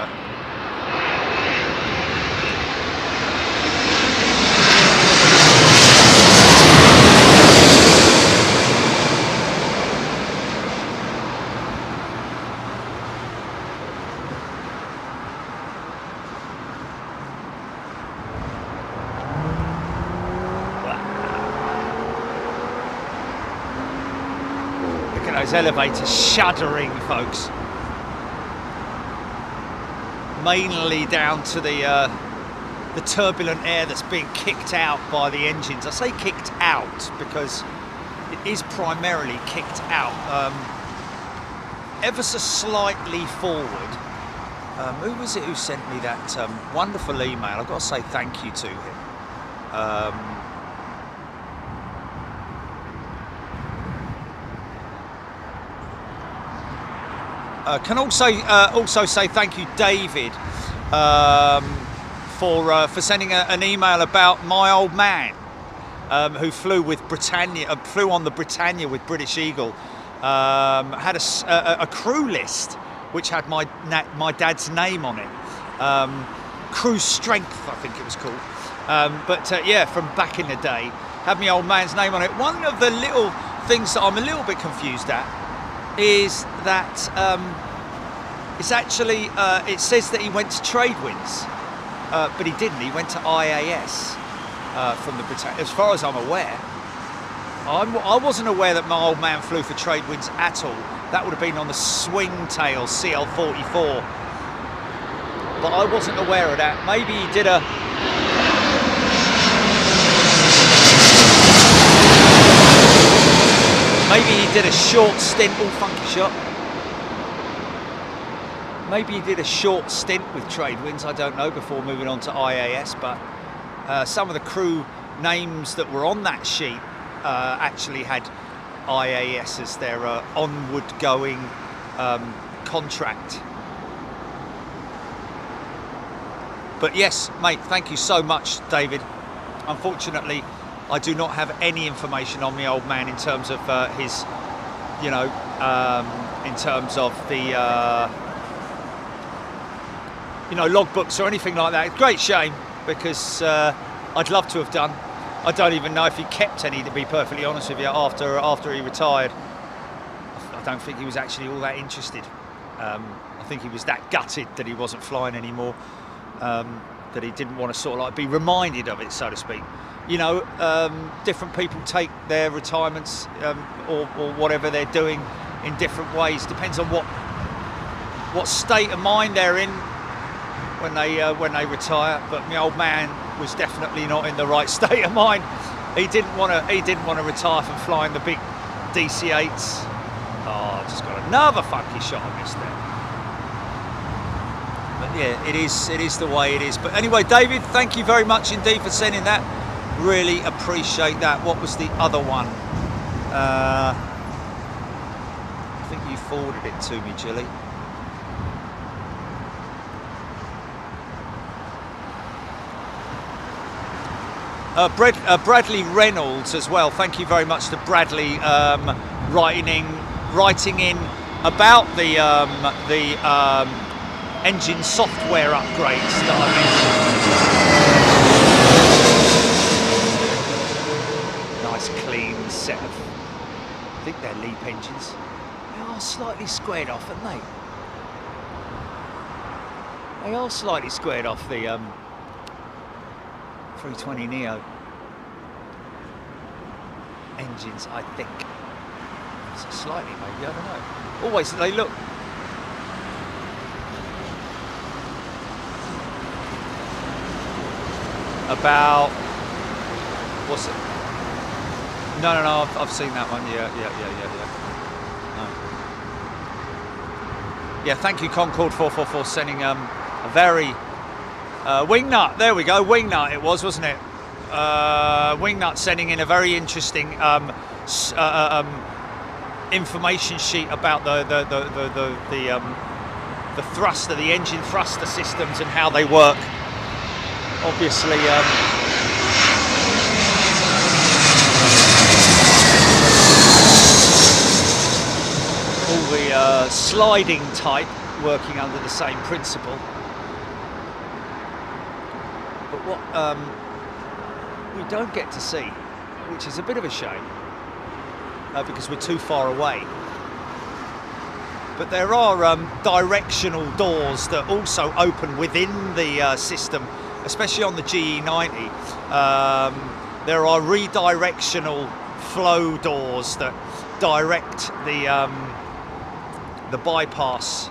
elevators shuddering, folks, mainly down to the turbulent air that's being kicked out by the engines. I say kicked out because it is primarily kicked out ever so slightly forward. Who was it who sent me that wonderful email? I've got to say thank you to him. Can also say thank you, David, for sending an email about my old man who flew with Britannia, flew on the Britannia with British Eagle. Had a crew list which had my dad's name on it. Crew Strength, I think it was called. Yeah, from back in the day, had my old man's name on it. One of the little things that I'm a little bit confused at is that it's actually it says that he went to Tradewinds, but he didn't. He went to IAS from the Britannia. As far as I'm aware, I wasn't aware that my old man flew for Tradewinds at all. That would have been on the Swingtail CL44, but I wasn't aware of that. Maybe he did a... Maybe he did a short stint, all funky shot. Maybe he did a short stint with Tradewinds, I don't know, before moving on to IAS, but some of the crew names that were on that sheet actually had IAS as their onward going contract. But yes, mate, thank you so much, David. Unfortunately, I do not have any information on the old man in terms of his, you know, in terms of the, you know, logbooks or anything like that. Great shame, because I'd love to have done. I don't even know if he kept any, to be perfectly honest with you, after he retired. I don't think he was actually all that interested. I think he was that gutted that he wasn't flying anymore, that he didn't want to sort of like be reminded of it, so to speak. You know, different people take their retirements or whatever they're doing in different ways. Depends on what state of mind they're in when they retire. But my old man was definitely not in the right state of mind. He didn't want to retire from flying the big DC-8s. Oh, I just got another funky shot I missed there. But yeah, it is the way it is. But anyway, David, thank you very much indeed for sending that. Really appreciate that. What was the other one? I think you forwarded it to me, Jilly. Bradley Reynolds as well. Thank you very much to Bradley writing in about the engine software upgrades that I mentioned. Nice clean set of, I think they're LEAP engines. They are slightly squared off, aren't they? They are slightly squared off the 320neo engines, I think. So slightly, maybe, I don't know. Always, they look about, what's it? No, I've seen that one. Yeah. No. Yeah, thank you, Concord 444, sending a very Wingnut. There we go, Wingnut. It was, wasn't it? Wingnut sending in a very interesting information sheet about the thruster, the engine thruster systems and how they work. Obviously, all the sliding type working under the same principle. But what we don't get to see, which is a bit of a shame, because we're too far away. But there are directional doors that also open within the system, especially on the GE90. There are redirectional flow doors that direct the bypass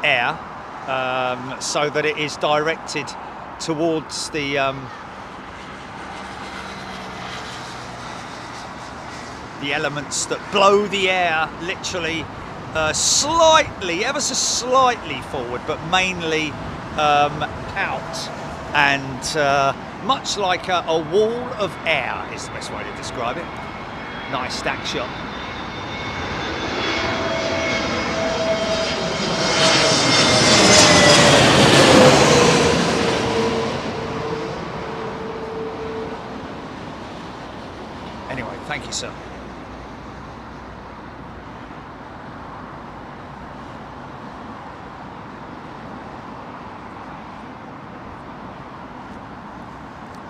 air, so that it is directed towards the elements that blow the air literally slightly, ever so slightly forward, but mainly out. And much like a wall of air is the best way to describe it. Nice stack shot. Anyway, thank you, sir.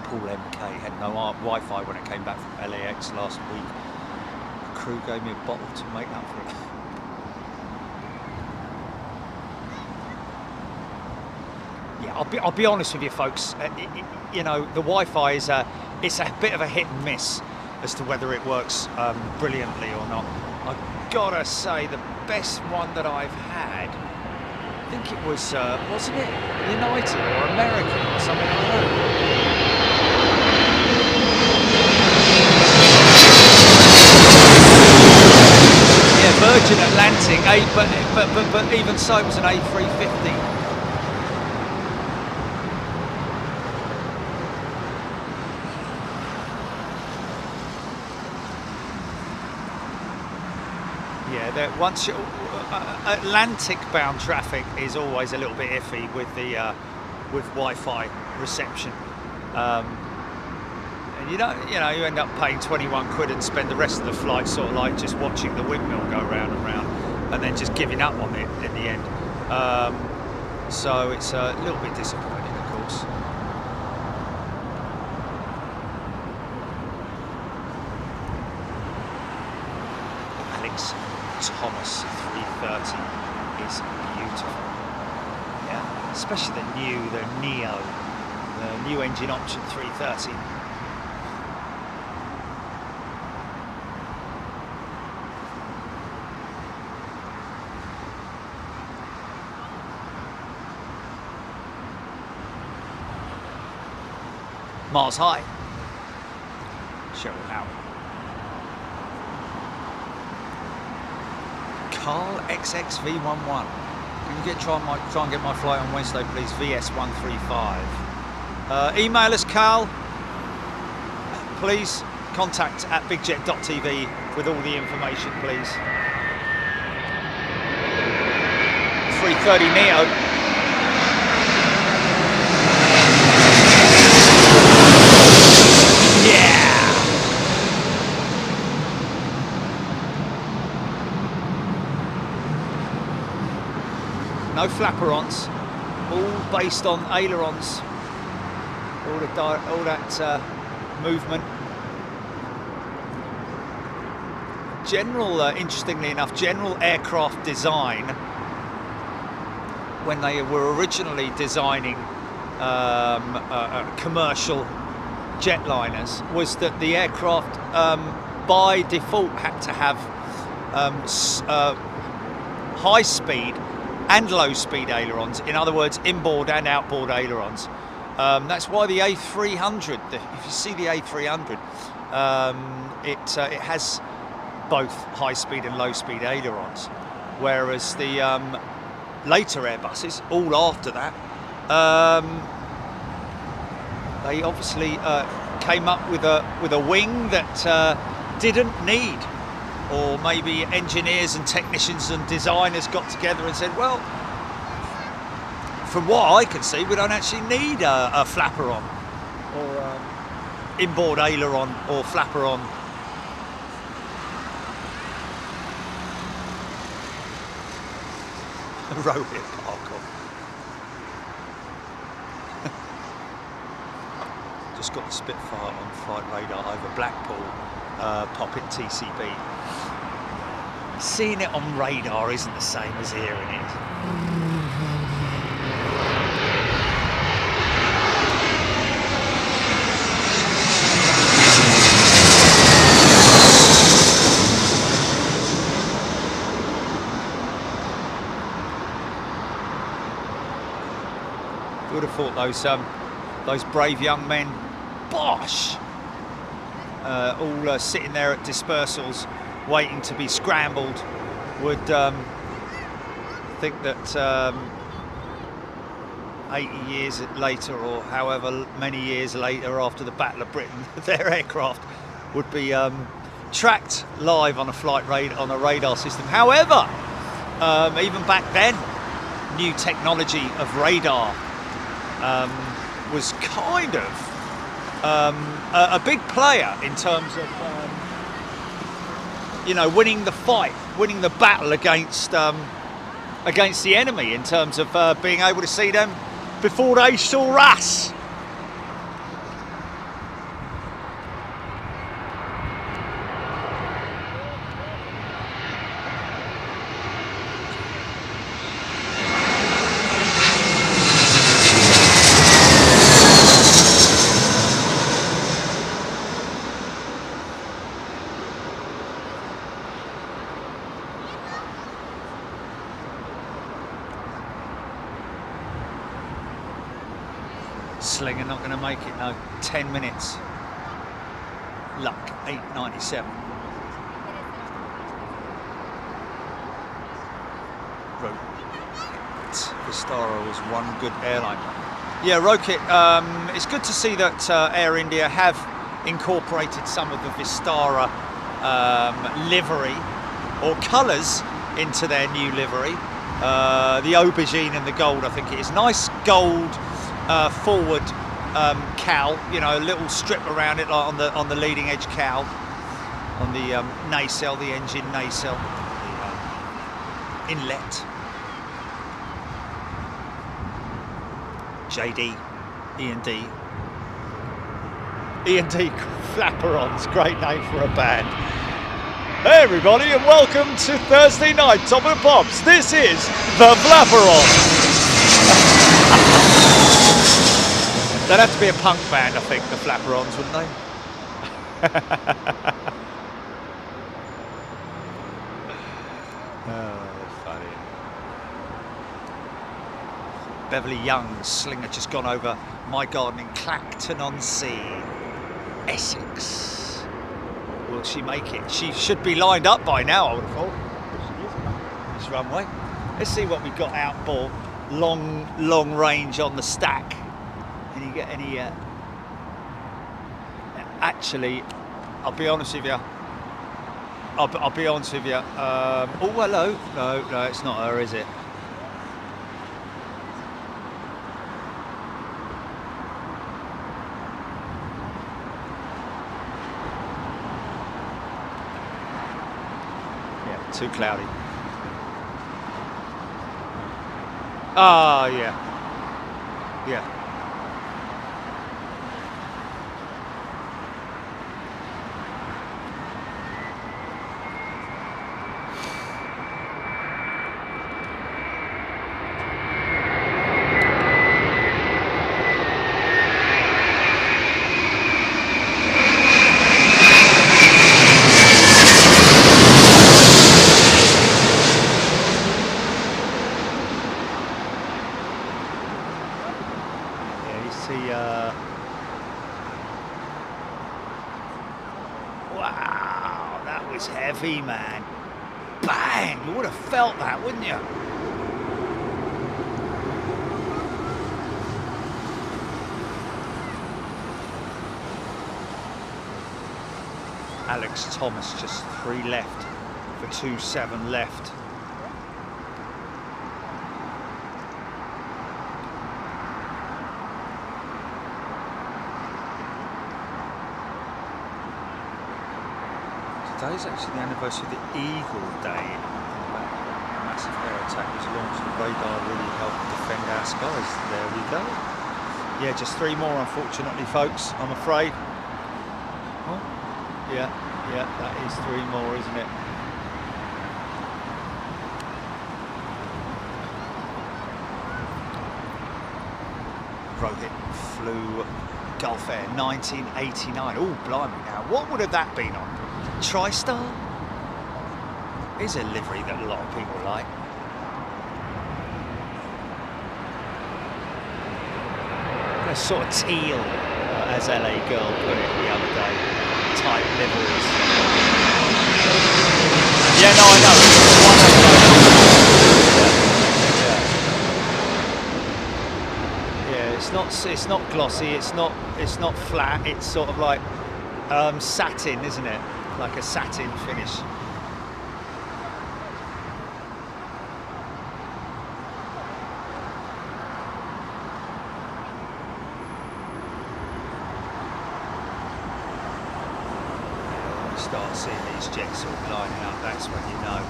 Paul MK had no Wi-Fi when it came back from LAX last week. The crew gave me a bottle to make up for it. Yeah, I'll be honest with you, folks. You know, the Wi-Fi is it's a bit of a hit and miss as to whether it works brilliantly or not. I've gotta say, the best one that I've had, I think it was, wasn't it United or American or something like that? Yeah, Virgin Atlantic, but even so, it was an A350. Yeah, once you, Atlantic-bound traffic is always a little bit iffy with the with Wi-Fi reception, and you end up paying 21 quid and spend the rest of the flight sort of like just watching the windmill go round and round, and then just giving up on it in the end. So it's a little bit disappointing, of course. Thomas 330 is beautiful. Yeah, especially the new engine option 330. Miles high. Cheryl out. Carl XXV11. Can you try and get my flight on Wednesday, please? VS135. Email us, Carl. Please contact at bigjet.tv with all the information, please. 330 Neo. Yeah. No flapperons, all based on ailerons, all that movement. Interestingly enough, general aircraft design, when they were originally designing commercial jetliners, was that the aircraft by default had to have high speed and low-speed ailerons. In other words, inboard and outboard ailerons. That's why the A300, if you see the A300, it has both high-speed and low-speed ailerons, whereas the later Airbuses, all after that, they obviously came up with a wing that didn't need, or maybe engineers and technicians and designers got together and said, well, from what I can see, we don't actually need a flapper-on, or inboard aileron or flapper-on. Rohit Parkour. Just got the Spitfire on flight radar over Blackpool, popping TCB. Seeing it on radar isn't the same as hearing it. You would have thought those brave young men, bosh, all sitting there at dispersals, waiting to be scrambled, would think that 80 years later, or however many years later after the Battle of Britain, their aircraft would be tracked live on a on a radar system. However, even back then, new technology of radar was kind of a big player in terms of winning the fight, winning the battle against the enemy, in terms of being able to see them before they saw us. Slinger not going to make it, no. 10 minutes. Luck, 8.97. Vistara was one good airline. Yeah, Rohit, it's good to see that Air India have incorporated some of the Vistara livery or colours into their new livery. The aubergine and the gold, I think it is. Nice gold forward cowl, a little strip around it, like on the leading edge cowl, on the nacelle, the engine nacelle, the inlet. JD, E&D Flapper-ons, great name for a band. Hey everybody, and welcome to Thursday night Top of the Pops. This is the Flapper-on. They'd have to be a punk band, I think, the Flapper-ons, wouldn't they? Oh, funny. Beverly Young's Slinger just gone over my garden in Clacton-on-Sea, Essex. Will she make it? She should be lined up by now, I would have thought. This runway. Let's see what we've got outboard. Long range on the stack. Can you get any? Actually, I'll be honest with you. I'll be honest with you. Oh, hello. No, it's not her, is it? Yeah, too cloudy. Ah, yeah. Yeah. Wow, that was heavy, man. Bang! You would have felt that, wouldn't you? Alex Thomas, just 3 left for 2.7 left. Today's actually the anniversary of the Eagle Day. A massive air attack was launched. The radar really helped defend our skies. There we go. Yeah, just 3 more, unfortunately, folks, I'm afraid. Oh, yeah, that is 3 more, isn't it? Rohit flew Gulf Air 1989. Oh, blimey now. What would have that been on? TriStar? Is a livery that a lot of people like. A sort of teal, as LA Girl put it the other day, type liveries. Yeah, no, I know. Yeah, it's not glossy. It's not flat. It's sort of like satin, isn't it? Like a satin finish. Start seeing these jets all lining up, that's when you know.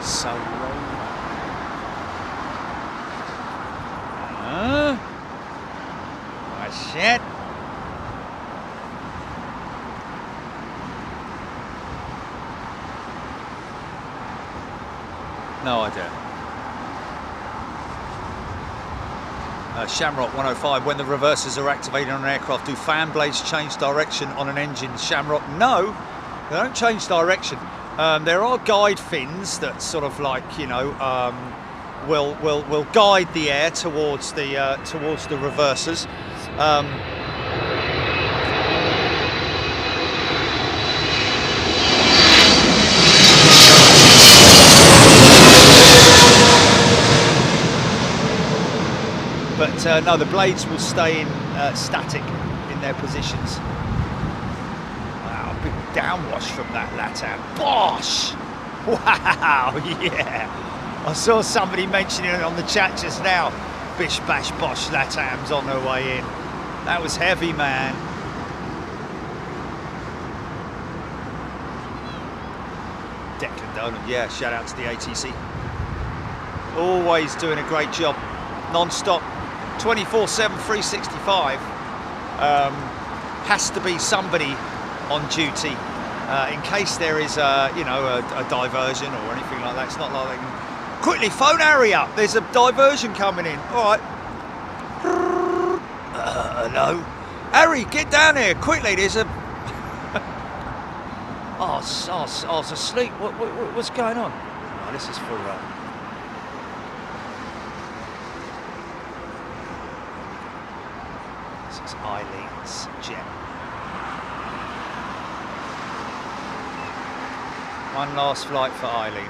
So oh shit. No idea. Shamrock 105, when the reversers are activated on an aircraft, do fan blades change direction on an engine? Shamrock, no, they don't change direction. There are guide fins that sort of like, you know, will guide the air towards the reversers. But no, the blades will stay in static in their positions. Wow, big downwash from that LATAM. Bosh! Wow, yeah. I saw somebody mentioning it on the chat just now. Bish bash bosh, LATAM's on their way in. That was heavy, man. Declan Dolan, yeah, shout out to the ATC. Always doing a great job, non-stop. 24/7, 365. Has to be somebody on duty in case there is a diversion or anything like that. It's not like they can quickly phone Harry up. There's a diversion coming in. All right. Hello, Harry, get down here quickly. There's a. I was asleep. What's going on? Oh, this is for. Eileen's jet. One last flight for Eileen.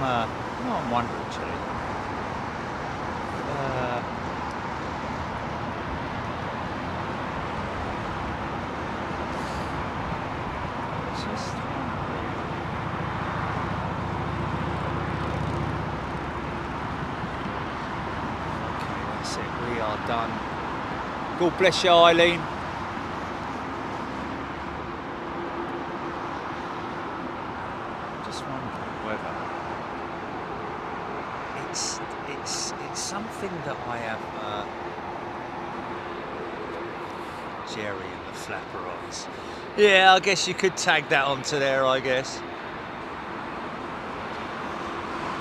I'm wondering, actually. Just wondering. Okay, that's it. We are done. God bless you, Eileen. It's something that I have Jerry and the Flapper-ons. Yeah, I guess you could tag that onto there, I guess.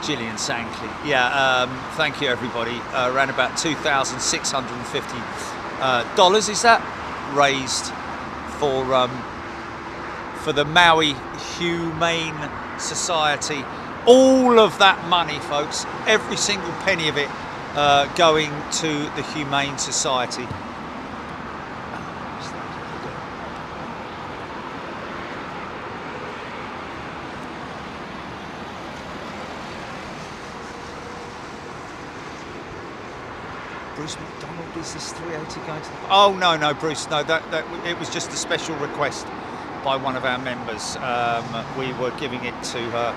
Gillian Sankley. Yeah, thank you everybody. Around about $2,650 is that raised for the Maui Humane Society. All of that money, folks, every single penny of it going to the Humane Society. Bruce McDonald, is this 380 going to the... Oh, no, Bruce, no, that it was just a special request by one of our members. We were giving it to her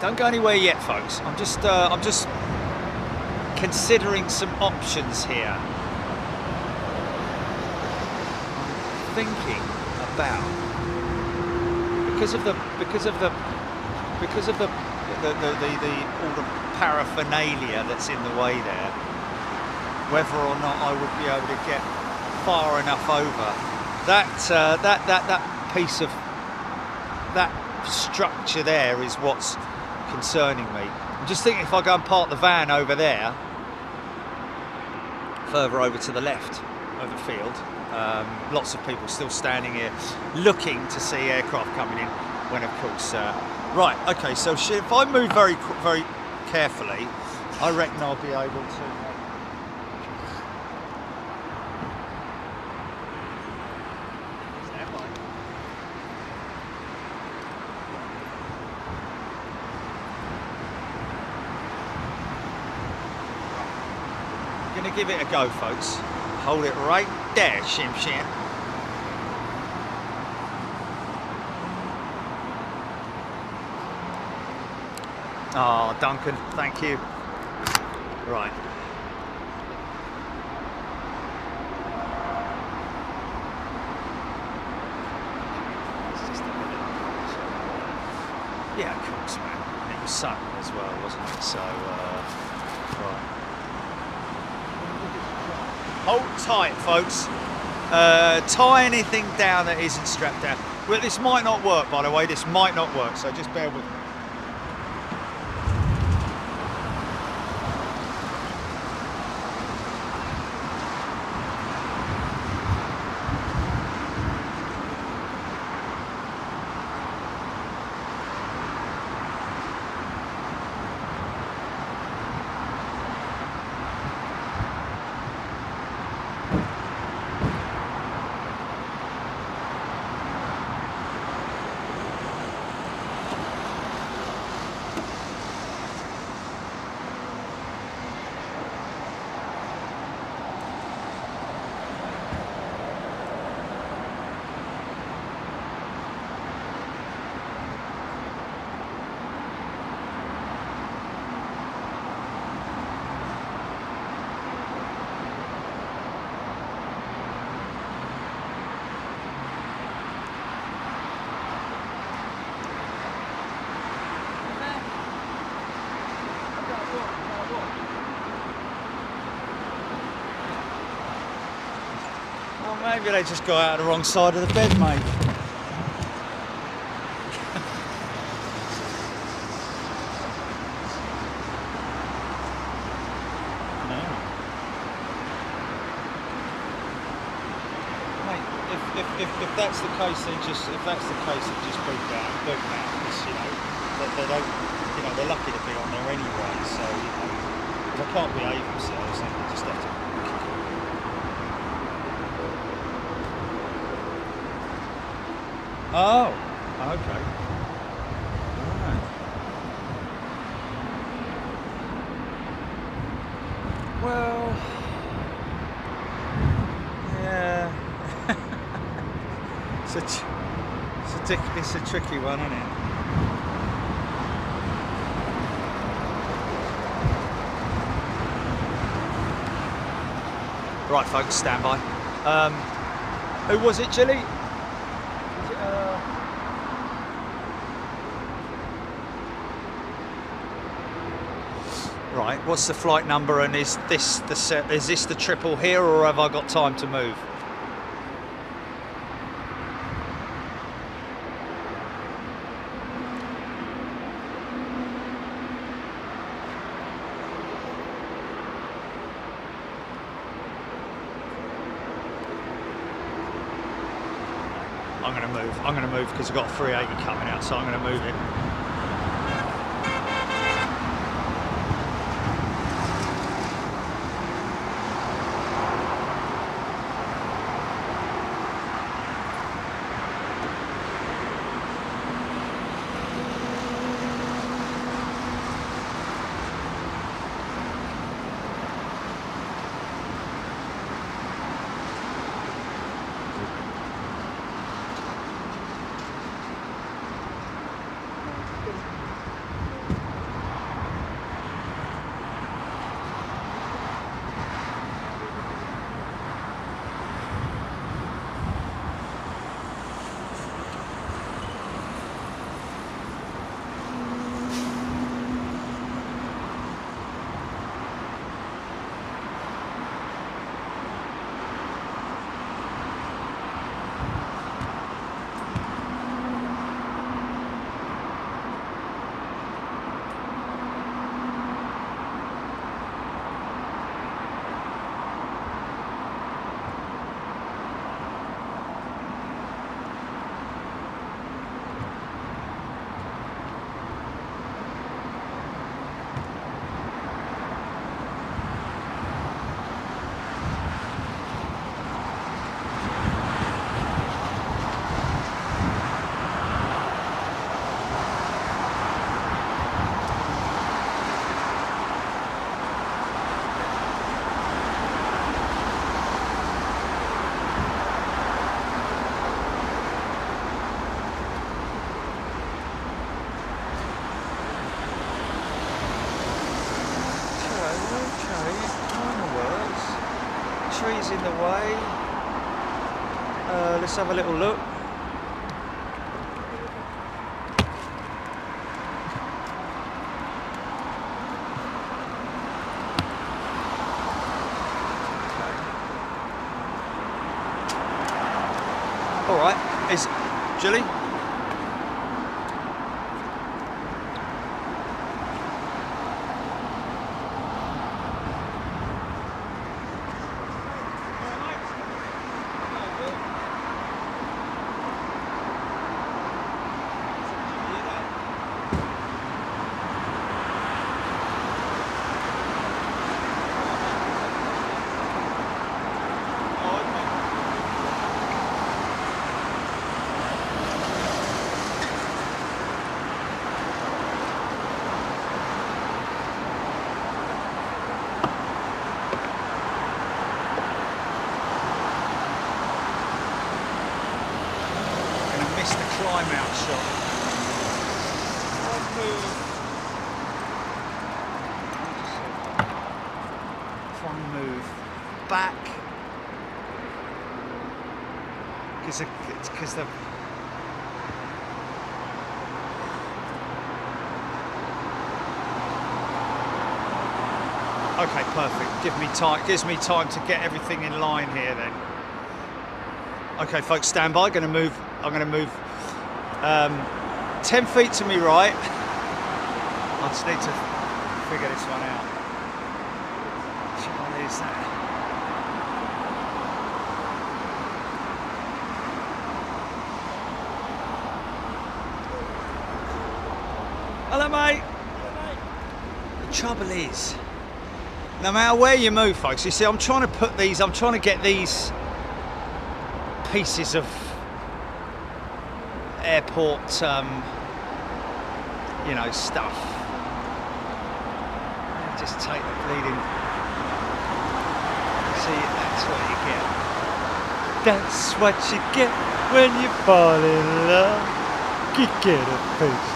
don't go anywhere yet, folks. I'm just considering some options here. I'm thinking about because of the all the paraphernalia that's in the way there, whether or not I would be able to get far enough over that piece of that structure there is what's concerning me. I'm just thinking if I go and park the van over there, further over to the left of the field, lots of people still standing here looking to see aircraft coming in, when of course right, okay, so if I move very carefully, I reckon I'll be able to give it a go, folks. Hold it right there, Shim Shim. Oh, Duncan, thank you. Right. Yeah, of course, man. It was sun as well, wasn't it? So, right. Hold tight, folks. Tie anything down that isn't strapped down. Well, this might not work, by the way. This might not work, so just bear with me. Maybe they just got out of the wrong side of the bed, mate. No. Mate, if that's the case, then just boot down. Because, you know, they don't, you know, they're lucky to be on there anyway. So, you know, if they can't behave themselves, then they just have to. Oh, okay. Right. Well, yeah. It's a tricky one, isn't it? Right, folks, stand by. Who was it, Gilly? Was it, Right, what's the flight number, and is this the triple here, or have I got time to move? I'm going to move because I've got a 380 coming out, so I'm going to move it. Trees in the way. Let's have a little look. All right, is Julie? Climb out shot. One move back because the okay, perfect. Gives me time to get everything in line here then. Okay, folks, stand by. I'm going to move 10 feet to me right. I just need to figure this one out. What is that? Hello, mate. Hello, mate. The trouble is, no matter where you move, folks, you see, I'm trying to get these pieces of airport, you know, stuff. Just take the bleeding. See, that's what you get. That's what you get when you fall in love. You get a face.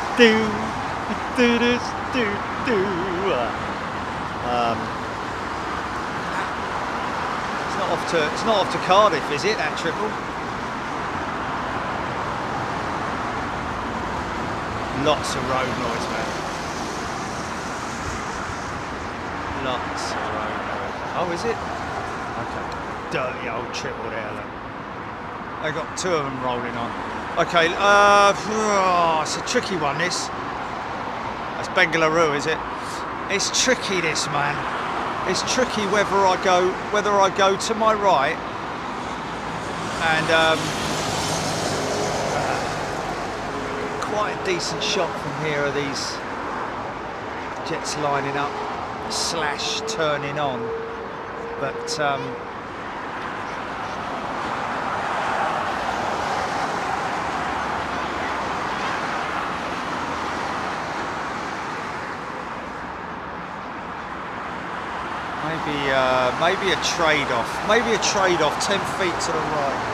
It's not off to Cardiff, is it? That triple. Lots of road noise, man. Lots of road noise. Oh, is it? Okay. Dirty old triple there, look. They got two of them rolling on. Okay, it's a tricky one, this. That's Bengaluru, is it? It's tricky, this, man. It's tricky whether I go to my right and quite a decent shot from here of these jets lining up / turning on, but maybe a trade-off. Maybe a trade-off, 10 feet to the right.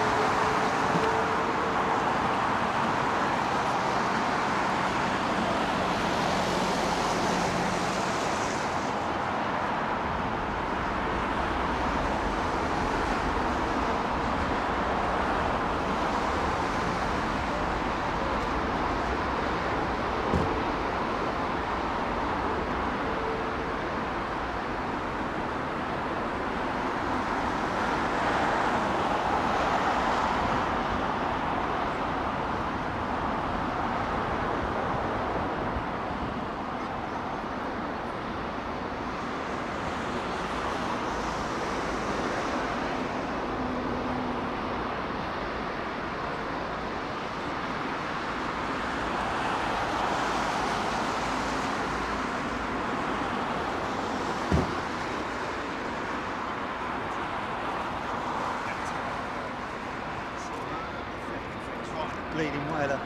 Bleeding whaler.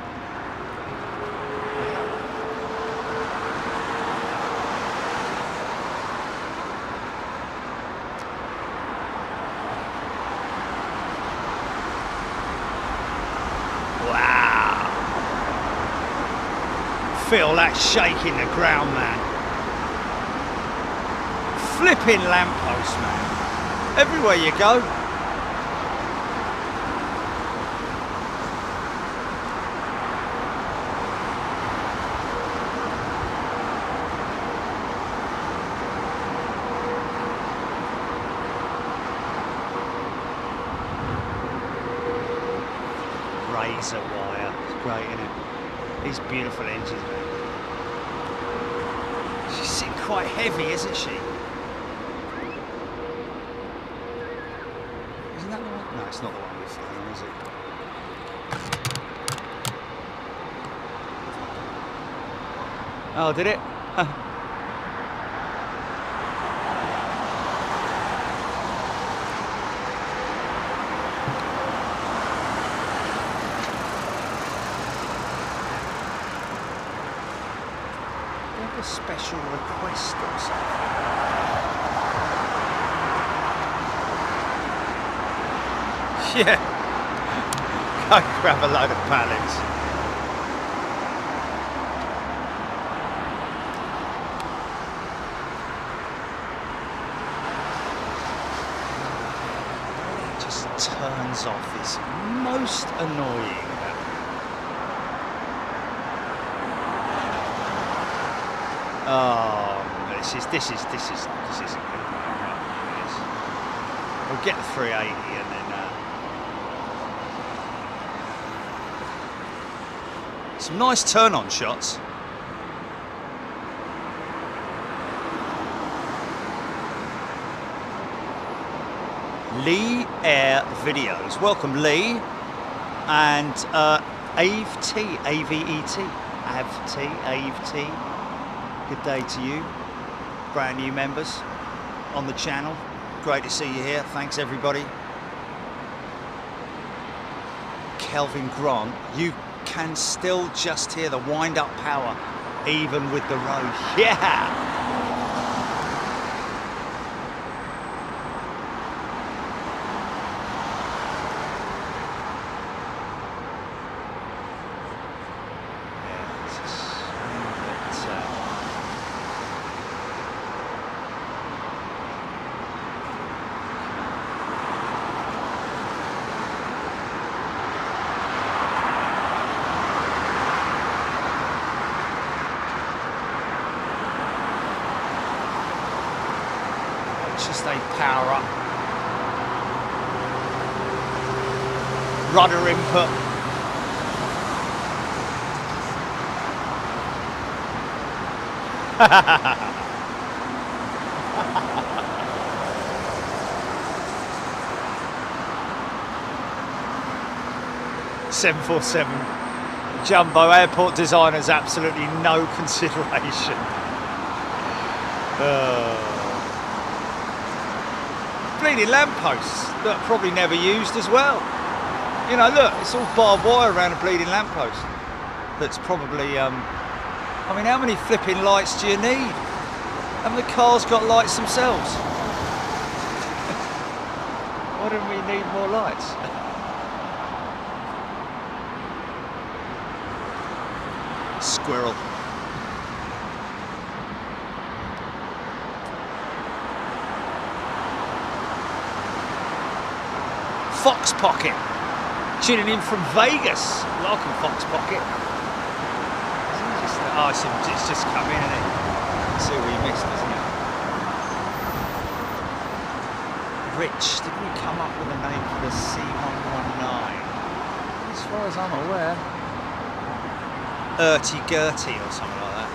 Wow. Feel that shaking the ground, man. Flipping lamppost, man. Everywhere you go. Razor wire, it's great, isn't it? These beautiful engines, man. She's sitting quite heavy, isn't she? Isn't that the one? No, it's not the one we're flying, is it? Oh, did it? A special request or something. Yeah. Go grab a load of pallets. It just turns off. It's most annoying. Oh, this isn't good. We'll get the 380 and then some nice turn-on shots. Lee Air Videos. Welcome, Lee. And AVT, A-V-E-T. AVT. Good day to you, brand new members on the channel. Great to see you here. Thanks, everybody. Kelvin Grant, can still just hear the wind-up power, even with the road. Yeah! As they power up. Rudder input. ...747 Jumbo airport designers, absolutely no consideration. Bleeding lampposts that are probably never used as well. You know, look, it's all barbed wire around a bleeding lamppost. That's probably, I mean, how many flipping lights do you need? Haven't the cars got lights themselves? Why don't we need more lights? Squirrel. Fox Pocket, tuning in from Vegas. Welcome, Fox Pocket. It's just come in, isn't it? Let's see what we missed, isn't it? Rich, did we come up with a name for the C119? As far as I'm aware, Urty-Gurty or something like that.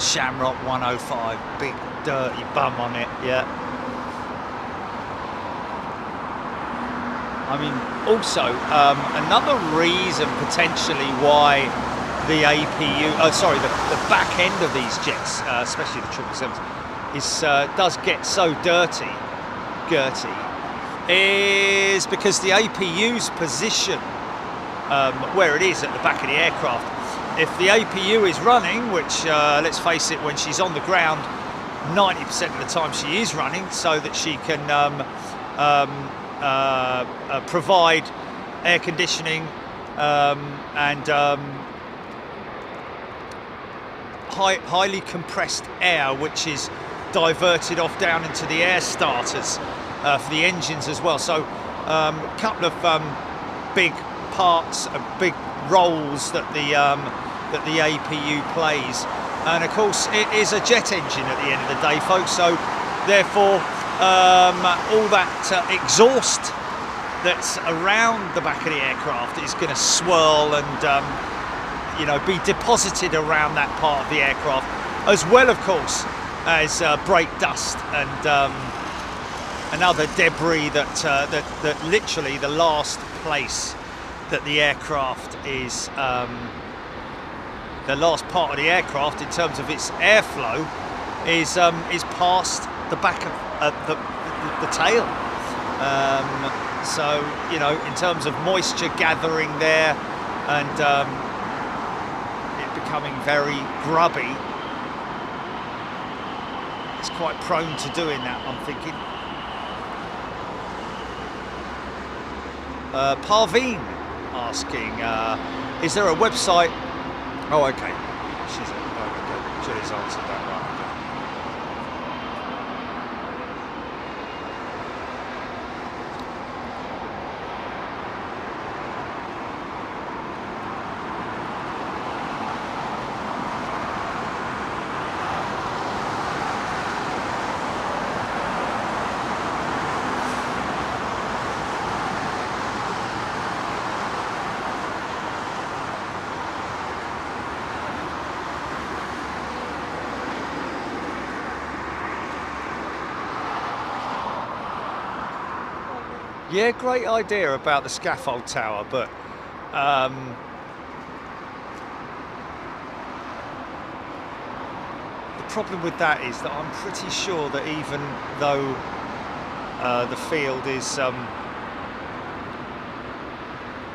Shamrock 105, big dirty bum on it, yeah. I mean, also, another reason potentially why the APU, the back end of these jets, especially the 777s, does get so dirty, is because the APU's position, where it is at the back of the aircraft. If the APU is running, which, let's face it, when she's on the ground, 90% of the time she is running, so that she can provide air conditioning and highly compressed air, which is diverted off down into the air starters for the engines as well. So a couple of big parts, big roles that the APU plays, and of course it is a jet engine at the end of the day, folks. So therefore, all that exhaust that's around the back of the aircraft is going to swirl and you know, be deposited around that part of the aircraft, as well, of course, as brake dust and other debris that literally the last place that the aircraft is, the last part of the aircraft in terms of its airflow is past the back of the tail. So, you know, in terms of moisture gathering there and it becoming very grubby, it's quite prone to doing that, I'm thinking. Parveen asking, is there a website? Oh, okay. She's okay. Julie's answered that, right? Yeah, great idea about the scaffold tower, but the problem with that is that I'm pretty sure that even though the field is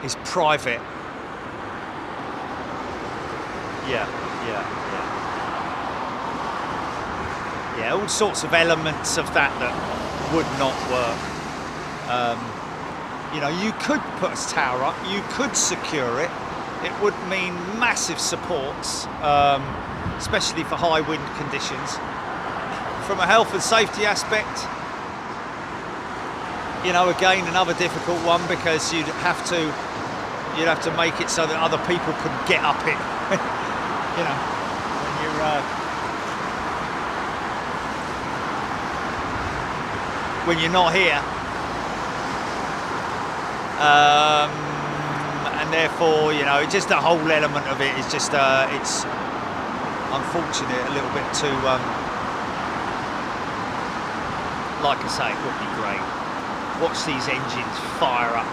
is private. Yeah, all sorts of elements of that would not work. You know, you could put a tower up, you could secure it. It would mean massive supports, especially for high wind conditions. From a health and safety aspect, you know, again, another difficult one, because you'd have to make it so that other people could get up it. You know, when you're not here, and therefore, you know, just the whole element of it is just it's unfortunate, a little bit too. Like I say, it would be great. Watch these engines fire up.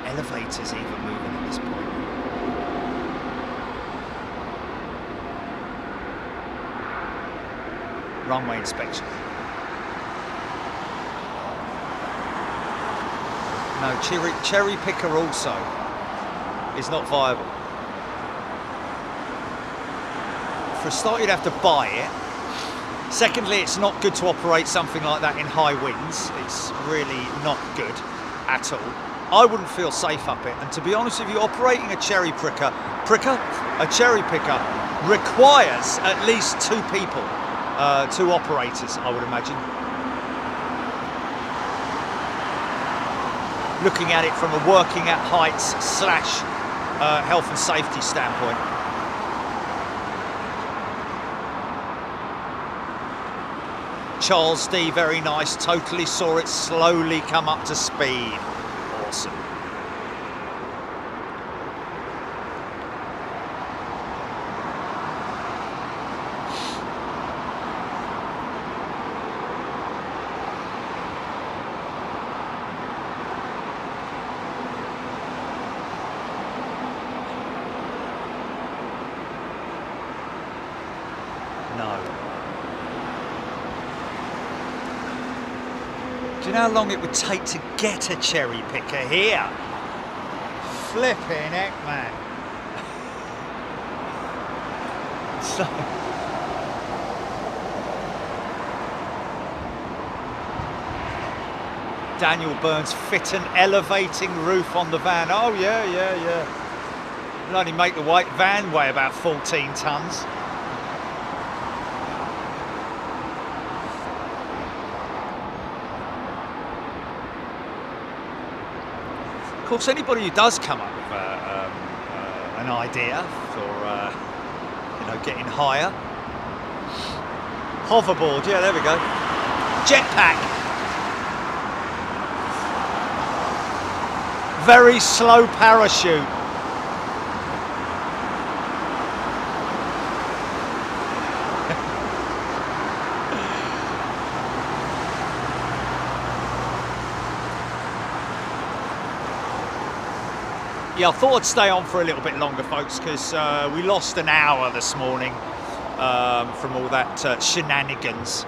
Elevators even moving at this point. Runway inspection. No, cherry picker also is not viable. For a start, you'd have to buy it. Secondly, it's not good to operate something like that in high winds. It's really not good at all. I wouldn't feel safe up it. And to be honest with you, operating a cherry picker requires at least 2 people. 2 operators, I would imagine. Looking at it from a working at heights / health and safety standpoint. Charles D, very nice. Totally saw it slowly come up to speed. Awesome. Do you know how long it would take to get a cherry picker here? Flipping heck, man. So... Daniel Burns, fit an elevating roof on the van. Oh, yeah. It'll only make the white van weigh about 14 tons. Of course, anybody who does come up with an idea for getting higher, hoverboard, yeah, there we go, jetpack, very slow parachute. Yeah, I thought I'd stay on for a little bit longer, folks, because we lost an hour this morning from all that shenanigans.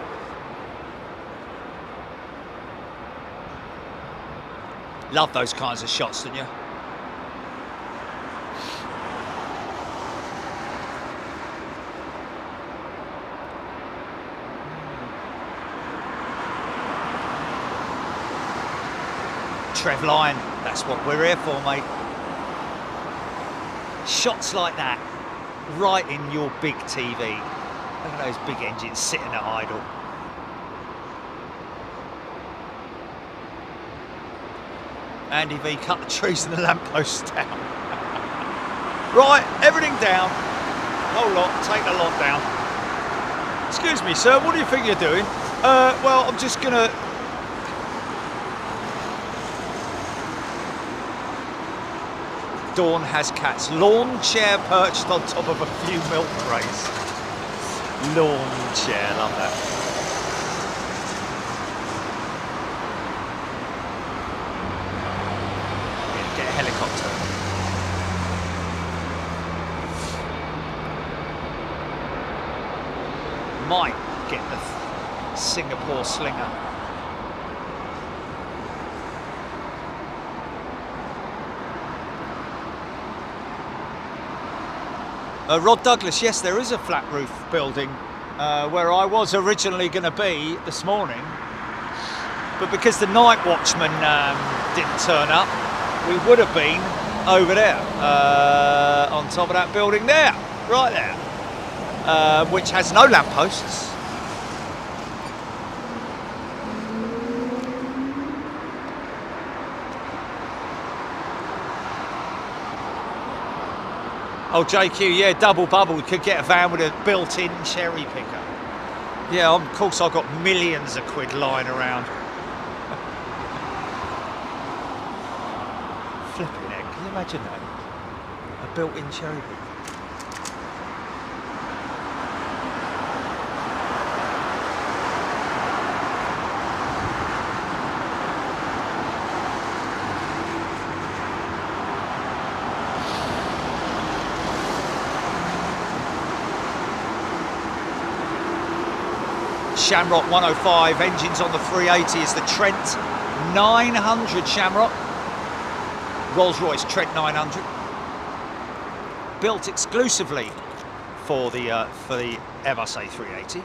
Love those kinds of shots, don't you? Trev Line, that's what we're here for, mate. Shots like that, right in your big TV. Look at those big engines sitting at idle. Andy V, cut the trees and the lampposts down. Right, everything down. Whole lot, take the lot down. Excuse me, sir, what do you think you're doing? Well, I'm just gonna... Dawn has cats. Lawn chair perched on top of a few milk crates. Lawn chair, love that. get a helicopter. Might get the Singapore Slinger. Rod Douglas, yes, there is a flat roof building where I was originally going to be this morning, but because the night watchman didn't turn up, we would have been over there on top of that building there, right there, which has no lampposts. Oh, JQ, yeah, double bubble. We could get a van with a built-in cherry picker. Yeah, of course, I've got millions of quid lying around. Flipping heck, can you imagine that? A built-in cherry picker. Shamrock 105, engines on the 380 is the Trent 900 Shamrock. Rolls-Royce Trent 900. Built exclusively for the Airbus A380.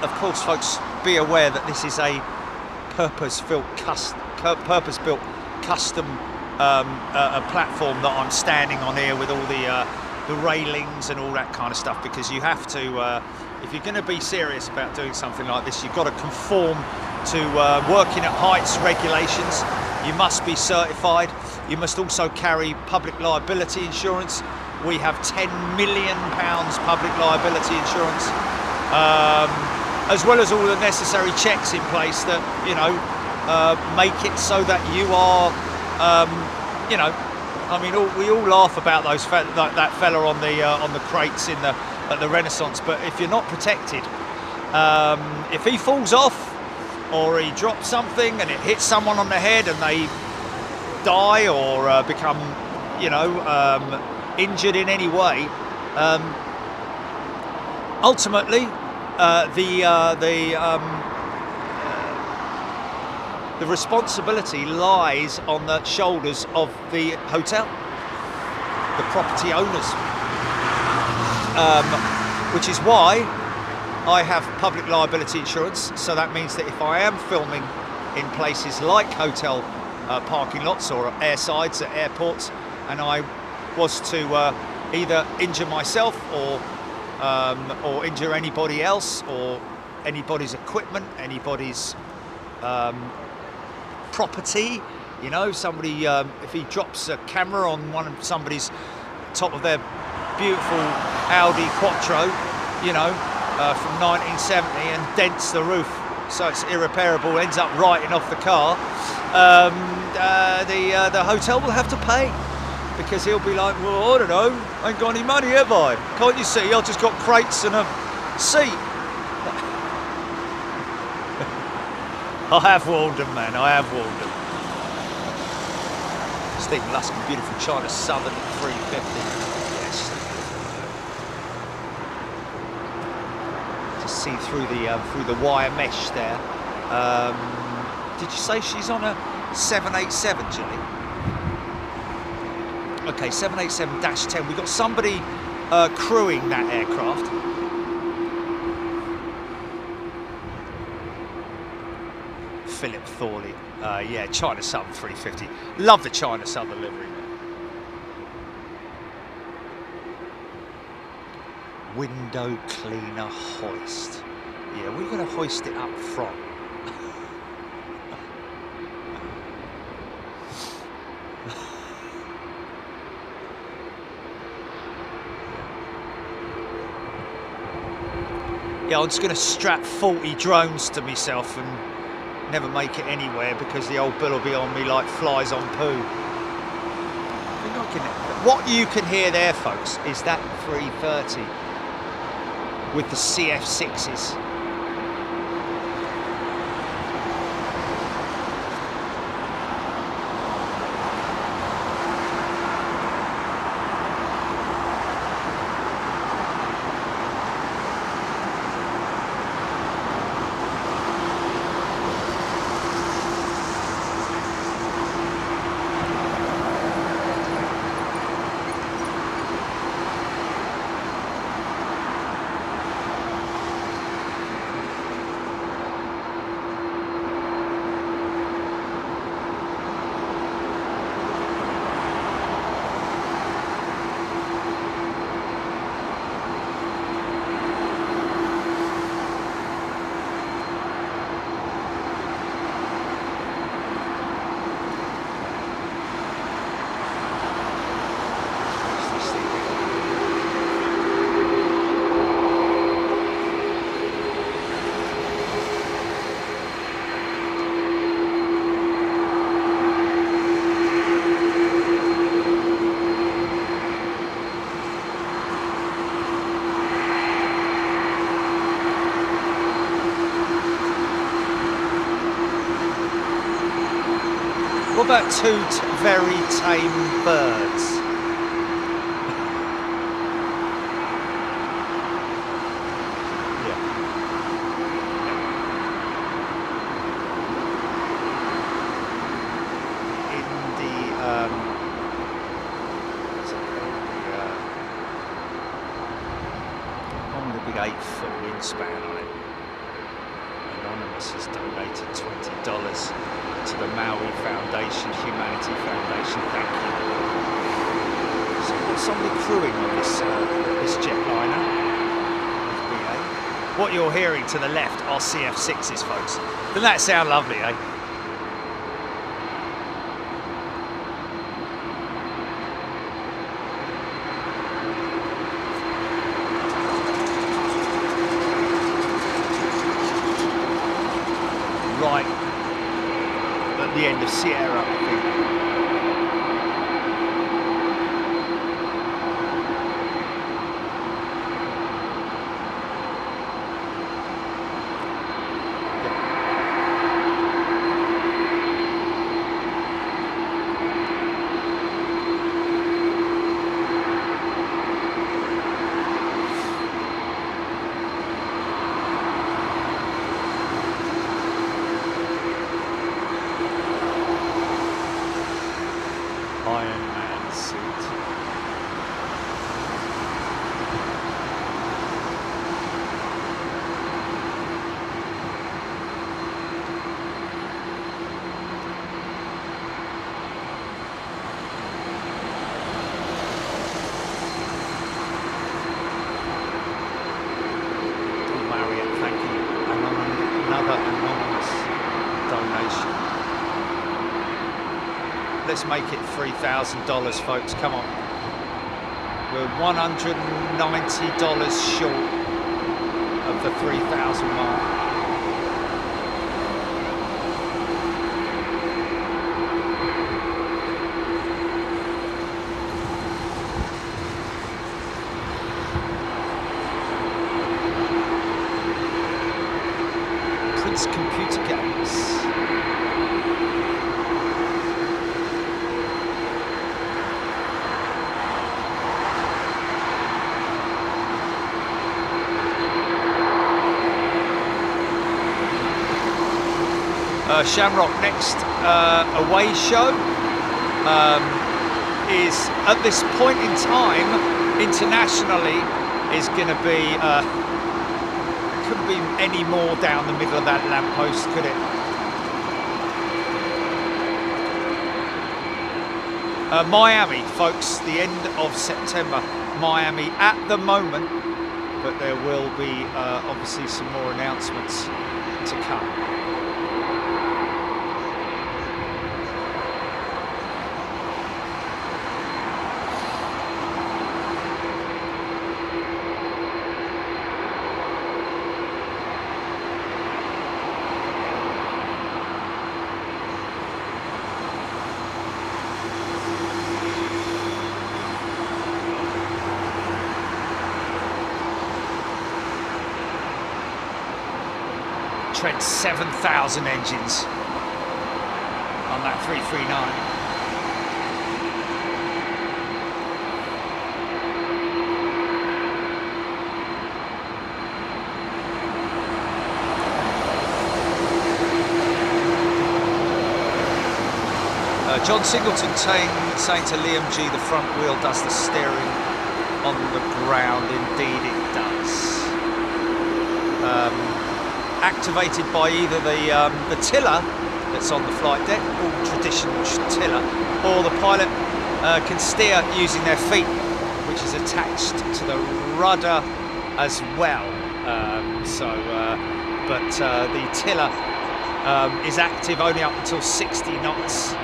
Of course, folks, be aware that this is a purpose-built custom a platform that I'm standing on here with all the railings and all that kind of stuff, because you have to, if you're going to be serious about doing something like this, you've got to conform to working at heights regulations. You must be certified. You must also carry public liability insurance. We have £10 million public liability insurance, as well as all the necessary checks in place that, you know, make it so that you are, you know, I mean, we all laugh about those that fella on the crates at the Renaissance, but if you're not protected, if he falls off or he drops something and it hits someone on the head and they die or become, you know, injured in any way, ultimately the responsibility lies on the shoulders of the hotel, the property owners, which is why I have public liability insurance. So that means that if I am filming in places like hotel parking lots or airsides at airports, and I was to either injure myself or injure anybody else or anybody's equipment, anybody's property, you know, somebody, if he drops a camera on somebody's top of their beautiful Audi Quattro, you know, from 1970 and dents the roof so it's irreparable, ends up writing off the car, the hotel will have to pay, because he'll be like, well, I don't know, I ain't got any money, have I? Can't you see, I've just got crates and a seat. I have warned them, man, I have warned them. Stephen Luskin, beautiful China Southern 350. Yes. To see through the wire mesh there. Did you say she's on a 787, Jilly? Okay, 787-10. We've got somebody crewing that aircraft. Philip Thorley, yeah, China Southern 350. Love the China Southern livery. Window cleaner hoist. Yeah, we're going to hoist it up front. Yeah, I'm just going to strap 40 drones to myself and never make it anywhere, because the old bill will be on me like flies on poo. What you can hear there, folks, is that 330 with the CF6s. What about two very tame birds? One with a big 8-foot wingspan on it. Anonymous has donated $20 to the Maui Foundation, Humanity Foundation. Thank you. So we've got somebody crewing on this jetliner. FBA. What you're hearing to the left are CF6s, folks. Doesn't that sound lovely, eh? Right at the end of Sierra, I think. Iron Man suit. Marriott, thank you. Another anonymous donation. Let's make it $3,000, folks. Come on. We're $190 short of the 3,000 mark. Prince Computer Games. Shamrock next away show is at this point in time internationally is going to be couldn't be any more down the middle of that lamppost, could it? Miami, folks, the end of September, Miami at the moment, but there will be obviously some more announcements to come. Tread 7,000 engines on that 339. John Singleton saying to Liam G, the front wheel does the steering on the ground. Indeed it does. Activated by either the tiller that's on the flight deck, all traditional tiller, or the pilot can steer using their feet, which is attached to the rudder as well. But the tiller is active only up until 60 knots.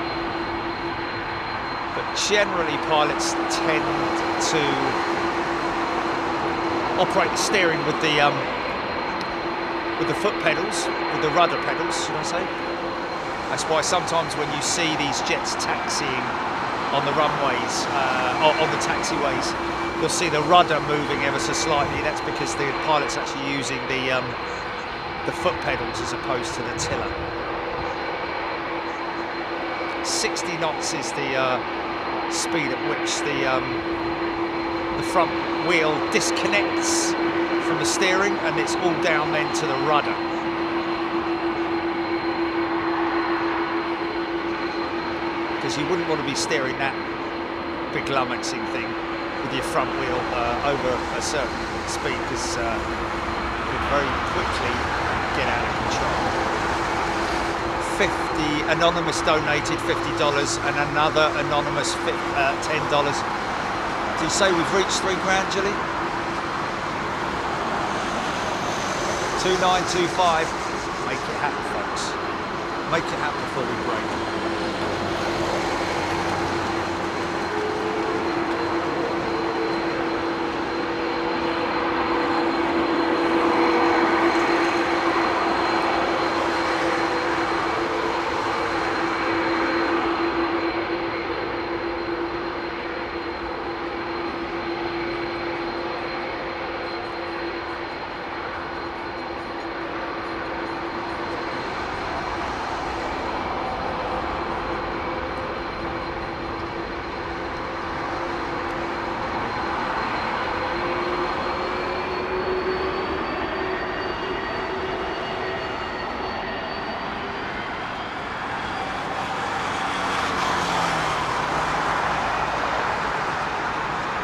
But generally pilots tend to operate the steering with the foot pedals, with the rudder pedals, should I say. That's why sometimes when you see these jets taxiing on the runways, or on the taxiways, you'll see the rudder moving ever so slightly. That's because the pilot's actually using the foot pedals as opposed to the tiller. 60 knots is the speed at which the front wheel disconnects from the steering, and it's all down then to the rudder. Because you wouldn't want to be steering that big lummoxing thing with your front wheel over a certain speed, because it could very quickly get out of control. 50 anonymous donated $50 and another anonymous $10. Do you say we've reached $3,000, Julie? 2925. Make it happen, folks. Make it happen before we break.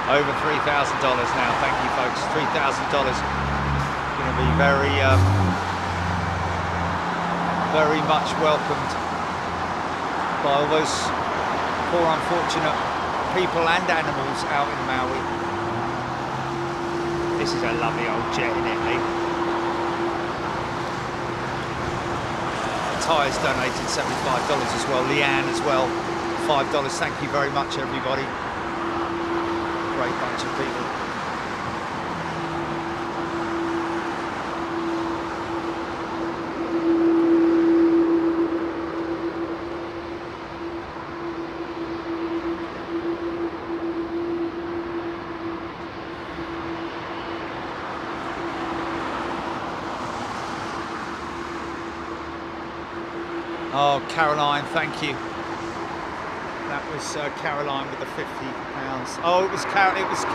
Over $3,000 now, thank you folks. $3,000 going to be very much welcomed by all those poor unfortunate people and animals out in Maui. This is a lovely old jet, isn't it, Lee? Tyres donated $75 as well. Leanne as well, $5. Thank you very much, everybody. Great bunch of people. Oh, Caroline, thank you. That was Caroline with the £50. Oh, it was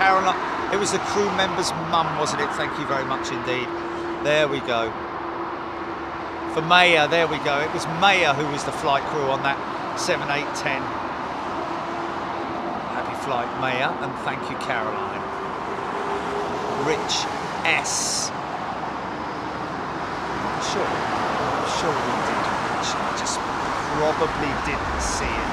Caroline. It was the crew member's mum, wasn't it? Thank you very much indeed. There we go. For Maya, there we go. It was Maya who was the flight crew on that 7810. Happy flight, Maya, and thank you, Caroline. Rich S. I'm sure we did, Rich. I just probably didn't see it.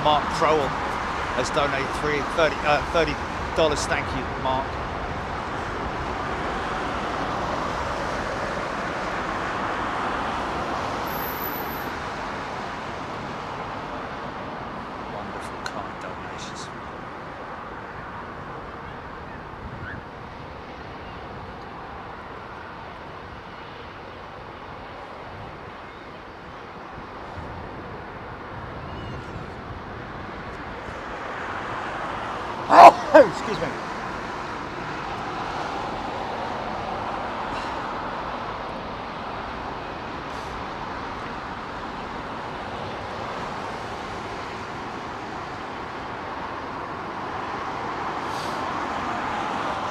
Mark Crowell has donated $30. Thank you, Mark. Wonderful kind donations. Excuse me.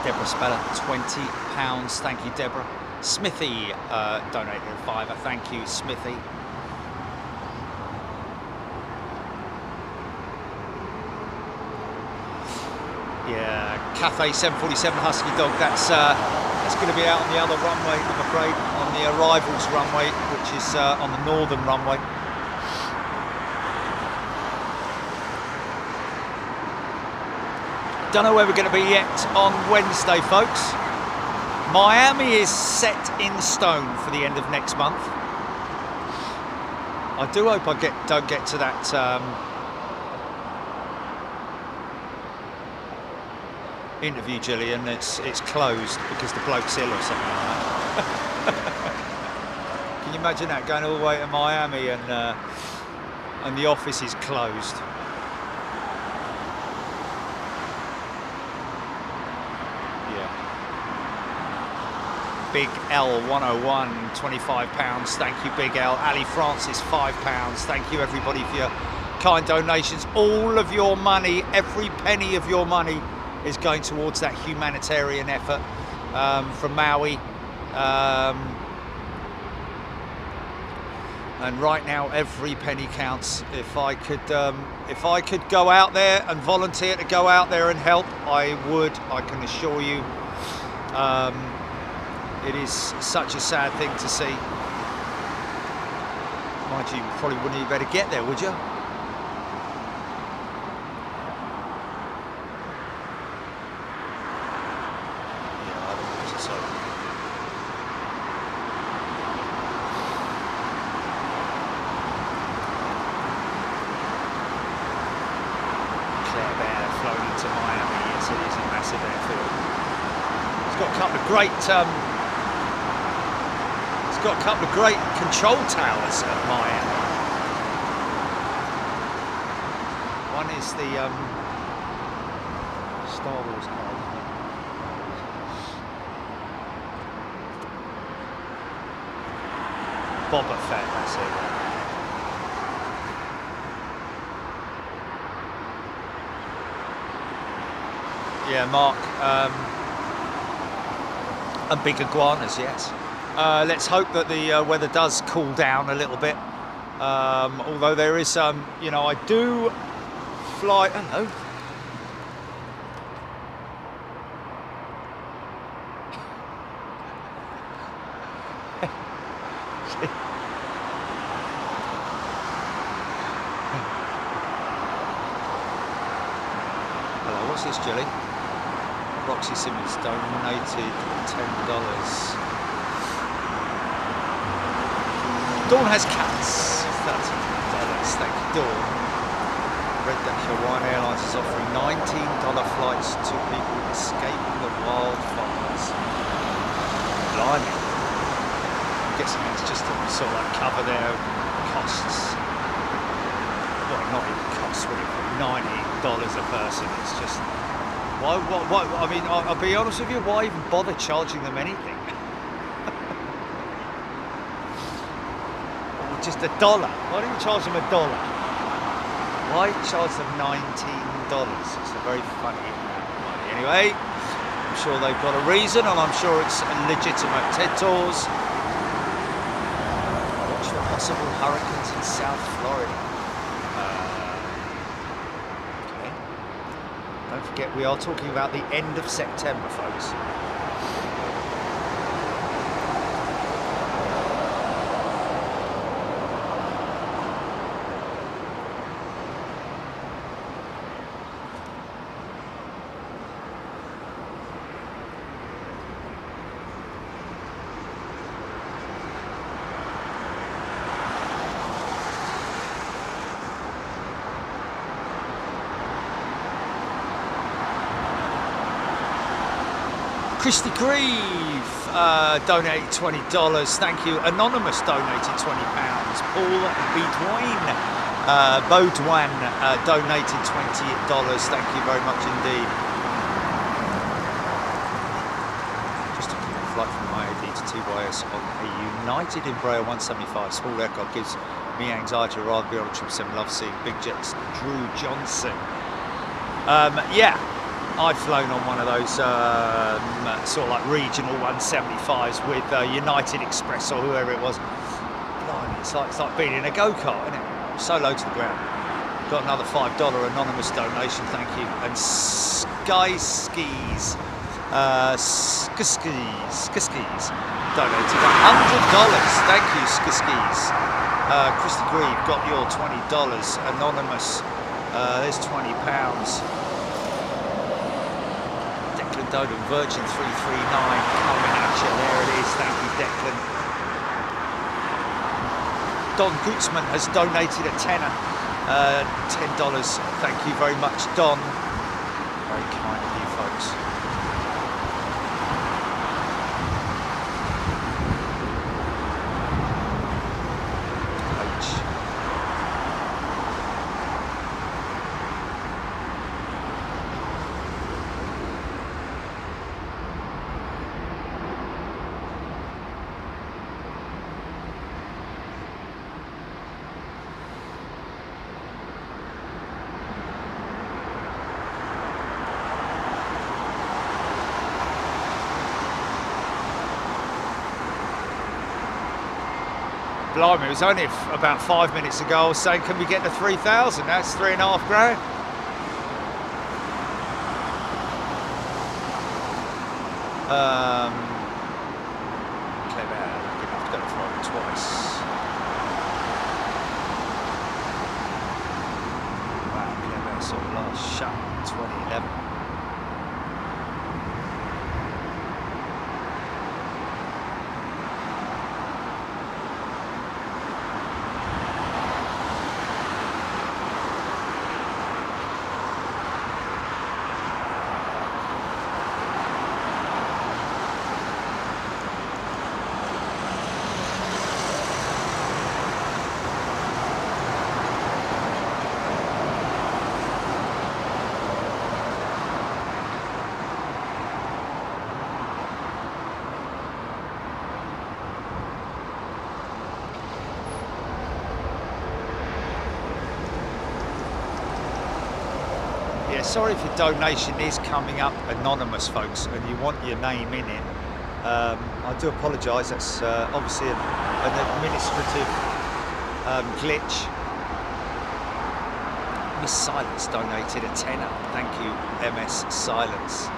Deborah Speller, £20. Thank you, Deborah. Smithy donated a £5. Thank you, Smithy. Yeah, Cathay 747 Husky Dog. That's going to be out on the other runway, I'm afraid, on the arrivals runway, which is on the northern runway. Don't know where we're going to be yet on Wednesday, folks. Miami is set in stone for the end of next month. I do hope I don't get to that interview, Gillian. It's closed because the bloke's ill or something like that. Can you imagine that, going all the way to Miami and the office is closed? Big L 101, £25. Thank you, Big L. Ali Francis, £5. Thank you, everybody, for your kind donations. All of your money, every penny of your money, is going towards that humanitarian effort from Maui. And right now, every penny counts. If I could go out there and volunteer to go out there and help, I would. I can assure you. It is such a sad thing to see. Mind you, probably wouldn't even better get there, would you? Yeah, I don't think so. Claire Bear flown into Miami. Yes, it is a massive airfield. It's got a couple of great. Got a couple of great control towers at Miami. One is the Star Wars card. Boba Fett, that's it. Yeah, Mark. And big iguanas, yes. Let's hope that the weather does cool down a little bit. Although there is some, you know, I do fly. Hello. Hello, what's this, Jilly? Roxy Simmons donated $10. Dawn has cats, $30. Thank you, Dawn. Read that Hawaiian Airlines is offering $19 flights to people escaping the wildfires. Blimey. I'm guessing that's just to sort of like cover their costs. Well, not even costs, really. $90 a person. It's just, why, I mean, I'll be honest with you, why even bother charging them anything? Just $1. Why don't you charge them $1? Why charge them $19? It's a very funny amount of money. Anyway, I'm sure they've got a reason, and I'm sure it's legitimate. TED Tours. Watch for possible hurricanes in South Florida. Okay. Don't forget, we are talking about the end of September, folks. Christy Grieve donated $20. Thank you. Anonymous donated £20. Paul Beaudoin donated $20. Thank you very much indeed. to TYS on a United Embraer 175. Small aircraft gives me anxiety. I'd rather be on a 777. Love seeing big jets. Drew Johnson. Yeah, I've flown on one of those sort of like regional 175s with United Express or whoever it was. Blimey, it's like being in a go-kart, isn't it? So low to the ground. Got another $5 anonymous donation, thank you. And Sky Skis, Skis donated $100. Thank you, Skis. Christy Grieve got your $20 anonymous. There's £20. Declan Doden, Virgin 339 coming at you. There it is. Thank you, Declan. Don Gutzman has donated a tenner. $10. Thank you very much, Don. Very kind of you folks. Blimey, it was only about 5 minutes ago I was saying, can we get to 3,000? That's £3.5 grand. Clever, good enough to go to Florida twice. Wow, Clever sort of last shut in 2011. Sorry if your donation is coming up anonymous, folks, and you want your name in it. I do apologise, that's obviously an administrative glitch. Miss Silence donated a tenner. Thank you, MS Silence.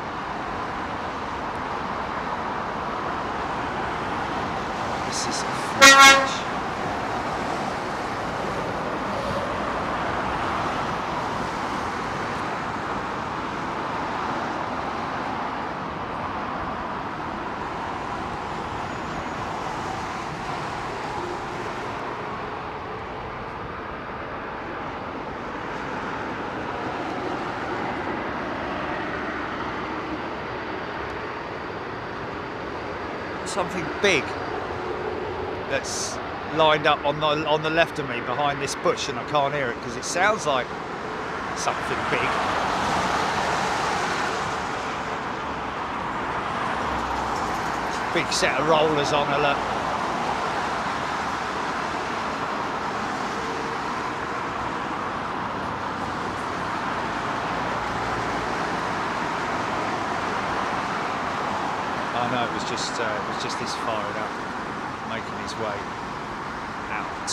This is French. Something big that's lined up on the left of me behind this bush, and I can't hear it because it sounds like something big. Big set of rollers on alert. No, it was just this fired up, making his way out.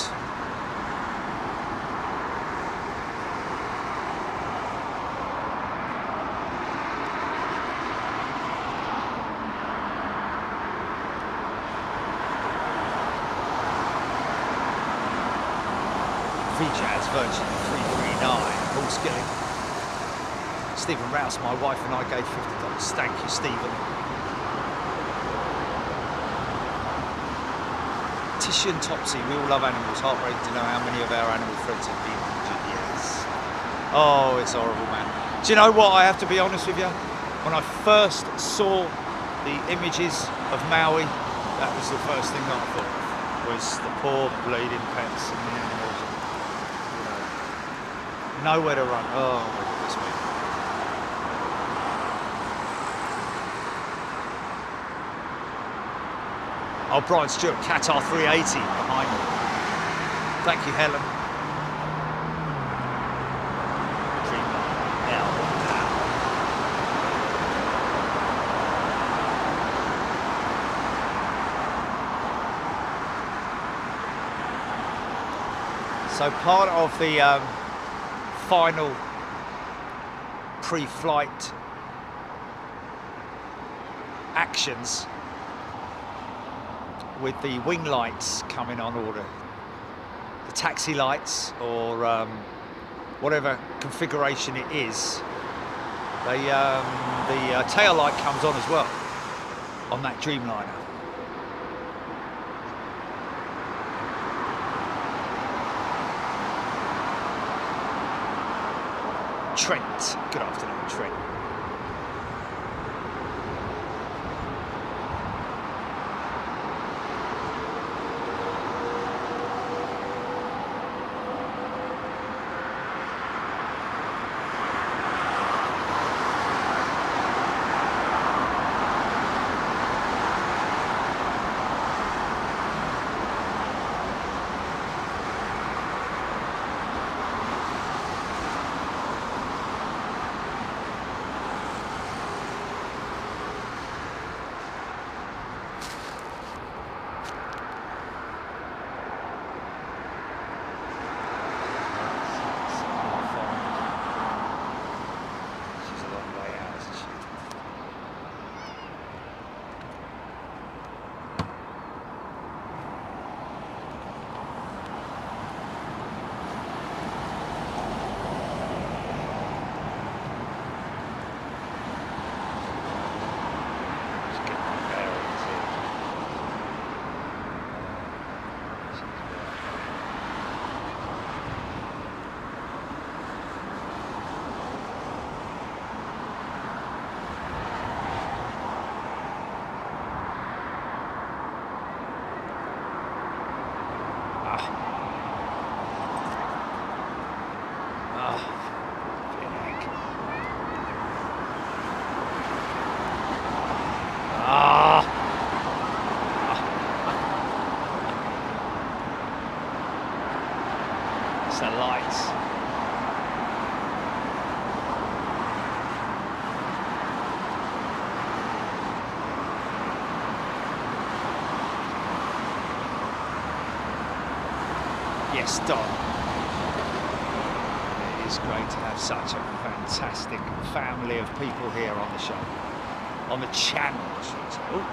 VJazz Virgin 339, Paul Skilling. Stephen Rouse, my wife and I gave $50. Thank you, Stephen. Titian Topsy, we all love animals. Heartbreaking to know how many of our animal friends have been injured. Yes. Oh, it's horrible, man. Do you know what? I have to be honest with you. When I first saw the images of Maui, that was the first thing that I thought of, was the poor bleeding pets and the animals. You know, nowhere to run. Oh my goodness me. Oh, Brian Stewart, Qatar 380 behind me. Thank you, Helen. So part of the final pre-flight actions with the wing lights coming on, or the taxi lights, or whatever configuration it is, the tail light comes on as well on that Dreamliner. Trent, good afternoon, Trent. The lights. Yes, Don. It is great to have such a fantastic family of people here on the show, on the channel, I should say. Ooh.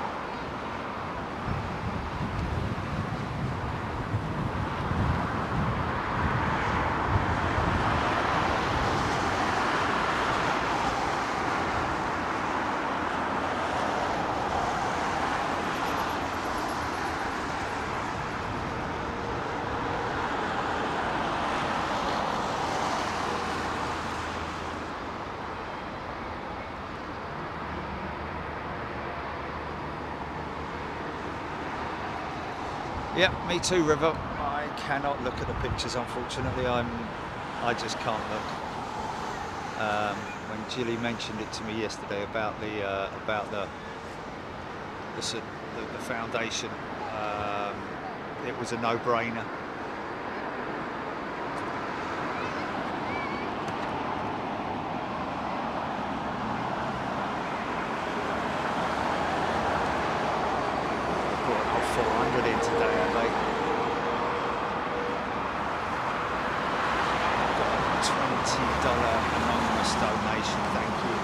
Yeah, me too, River. I cannot look at the pictures, unfortunately. I just can't look. When Gilly mentioned it to me yesterday about the foundation, it was a no-brainer. In today, have they? Got a $20 anonymous donation, thank you.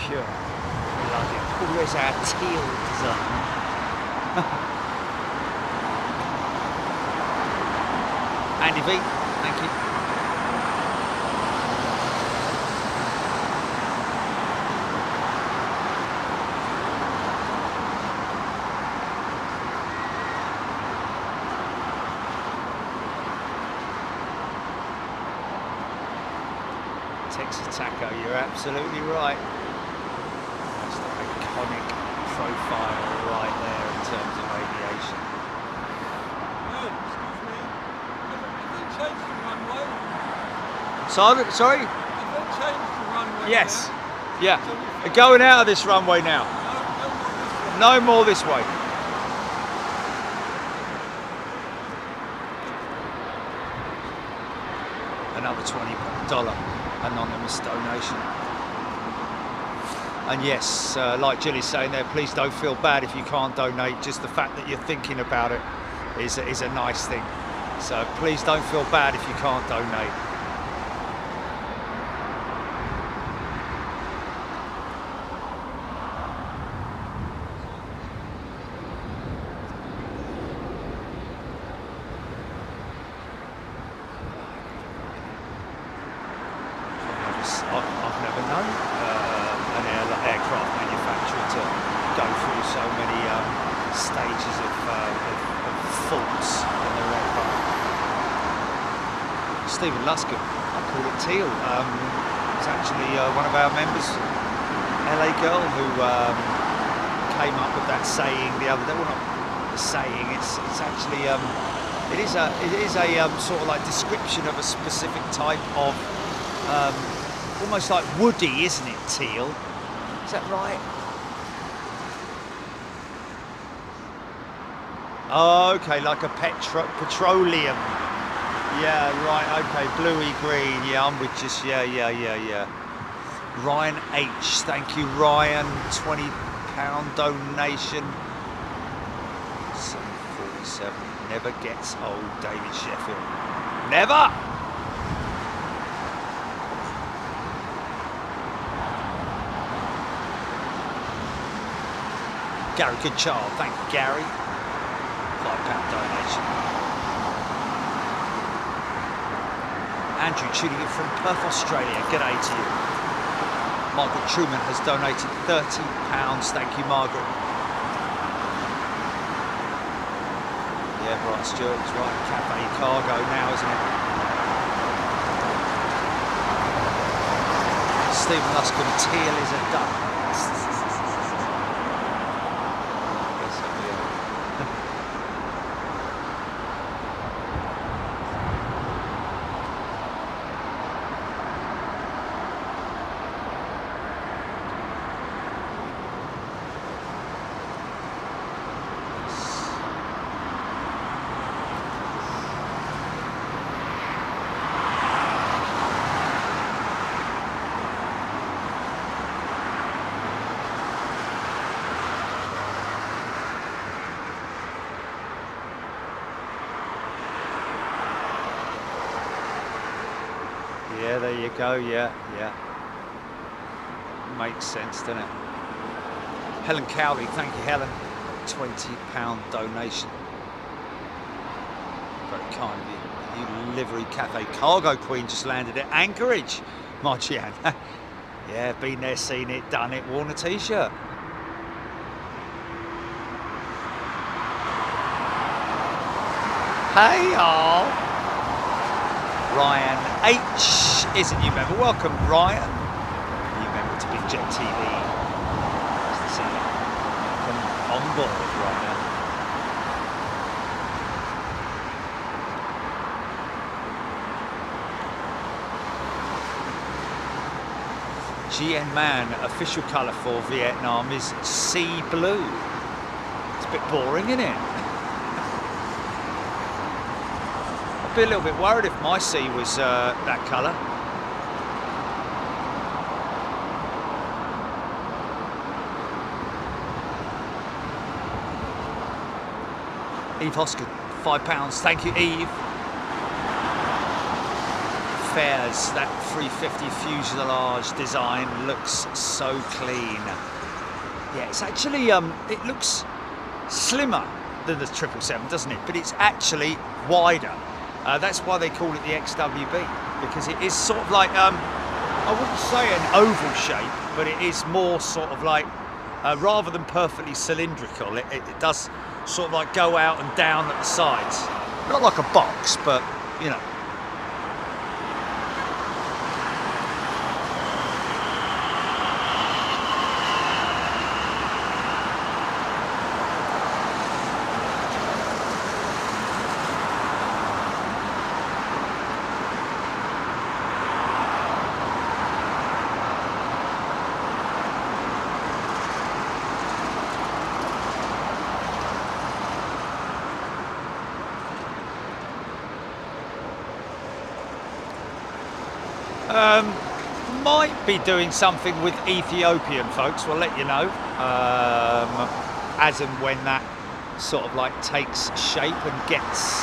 Pure bloody. Oh, there's our teal design. Andy V, thank you. Texas Taco, you're absolutely right. That's the iconic profile right there in terms of aviation. Excuse me. Have they changed the runway? Sorry? Have they changed the runway? Yes. Now? Yeah. They're going out of this runway now. No more this way. No more this way. Another $20 anonymous donation. And yes, like Jillie's saying there, please don't feel bad if you can't donate. Just the fact that you're thinking about it is a nice thing. So please don't feel bad if you can't donate. I've never known an aircraft manufacturer to go through so many stages of faults in their aircraft. Stephen Luskin, I call it teal. It's actually one of our members, LA girl, who came up with that saying the other day. Well, not the saying. It's actually it is a sort of like description of a specific type of. Almost like woody, isn't it, teal? Is that right? Oh, okay, like a petroleum. Yeah, right, okay, bluey green. Yeah, I'm with just, yeah. Ryan H, thank you, Ryan. £20 donation. 747, never gets old, David Sheffield. Never! Gary Goodchild, thank you, Gary. £5 donation. Andrew tuning in from Perth, Australia. G'day to you. Margaret Truman has donated £30. Thank you, Margaret. Yeah, Brian Stewart is right. Cafe Cargo now, isn't it? Stephen Luscombe, teal is a duck. Yeah, there you go, yeah. Makes sense, doesn't it? Helen Cowley, thank you, Helen. £20 donation. Very kind of you. You livery cafe cargo queen just landed at Anchorage, Marchian. Yeah, been there, seen it, done it, worn a t-shirt. Hey all. Ryan H is a new member. Welcome, Ryan. New member to Big Jet TV. Nice to see you. Welcome on board, Ryan. GN Man, official colour for Vietnam is sea blue. It's a bit boring, isn't it? I'd be a little bit worried if my sea was that colour. Eve Hoskett, £5. Thank you, Eve. fares. That 350 fuselage design looks so clean. Yeah, it's actually, it looks slimmer than the 777, doesn't it? But it's actually wider. That's why they call it the XWB, because it is sort of like, I wouldn't say an oval shape, but it is more sort of like, rather than perfectly cylindrical, it does sort of like go out and down at the sides. Not like a box, but, you know. Might be doing something with Ethiopian folks. We'll let you know as and when that sort of like takes shape and gets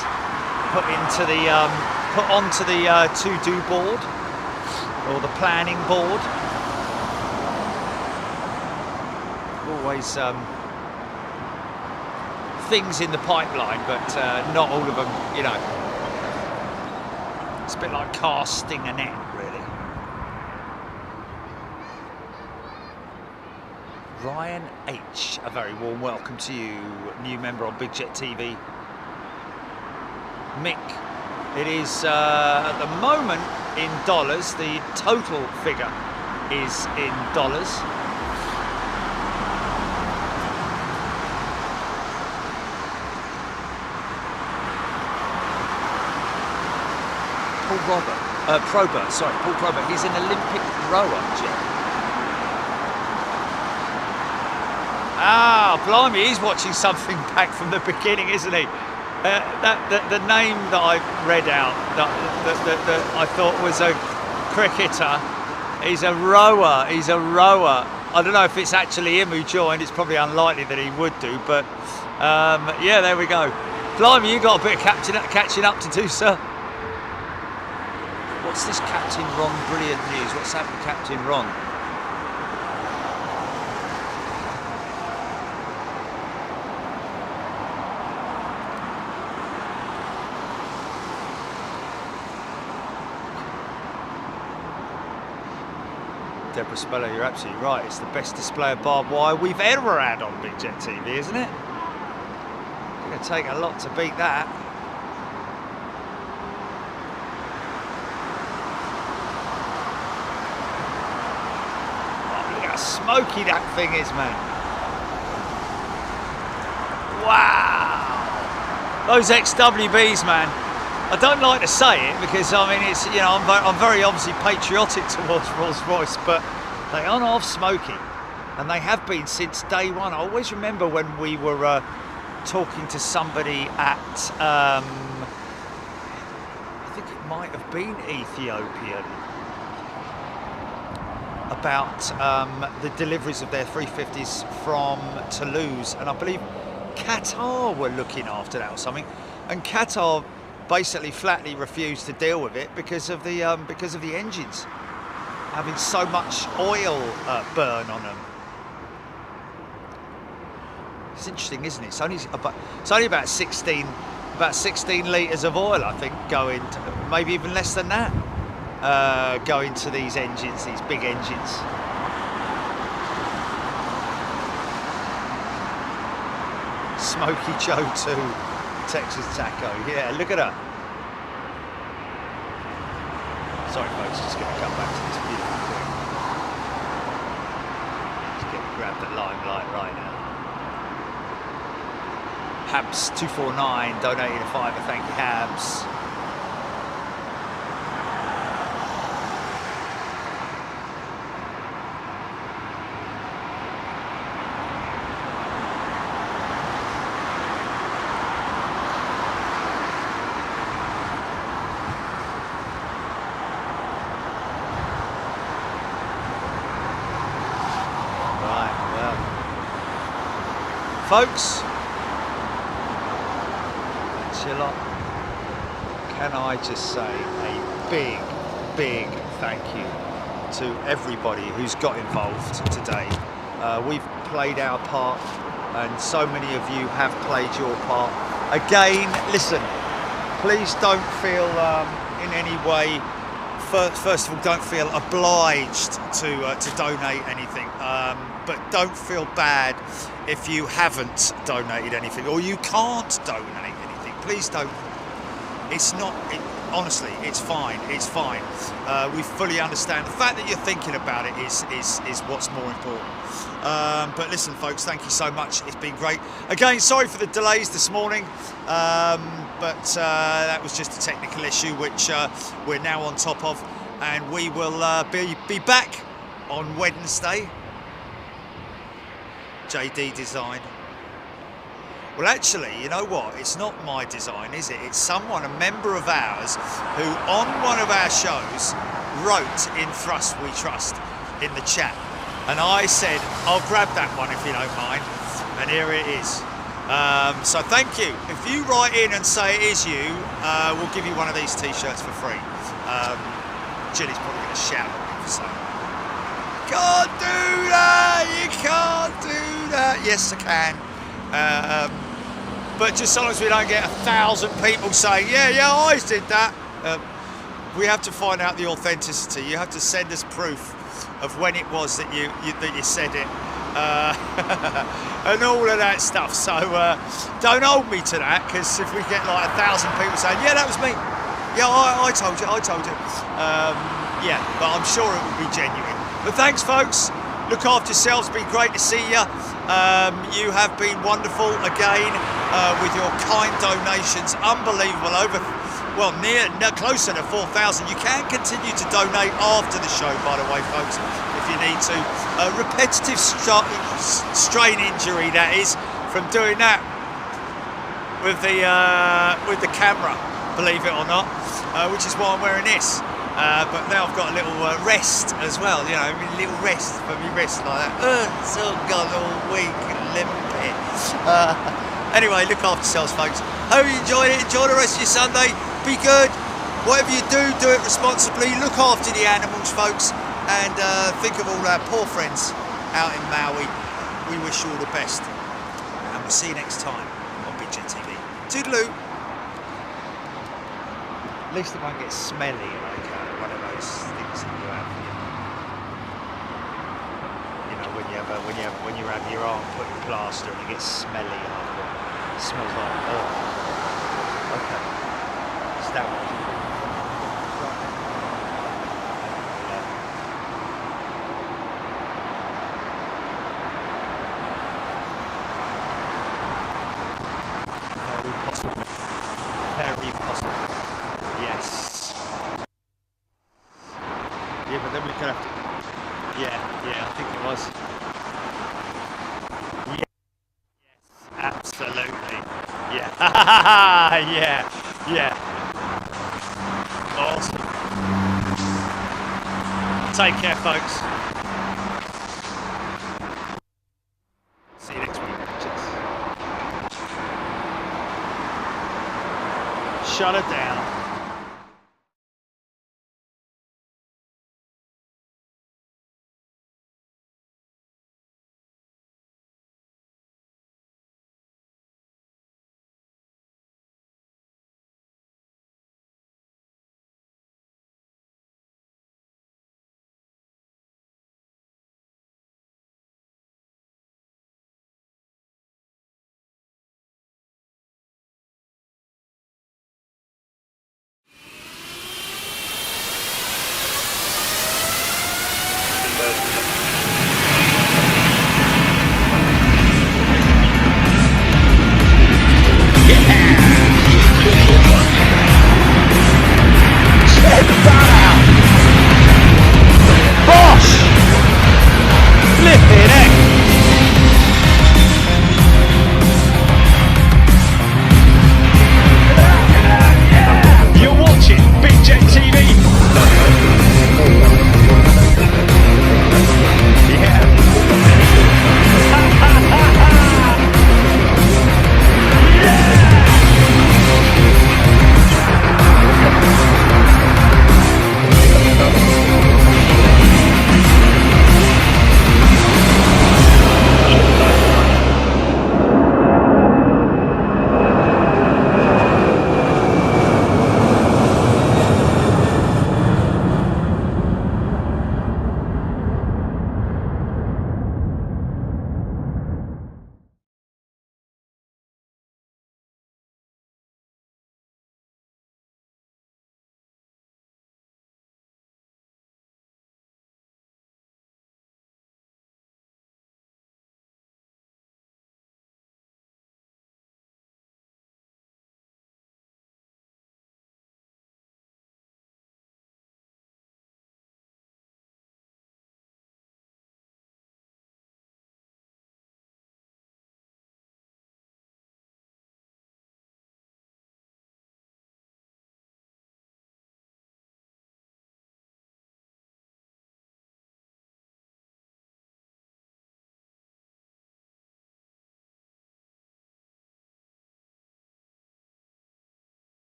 put into the put onto the to-do board or the planning board. Always things in the pipeline, but not all of them. You know, it's a bit like casting a net, really. Ryan H, a very warm welcome to you, new member on Big Jet TV. Mick, it is at the moment in dollars, the total figure is in dollars. Paul Probert, he's an Olympic rower, Jim. Ah, blimey, he's watching something back from the beginning, isn't he? The name that I read out that I thought was a cricketer, he's a rower. I don't know if it's actually him who joined, it's probably unlikely that he would do, but yeah, there we go. Blimey, you got a bit of catching up to do, sir. What's this Captain Ron brilliant news? What's happened to Captain Ron? Deborah Speller, you're absolutely right. It's the best display of barbed wire we've ever had on Big Jet TV, isn't it? It's going to take a lot to beat that. Oh, look how smoky that thing is, man. Wow! Those XWBs, man. I don't like to say it because I mean it's, you know, I'm very obviously patriotic towards Rolls-Royce, but they are half smoky, and they have been since day one. I always remember when we were talking to somebody at I think it might have been Ethiopian about the deliveries of their 350s from Toulouse, and I believe Qatar were looking after that or something, and Qatar basically flatly refused to deal with it because of the engines having so much oil burn on them. It's interesting, isn't it? It's only about 16 litres of oil, I think, going to, maybe even less than that, going to these engines, these big engines. Smoky Joe too. Texas Taco, yeah, look at her. Sorry folks, just going to come back to this beautiful thing. Just get to grab the limelight right now. Habs249 donating a £5, thank you Habs. Folks, thanks a lot. Can I just say a big big thank you to everybody who's got involved today. We've played our part, and so many of you have played your part. Again, listen, please don't feel in any way, first of all, don't feel obliged to donate anything, but don't feel bad if you haven't donated anything or you can't donate anything. Please don't. It's not, honestly, it's fine, it's fine. We fully understand. The fact that you're thinking about it is what's more important. But listen, folks, thank you so much. It's been great. Again, sorry for the delays this morning, but that was just a technical issue which we're now on top of, and we will be back on Wednesday. JD Design. Well, actually, you know what? It's not my design, is it? It's someone, a member of ours, who on one of our shows wrote "In Thrust We Trust" in the chat. And I said, I'll grab that one if you don't mind. And here it is. So thank you. If you write in and say it is you, we'll give you one of these t-shirts for free. Ginny's probably going to shout at me for saying, "Can't do that, you can't do that." Yes, I can. But just so long as we don't get 1,000 people saying, yeah, I did that. We have to find out the authenticity. You have to send us proof of when it was that you said it, and all of that stuff. So don't hold me to that, because if we get like 1,000 people saying, yeah, that was me. Yeah, I told you. Yeah, but I'm sure it will be genuine. But thanks, folks. Look after yourselves. It's been great to see you. You have been wonderful again with your kind donations. Unbelievable. Closer to 4,000. You can continue to donate after the show, by the way, folks, if you need to. Repetitive strain injury, that is, from doing that with the camera, believe it or not, which is why I'm wearing this. But now I've got a little rest as well, you know, a little rest for me wrist like that. It's all gone all weak and limpy. Anyway, look after yourselves, folks. Hope you enjoyed it. Enjoy the rest of your Sunday. Be good. Whatever you do, do it responsibly. Look after the animals, folks. And think of all our poor friends out in Maui. We wish you all the best. And we'll see you next time on Big Jet TV. Toodaloo. At least it won't get smelly like one of those things that you have. You know, when you have your arm put in plaster and it gets smelly after. It smells like okay. It's that one. Very possible. Very possible. Yes. Yeah, but then we could have to... Yeah, I think it was. Yeah. Yes, absolutely. Yeah. yeah. Awesome. Take care, folks. See you next week. Cheers. Shut it down.